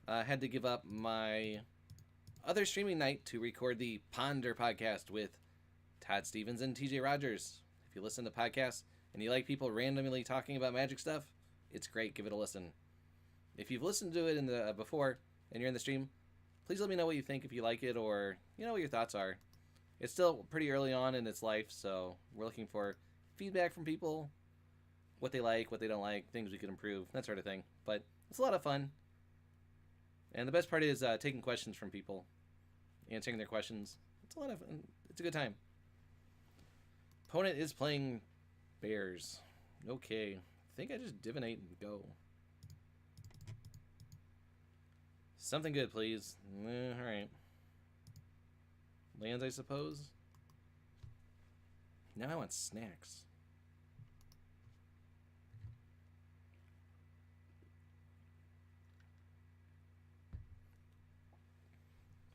had to give up my other streaming night to record the Ponder podcast with Todd Stevens and TJ Rogers. If you listen to podcasts and you like people randomly talking about Magic stuff, it's great. Give it a listen. If you've listened to it in the before and you're in the stream, please let me know what you think, if you like it, or you know what your thoughts are. It's still pretty early on in its life, so we're looking for feedback from people, what they like, what they don't like, things we could improve, that sort of thing. But it's a lot of fun. And the best part is taking questions from people, answering their questions. It's a lot of fun. It's a good time. Opponent is playing Bears. Okay. I think I just divinate and go. Something good, please. Alright. Lands, I suppose. Now I want snacks.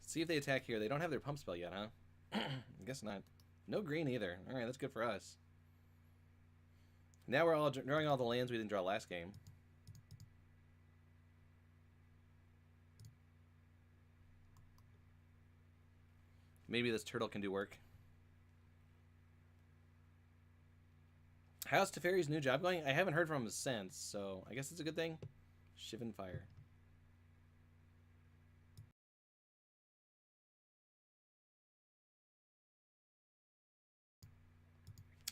See if they attack here. They don't have their pump spell yet, huh? I guess not. No green either. Alright, that's good for us. Now we're all drawing all the lands we didn't draw last game. Maybe this turtle can do work. How's Teferi's new job going? I haven't heard from him since, so I guess it's a good thing. Shivan Fire.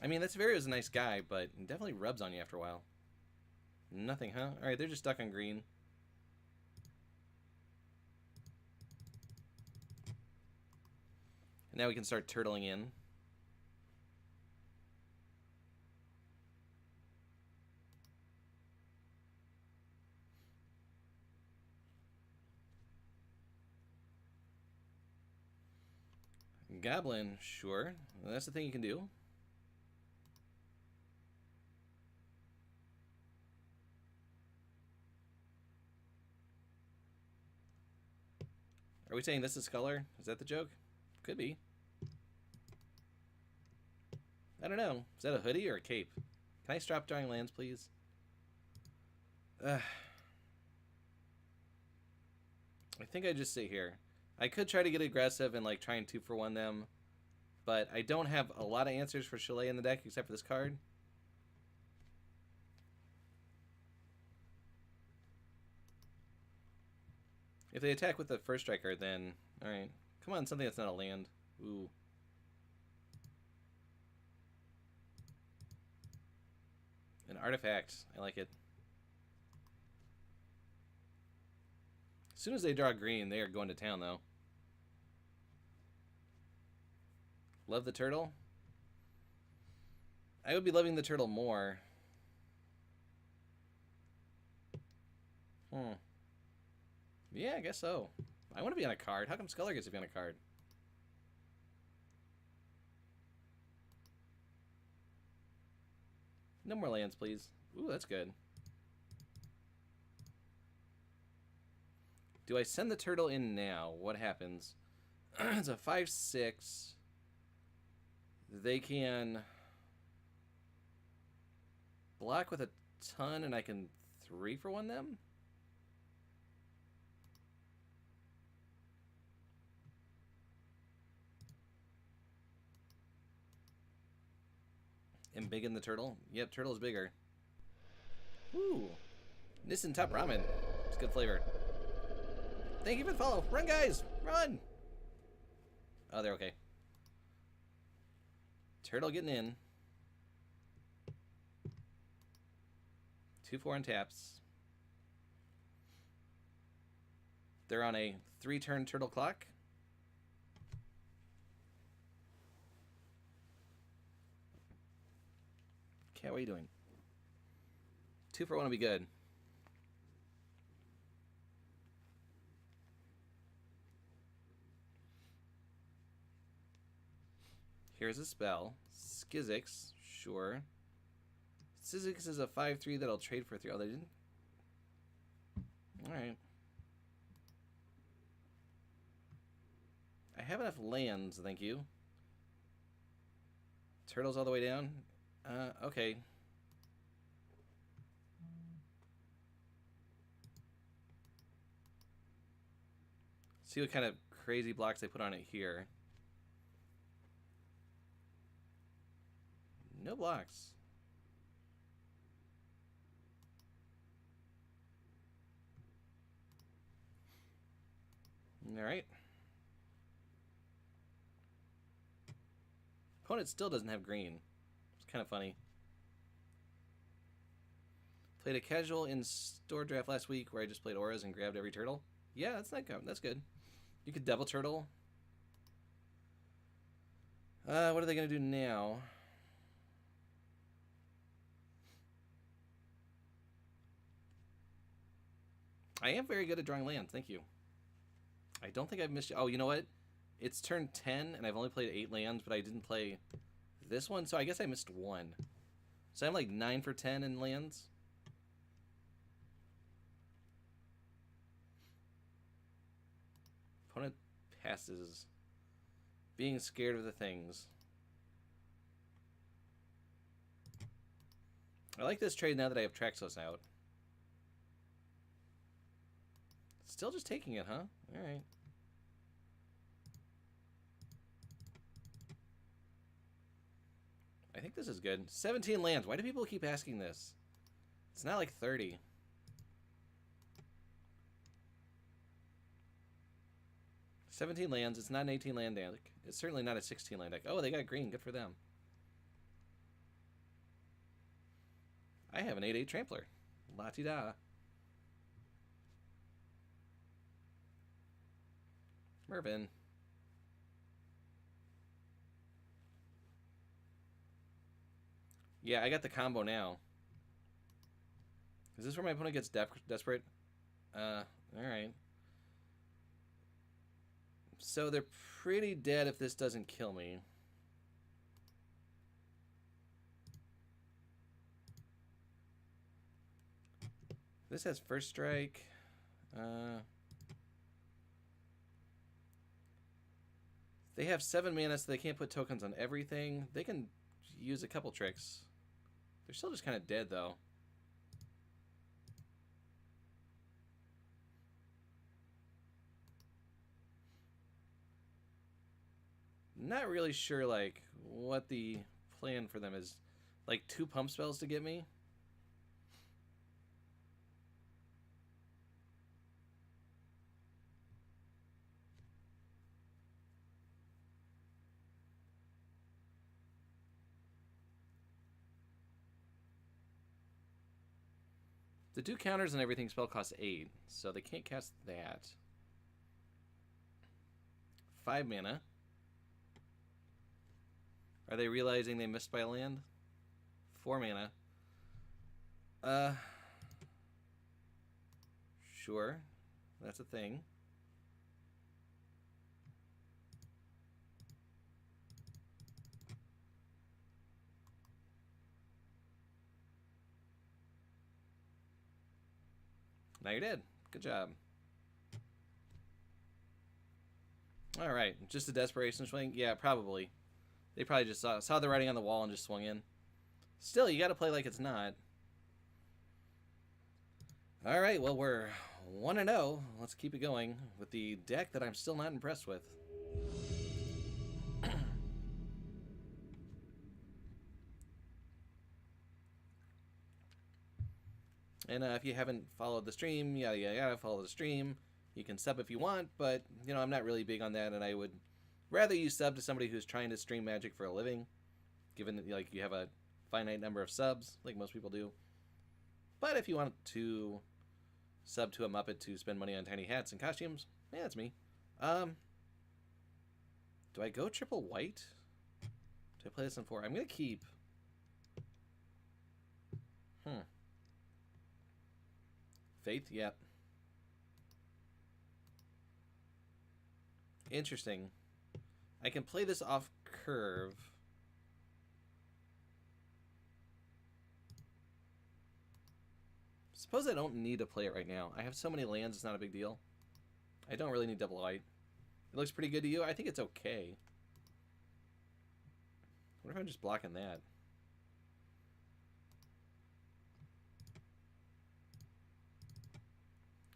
I mean, that Teferi is a nice guy, but it definitely rubs on you after a while. Nothing, huh? Alright, they're just stuck on green. Now we can start turtling in. Goblin, sure. That's the thing you can do. Are we saying this is color? Is that the joke? Could be. I don't know. Is that a hoodie or a cape? Can I stop drawing lands, please? I think I just sit here. I could try to get aggressive and like try and 2-for-1 them, but I don't have a lot of answers for Chalet in the deck except for this card. If they attack with the first striker, then alright. Come on, something that's not a land. Ooh. An artifact. I like it. As soon as they draw green, they are going to town, though. Love the turtle? I would be loving the turtle more. Yeah, I guess so. I want to be on a card. How come Sculler gets to be on a card? No more lands, please. Ooh, that's good. Do I send the turtle in now? What happens? It's a 5/6. They can block with a ton, and I can 3-for-1 them? And big in the turtle? Yep, turtle's bigger. Ooh. Nissan Top Ramen. It's good flavor. Thank you for the follow. Run, guys! Run! Oh, they're okay. Turtle getting in. 2-4 on taps. They're on a 3-turn turtle clock. Cat, what are you doing? 2 for 1 will be good. Here's a spell. Skizzix, sure. Skizzix is a 5/3 that I'll trade for 3. Oh, they didn't? Alright. I have enough lands, thank you. Turtles all the way down? Okay. See what kind of crazy blocks they put on it here. No blocks. Alright. Opponent still doesn't have green. It's kind of funny. Played a casual in store draft last week where I just played auras and grabbed every turtle. Yeah, that's not good. That's good. You could double turtle. What are they going to do now? I am very good at drawing lands. Thank you. I don't think I've missed... Oh, you know what? It's turn 10, and I've only played 8 lands, but I didn't play this one, so I guess I missed 1. So I'm like 9 for 10 in lands. Opponent passes. Being scared of the things. I like this trade now that I have Traxos out. Still just taking it, huh? Alright. I think this is good. 17 lands. Why do people keep asking this? It's not like 30. $17 lands. It's not an 18 land deck. It's certainly not a 16 land deck. Oh, they got green. Good for them. I have an 8/8 Trampler. La-ti-da. Mervin. Yeah, I got the combo now. Is this where my opponent gets desperate? Alright. So they're pretty dead if this doesn't kill me. This has first strike. They have 7 mana, so they can't put tokens on everything. They can use a couple tricks. They're still just kind of dead, though. Not really sure, like, what the plan for them is. Like, 2 pump spells to get me? The 2 counters and everything spell costs 8, so they can't cast that. 5 mana. Are they realizing they missed by a land? 4 mana. Sure. That's a thing. Now you're dead. Good job. Alright, just a desperation swing? Yeah, probably. They probably just saw the writing on the wall and just swung in. Still, you gotta play like it's not. Alright, well, we're 1-0. Let's keep it going with the deck that I'm still not impressed with. And if you haven't followed the stream, yada yada yada, follow the stream. You can sub if you want, but, you know, I'm not really big on that, and I would rather you sub to somebody who's trying to stream Magic for a living. given that like you have a finite number of subs, like most people do. But if you want to sub to a Muppet to spend money on tiny hats and costumes, yeah, that's me. Do I go triple white? Do I play this in 4? I'm gonna keep. Faith, yep. Interesting. I can play this off curve. Suppose I don't need to play it right now. I have so many lands, it's not a big deal. I don't really need double white. It looks pretty good to you. I think it's okay. What if I'm just blocking that?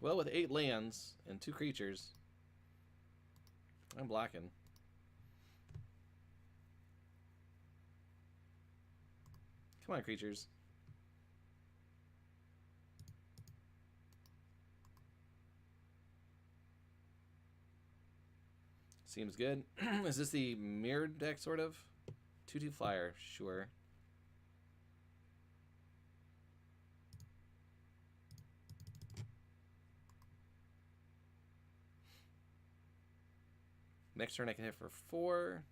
Well, with 8 lands and 2 creatures, I'm blocking. Come on, creatures. Seems good. Is this the mirrored deck, sort of? 2/2 flyer, sure. Next turn I can hit for 4.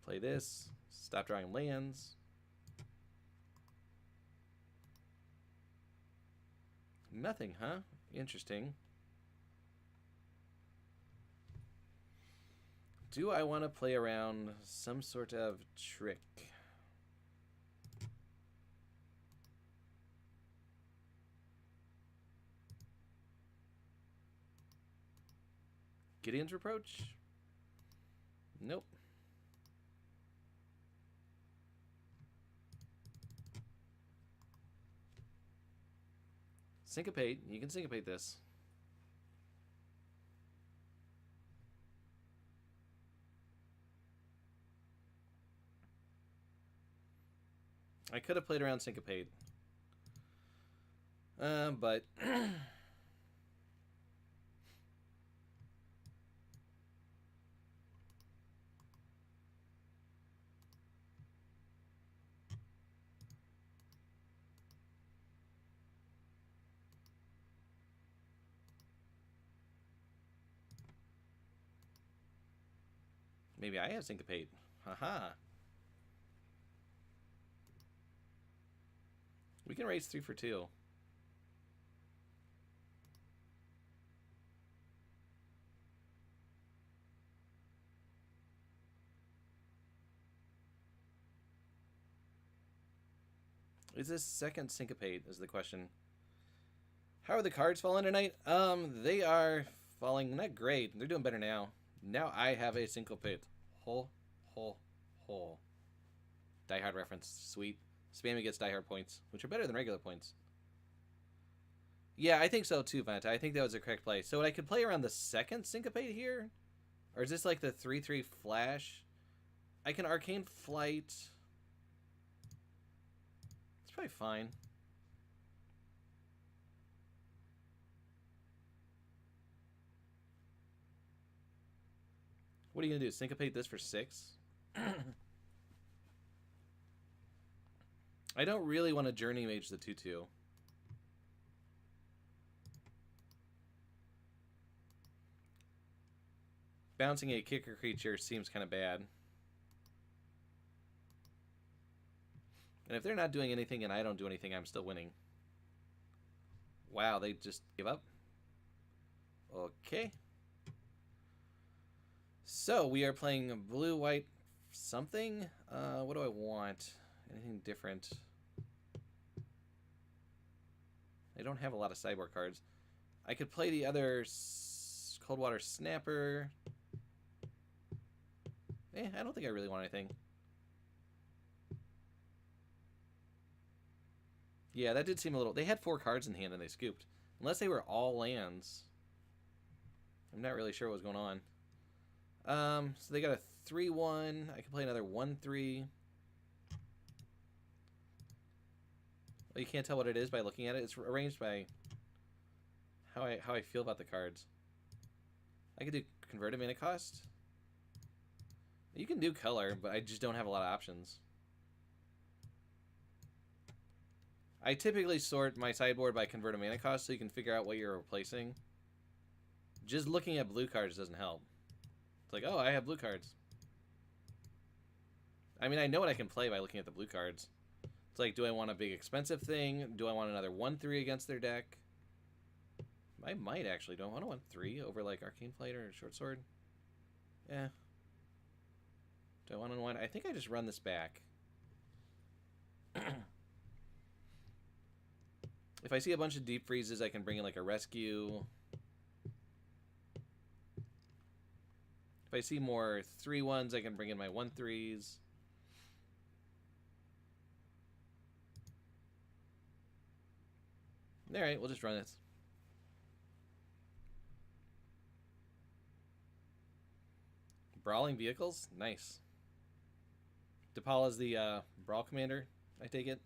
Play this. Stop drawing lands. Nothing, huh? Interesting. Do I want to play around some sort of trick? Gideon's Reproach? Nope. Syncopate. You can syncopate this. I could have played around Syncopate. But... maybe I have Syncopate. Haha. We can raise 3 for 2. Is this second Syncopate is the question. How are the cards falling tonight? They are falling not great. They're doing better now. Now I have a Syncopate. Ho, ho, ho. Die Hard reference. Sweet. Spamming gets Die Hard points, which are better than regular points. Yeah, I think so too, Vanta. I think that was a correct play. So I could play around the second Syncopate here? Or is this like the 3/3 flash? I can Arcane Flight. It's probably fine. What are you going to do? Syncopate this for 6? I don't really want to Journey Mage the 2/2. Bouncing a kicker creature seems kind of bad. And if they're not doing anything and I don't do anything, I'm still winning. Wow, they just give up? Okay. So, we are playing blue-white something. What do I want? Anything different? I don't have a lot of sideboard cards. I could play the other Coldwater Snapper. I don't think I really want anything. Yeah, that did seem a little... They had 4 cards in hand and they scooped. Unless they were all lands. I'm not really sure what was going on. So they got a 3/1. I can play another 1/3. Well, you can't tell what it is by looking at it. It's arranged by how I feel about the cards. I could do converted mana cost. You can do color, but I just don't have a lot of options. I typically sort my sideboard by converted mana cost so you can figure out what you're replacing. Just looking at blue cards doesn't help. It's like, oh, I have blue cards. I mean, I know what I can play by looking at the blue cards. It's like, do I want a big expensive thing? Do I want another 1/3 against their deck? I might actually. Do I want a 1/3 over like Arcane Flight or Short Sword? Yeah. Do I want to one? I think I just run this back. If I see a bunch of deep freezes, I can bring in like a rescue. If I see more 3/1s, I can bring in my 1/3s. Alright, we'll just run this. Brawling vehicles? Nice. DePaul is the Brawl Commander, I take it.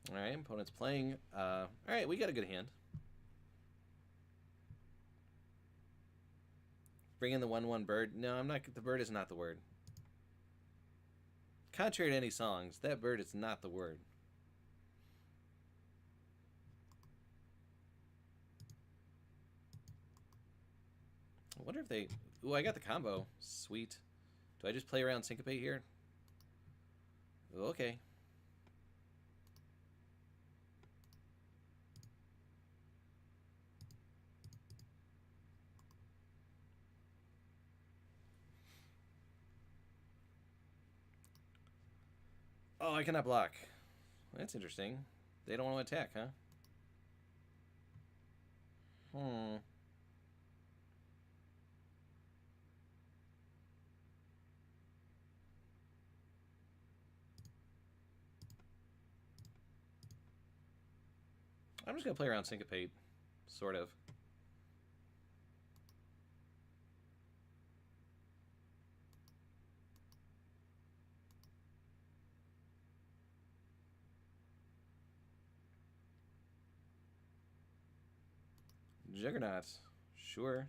Alright, opponent's playing. Alright, we got a good hand. Bring in the 1/1 bird. No, I'm not. The bird is not the word. Contrary to any songs, that bird is not the word. I wonder if they... Ooh, I got the combo. Sweet. Do I just play around Syncopate here? Okay. Oh, I cannot block. That's interesting. They don't want to attack, huh? I'm just going to play around Syncopate. Sort of. Juggernaut. Sure.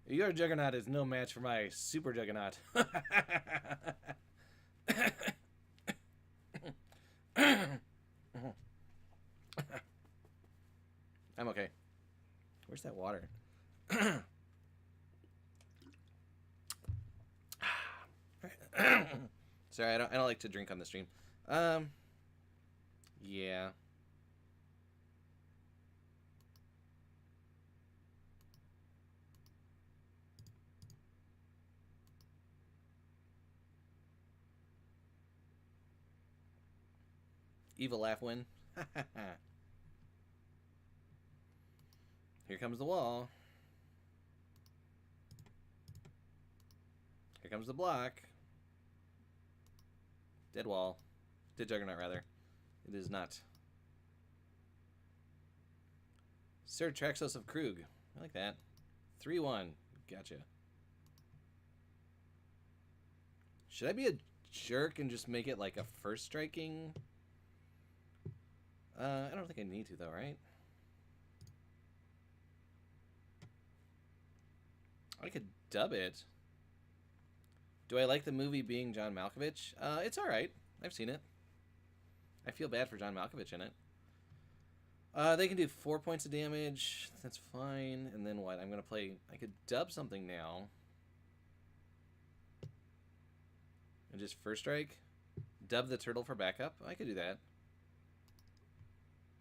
Your Juggernaut is no match for my Super Juggernaut. I'm okay. Where's that water? Sorry, I don't like to drink on the stream. Yeah. Evil laugh win. Here comes the wall. Here comes the block. Dead wall. Dead Juggernaut, rather. It is not. Sir Traxos of Krug. I like that. 3/1. Gotcha. Should I be a jerk and just make it like a first striking? I don't think I need to, though, right? I could dub it. Do I like the movie being John Malkovich? It's alright. I've seen it. I feel bad for John Malkovich in it. They can do 4 points of damage. That's fine. And then what? I'm going to play... I could dub something now. And just first strike? Dub the turtle for backup? I could do that.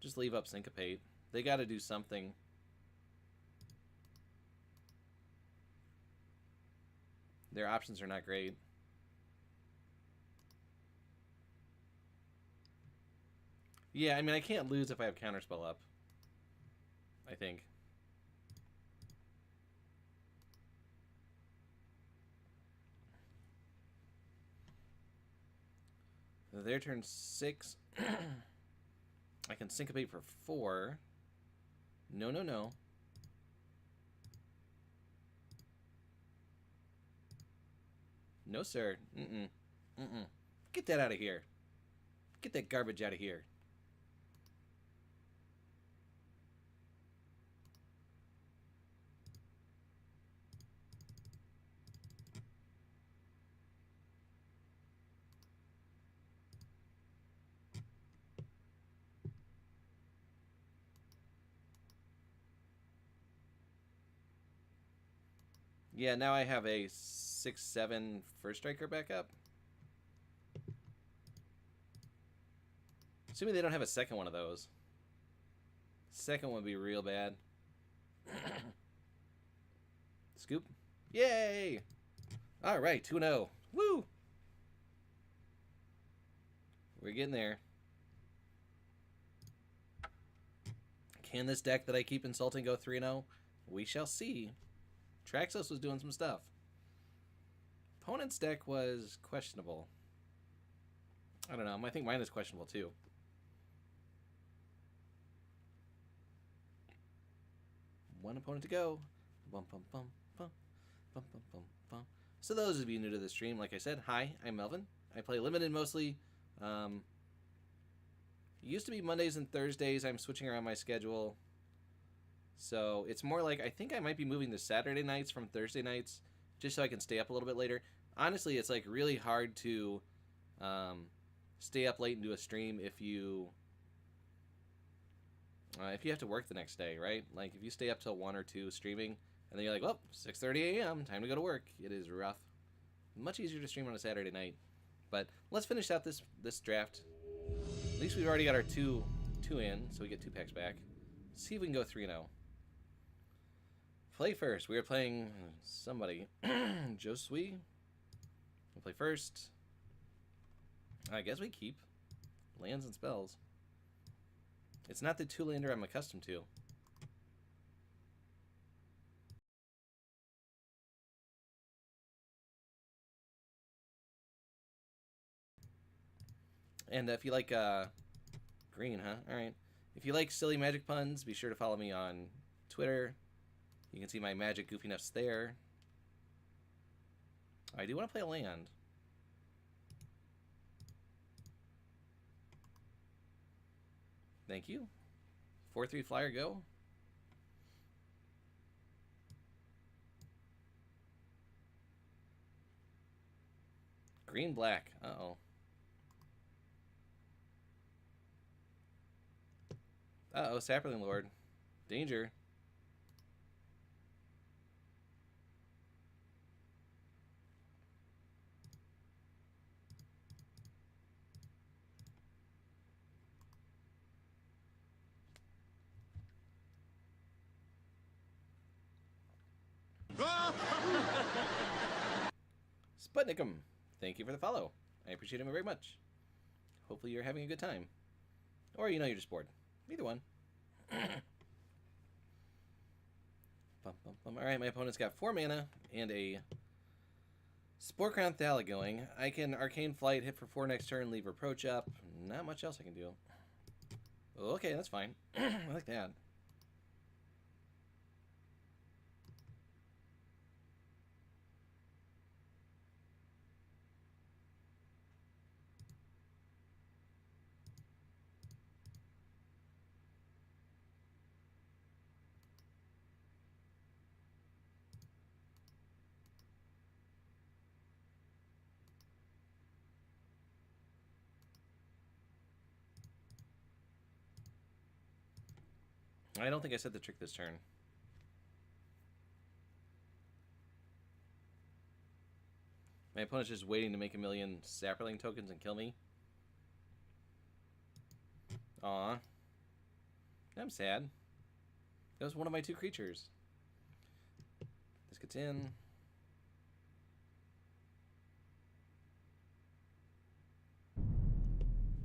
Just leave up Syncopate. They got to do something. Their options are not great. Yeah, I mean, I can't lose if I have Counterspell up. I think. Their turn 6. I can Syncopate for 4. No, no, no. No, sir. Mm-mm. Get that out of here. Get that garbage out of here. Yeah, now I have a 6/7 first striker backup. Assuming they don't have a second one of those. Second one would be real bad. Scoop. Yay! Alright, 2-0. Woo! We're getting there. Can this deck that I keep insulting go 3-0? We shall see. Traxos was doing some stuff. Opponent's deck was questionable. I don't know. I think mine is questionable too. One opponent to go. Bum, bum, bum, bum, bum, bum, bum, bum. So those of you new to the stream, like I said, hi, I'm Melvin. I play limited mostly. It used to be Mondays and Thursdays. I'm switching around my schedule. So it's more like, I think I might be moving to Saturday nights from Thursday nights, just so I can stay up a little bit later. Honestly, it's like really hard to stay up late and do a stream if you have to work the next day, right? Like if you stay up till 1 or 2 streaming, and then you're like, well, 6:30 a.m., time to go to work. It is rough. Much easier to stream on a Saturday night. But let's finish out this draft. At least we've already got our two in, so we get 2 packs back. See if we can go 3-0. Play first. We are playing somebody. Josui. We'll play first. I guess we keep lands and spells. It's not the 2-lander I'm accustomed to. And if you like green, huh? Alright. If you like silly magic puns, be sure to follow me on Twitter. You can see my magic goofiness there. I do want to play a land. Thank you. 4/3 flyer, go. Green, black. Uh-oh. Uh-oh, Sapperling Lord. Danger. Sputnikum, thank you for the follow. I appreciate it very much. Hopefully you're having a good time. Or you're just bored. Either one. Bum, bum, bum. Alright, my opponent's got 4 mana and a Spore Crown Thala going. I can Arcane Flight, hit for 4 next turn, leave Reproach up. Not much else I can do. Okay, that's fine. I like that. I don't think I said the trick this turn. My opponent's just waiting to make a million Sapperling tokens and kill me. Aw. I'm sad. That was one of my 2 creatures. This gets in.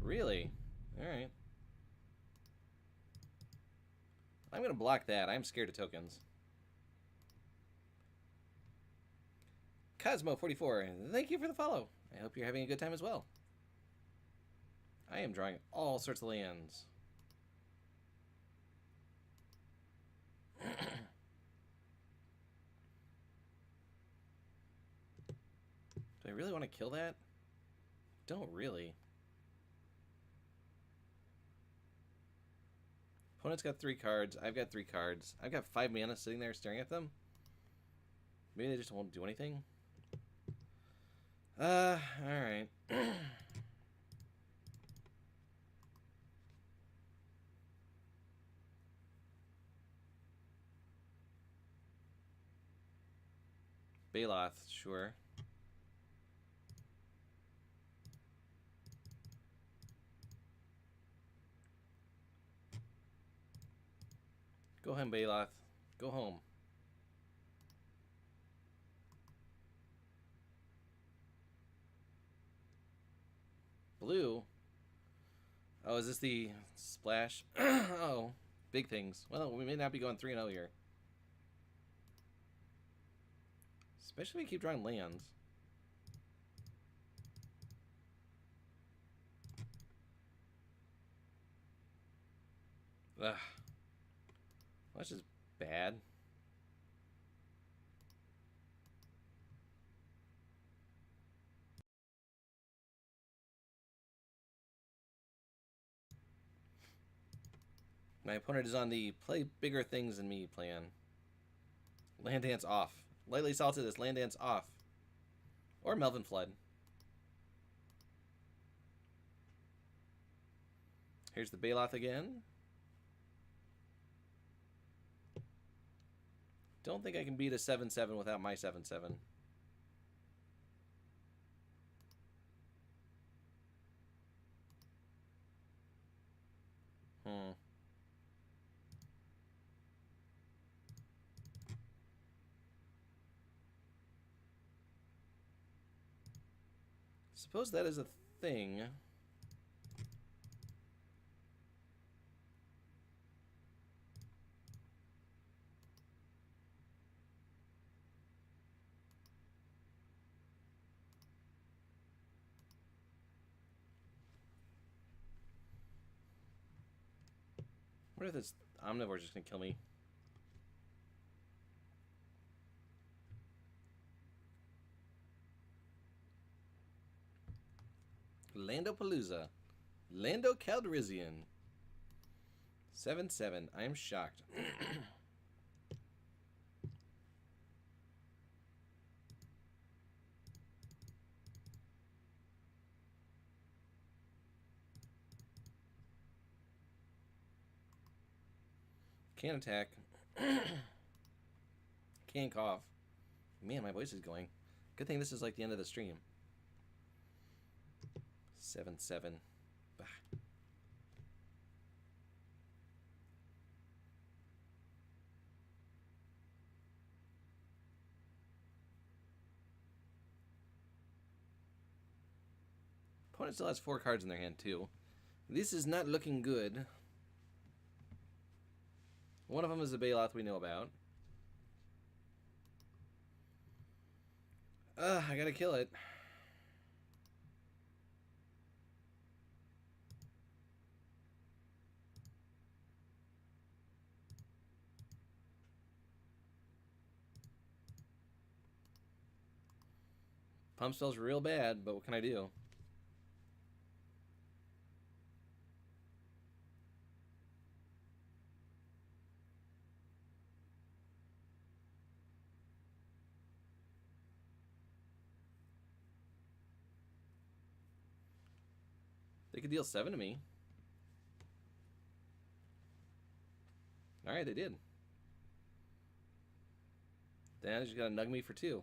Really? Alright. I'm going to block that. I'm scared of tokens. Cosmo44, thank you for the follow. I hope you're having a good time as well. I am drawing all sorts of lands. Do I really want to kill that? don't really. Opponent's got 3 cards. I've got 3 cards. I've got 5 mana sitting there staring at them. Maybe they just won't do anything. Alright. Baloth, sure. Go home, Baloth. Go home. Blue? Oh, is this the splash? Oh, big things. Well, we may not be going 3-0 here. Especially if we keep drawing lands. Ugh. Well, that's just bad. My opponent is on the play bigger things than me plan. Land Dance off. Lightly salted this. Land Dance off. Or Melvin Flood. Here's the Baloth again. Don't think I can beat a 7-7 without my 7-7. Suppose that is a thing. What if this Omnivore is just gonna kill me? Landopalooza. Lando Calrissian. 7-7. I am shocked. Can't attack. Can't cough. Man, my voice is going. Good thing this is like the end of the stream. 7-7. Bah. Opponent still has 4 cards in their hand too. This is not looking good. One of them is a Baloth we know about. I gotta kill it. Pump spell's real bad, but what can I do? They could deal 7 to me. Alright, they did. Then I just gotta nug me for 2.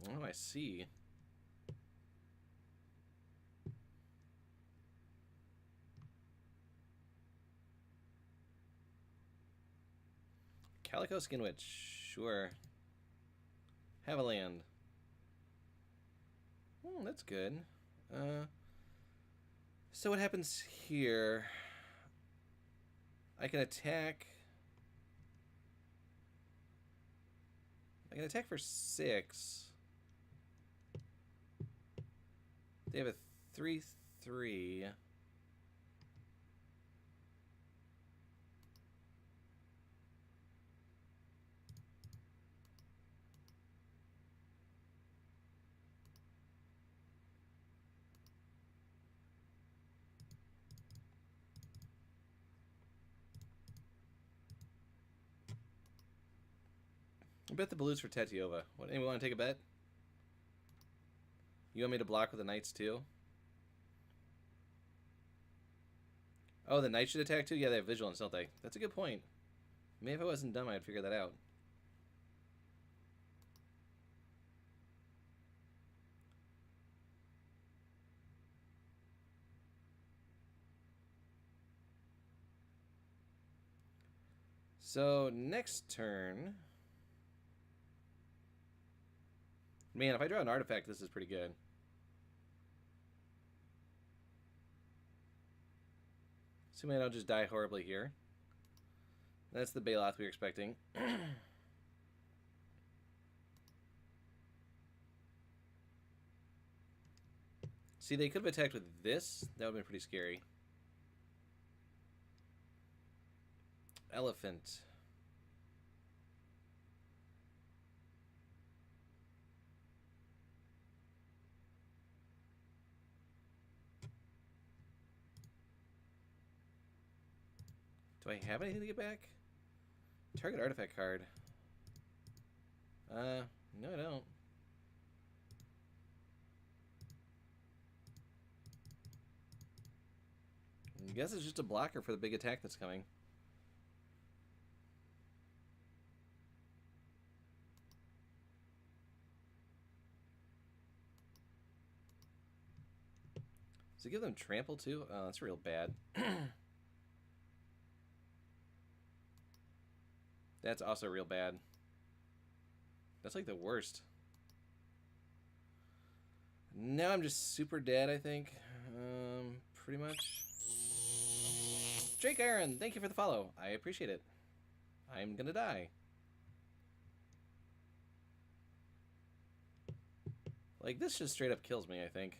Oh, I see. Calico Skin Witch, sure. Have a land. Oh, that's good. So what happens here? I can attack. I can attack for 6. They have a 3/3. I bet the blues for Tatiova. What, anyone want to take a bet? You want me to block with the knights too? Oh, the knights should attack too? Yeah, they have vigilance, don't they? That's a good point. Maybe if I wasn't dumb, I'd figure that out. So, next turn... Man, if I draw an artifact, this is pretty good. Assuming I don't just die horribly here. That's the Bailoth we were expecting. See, they could have attacked with this. That would have been pretty scary. Elephant. Do I have anything to get back? Target artifact card. No I don't. I guess it's just a blocker for the big attack that's coming. Does it give them trample too? Oh, that's real bad. That's also real bad. That's like the worst. Now I'm just super dead, I think. Pretty much. Drake Aaron, thank you for the follow. I appreciate it. I'm gonna die. Like, this just straight up kills me, I think.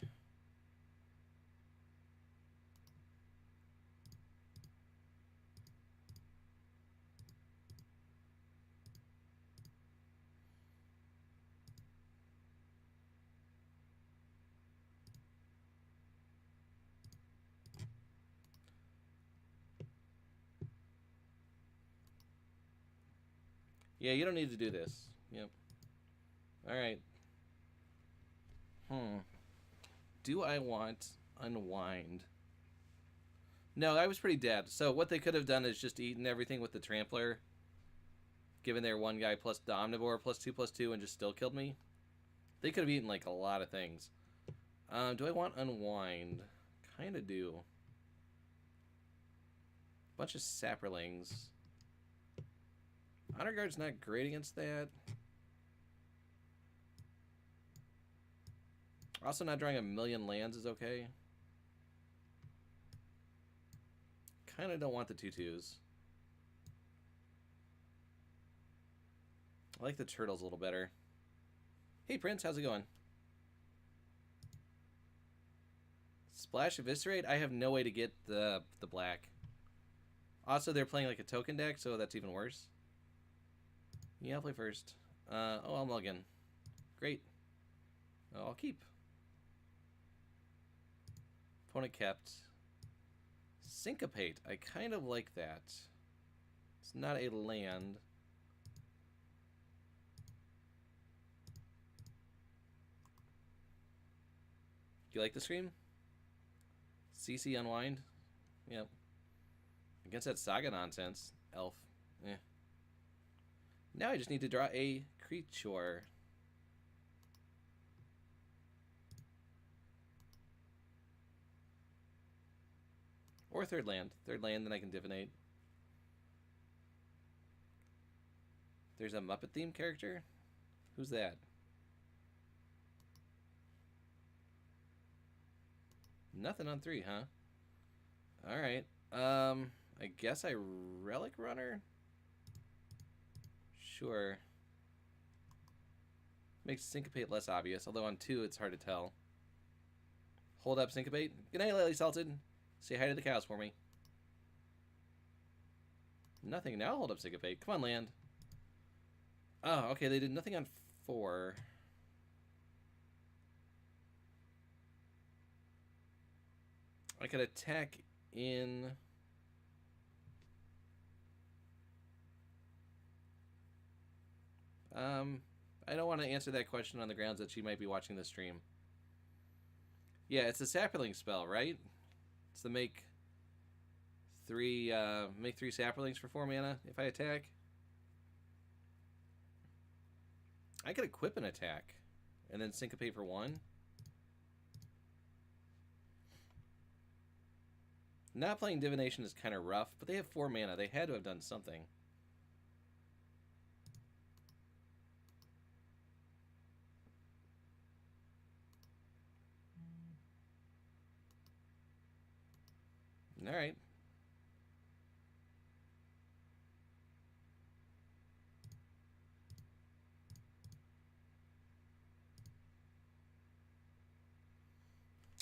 Yeah, you don't need to do this. Yep. Alright. Do I want Unwind? No, I was pretty dead. So what they could have done is just eaten everything with the Trampler. Given their one guy plus the Omnivore +2/+2 and just still killed me. They could have eaten like a lot of things. Do I want Unwind? Kinda do. Bunch of Saprolings. Honor Guard's not great against that. Also, not drawing a million lands is okay. Kind of don't want the 2/2s. I like the turtles a little better. Hey Prince, how's it going? Splash Eviscerate? I have no way to get the black. Also, they're playing like a token deck, so that's even worse. Yeah, I'll play first. Oh, I'll mulligan. Great. Oh, I'll keep. Opponent kept. Syncopate. I kind of like that. It's not a land. Do you like the scream? CC Unwind? Yep. Against that Saga nonsense. Elf. Eh. Now I just need to draw a creature. Or third land. Third land, then I can divinate. There's a Muppet themed character? Who's that? Nothing on 3, huh? Alright. I guess I Relic Runner? Sure. Makes Syncopate less obvious, although on 2 it's hard to tell. Hold up, Syncopate. Good night, Lightly Salted. Say hi to the cows for me. Nothing. Now I'll hold up Syncopate. Come on, land. Oh, okay, they did nothing on 4. I could attack in... I don't want to answer that question on the grounds that she might be watching the stream. Yeah, it's a sapling spell, right? It's to make three saplings for 4 mana if I attack. I could equip an attack and then syncopate for 1. Not playing divination is kind of rough, but they have 4 mana. They had to have done something. All right.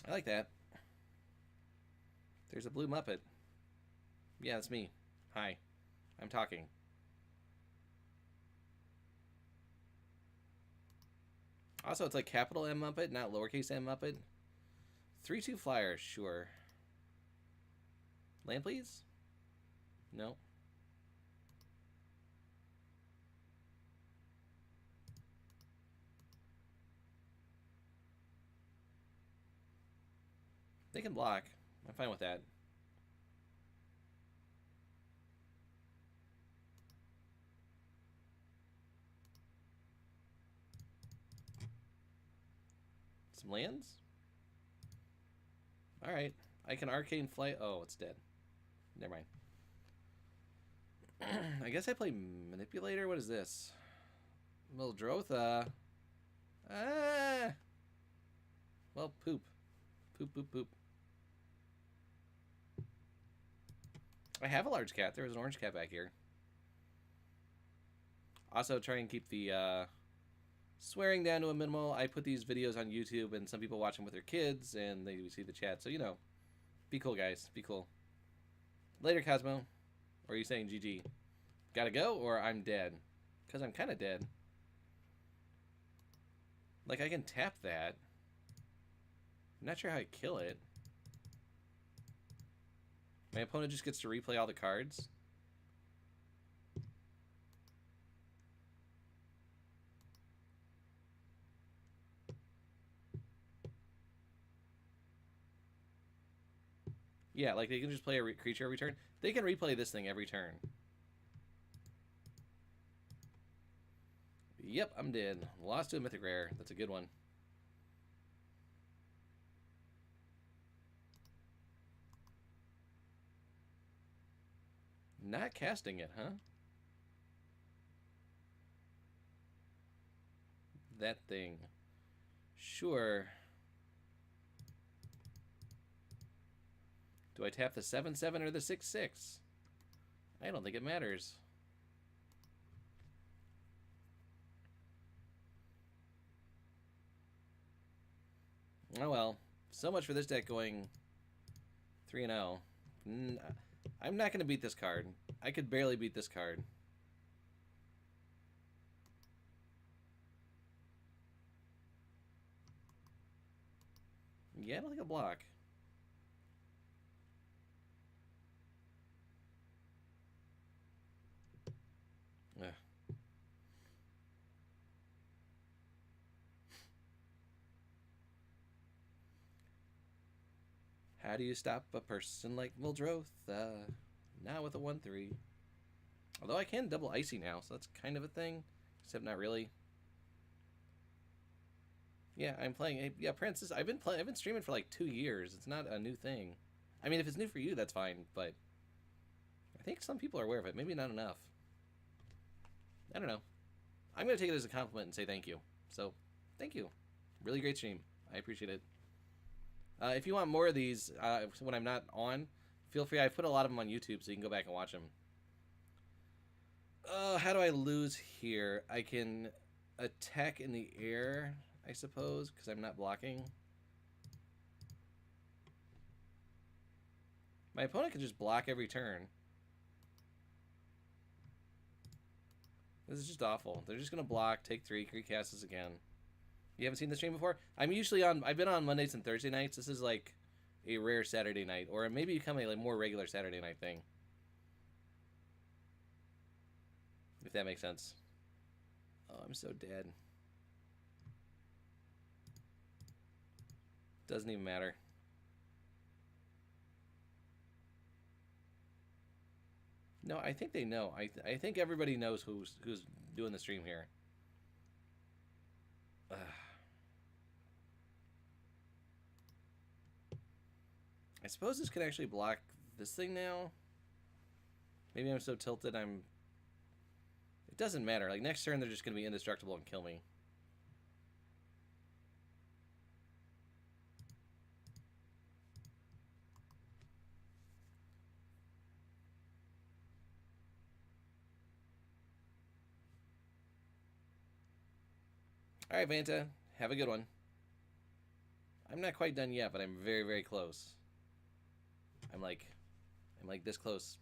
I like that. There's a blue Muppet. Yeah, it's me. Hi. I'm talking. Also, it's like capital M Muppet, not lowercase m Muppet. 3/2 flyer, sure. Land, please? No. They can block. I'm fine with that. Some lands? Alright. I can arcane flight. Oh, it's dead. Never mind. I guess I play Manipulator. What is this? Mildrotha. Ah. Well, poop. Poop, poop, poop. I have a large cat. There was an orange cat back here. Also, try and keep the swearing down to a minimal. I put these videos on YouTube, and some people watch them with their kids, and they see the chat. So, you know, be cool, guys. Be cool. Later, Cosmo. Or are you saying GG? Gotta go, or I'm dead? Because I'm kind of dead. Like, I can tap that. I'm not sure how I kill it. My opponent just gets to replay all the cards. Yeah, like they can just play a creature every turn. They can replay this thing every turn. Yep, I'm dead. Lost to a mythic rare. That's a good one. Not casting it, huh? That thing. Sure. Do I tap the 7/7 or the 6/6? I don't think it matters. Oh well. So much for this deck going 3-0. I'm not going to beat this card. I could barely beat this card. Yeah, I don't think a block. Ugh. How do you stop a person like Mildroth? Not with a 1/3. Although I can double icy now, so that's kind of a thing. Except not really. Yeah, I'm playing. Yeah, Princess. I've been streaming for like 2 years. It's not a new thing. I mean, if it's new for you, that's fine. But I think some people are aware of it. Maybe not enough. I don't know. I'm gonna take it as a compliment and say thank you. So, thank you. Really great stream. I appreciate it. If you want more of these when I'm not on, feel free. I've put a lot of them on YouTube, so you can go back and watch them. How do I lose here? I can attack in the air, I suppose, because I'm not blocking. My opponent can just block every turn. This is just awful. They're just going to block, take 3, recast this again. You haven't seen the stream before? I'm usually on... I've been on Mondays and Thursday nights. This is like a rare Saturday night. Or maybe become a more regular Saturday night thing. If that makes sense. Oh, I'm so dead. Doesn't even matter. No, I think they know. I think everybody knows who's doing the stream here. Ugh. I suppose this could actually block this thing now. Maybe I'm so tilted I'm... It doesn't matter. Like, next turn they're just going to be indestructible and kill me. Alright, Vanta. Have a good one. I'm not quite done yet, but I'm very, very close. I'm like this close.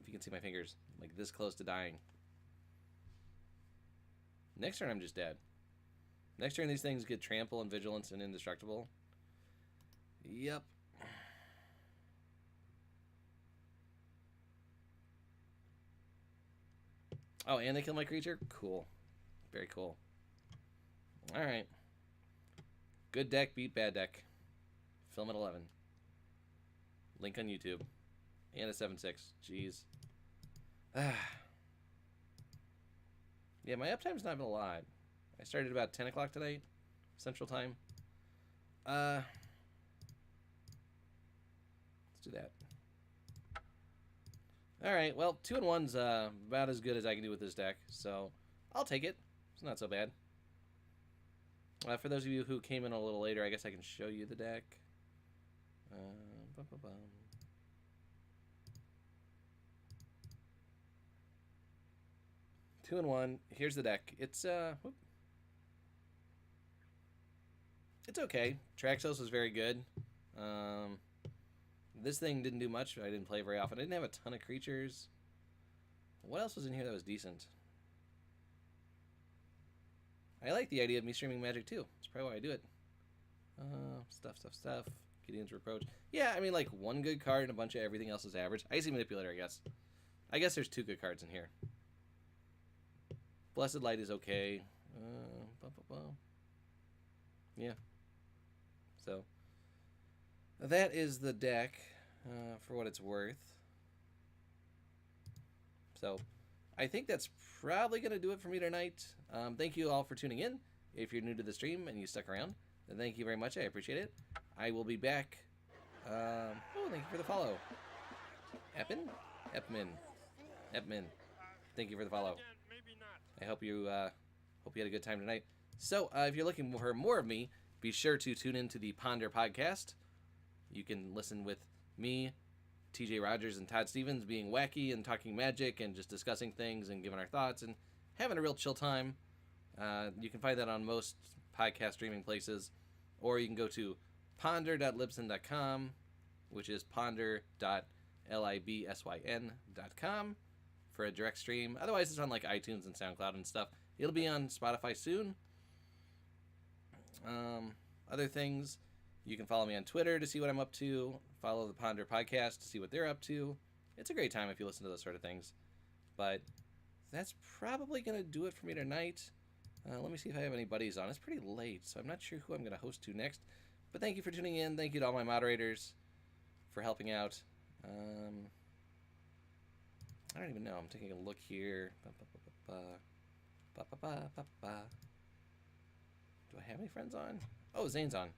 If you can see my fingers. I'm like this close to dying. Next turn I'm just dead. Next turn these things get trample and vigilance and indestructible. Yep. Oh, and they kill my creature? Cool. Very cool. Alright. Good deck beat bad deck. Film at 11. Link on YouTube. And a 7.6. Jeez. Yeah, my uptime's not been a lot. I started about 10 o'clock tonight. Central Time. Let's do that. Alright, well, 2-1's about as good as I can do with this deck, so I'll take it. It's not so bad. For those of you who came in a little later, I guess I can show you the deck. Bum, bum, bum. Two and one. Here's the deck. It's it's okay. Traxos was very good. This thing didn't do much. I didn't play very often. I didn't have a ton of creatures. What else was in here that was decent? I like the idea of me streaming Magic too. That's probably why I do it. Stuff. Gideon's Reproach. Yeah, I mean, like, one good card and a bunch of everything else is average. Icy Manipulator, I guess. I guess there's 2 good cards in here. Blessed Light is okay. Yeah. So, that is the deck, for what it's worth. So, I think that's probably going to do it for me tonight. Thank you all for tuning in. If you're new to the stream and you stuck around, then thank you very much. I appreciate it. I will be back. Oh, thank you for the follow. Epmin. Thank you for the follow. I hope you had a good time tonight. So, if you're looking for more of me, be sure to tune into the Ponder podcast. You can listen with me, TJ Rogers, and Todd Stevens being wacky and talking Magic and just discussing things and giving our thoughts and having a real chill time. You can find that on most podcast streaming places, or you can go to ponder.libsyn.com, which is ponder.libsyn.com for a direct stream. Otherwise, it's on like iTunes and SoundCloud and stuff. It'll be on Spotify soon. Other things, you can follow me on Twitter to see what I'm up to. Follow the Ponder podcast to see what they're up to. It's a great time if you listen to those sort of things. But that's probably going to do it for me tonight. Let me see if I have any buddies on. It's pretty late, so I'm not sure who I'm going to host to next. But thank you for tuning in. Thank you to all my moderators for helping out. I don't even know. I'm taking a look here. Do I have any friends on? Oh, Zane's on.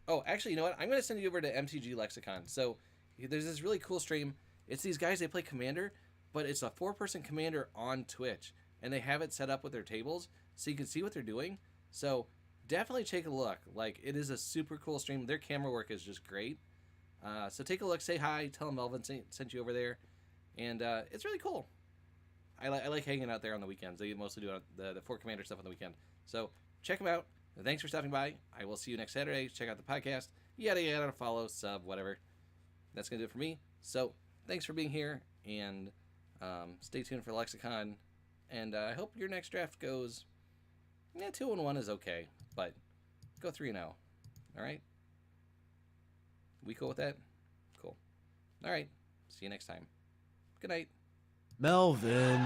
Oh, actually, you know what? I'm going to send you over to MTG Lexicon. So there's this really cool stream. It's these guys, they play Commander, but it's a 4-person Commander on Twitch. And they have it set up with their tables so you can see what they're doing. So definitely take a look. Like, it is a super cool stream. Their camera work is just great. So take a look, say hi, tell them Melvin sent you over there. And it's really cool. I like hanging out there on the weekends. They mostly do the 4 Commander stuff on the weekend. So check them out. Thanks for stopping by. I will see you next Saturday. Check out the podcast. Yada yada, follow, sub, whatever. That's going to do it for me. So thanks for being here. And stay tuned for Lexicon. And I hope your next draft goes... Yeah, 2-1 is okay. But go 3-0. Alright? We cool with that? Cool. Alright. See you next time. Good night. Melvin.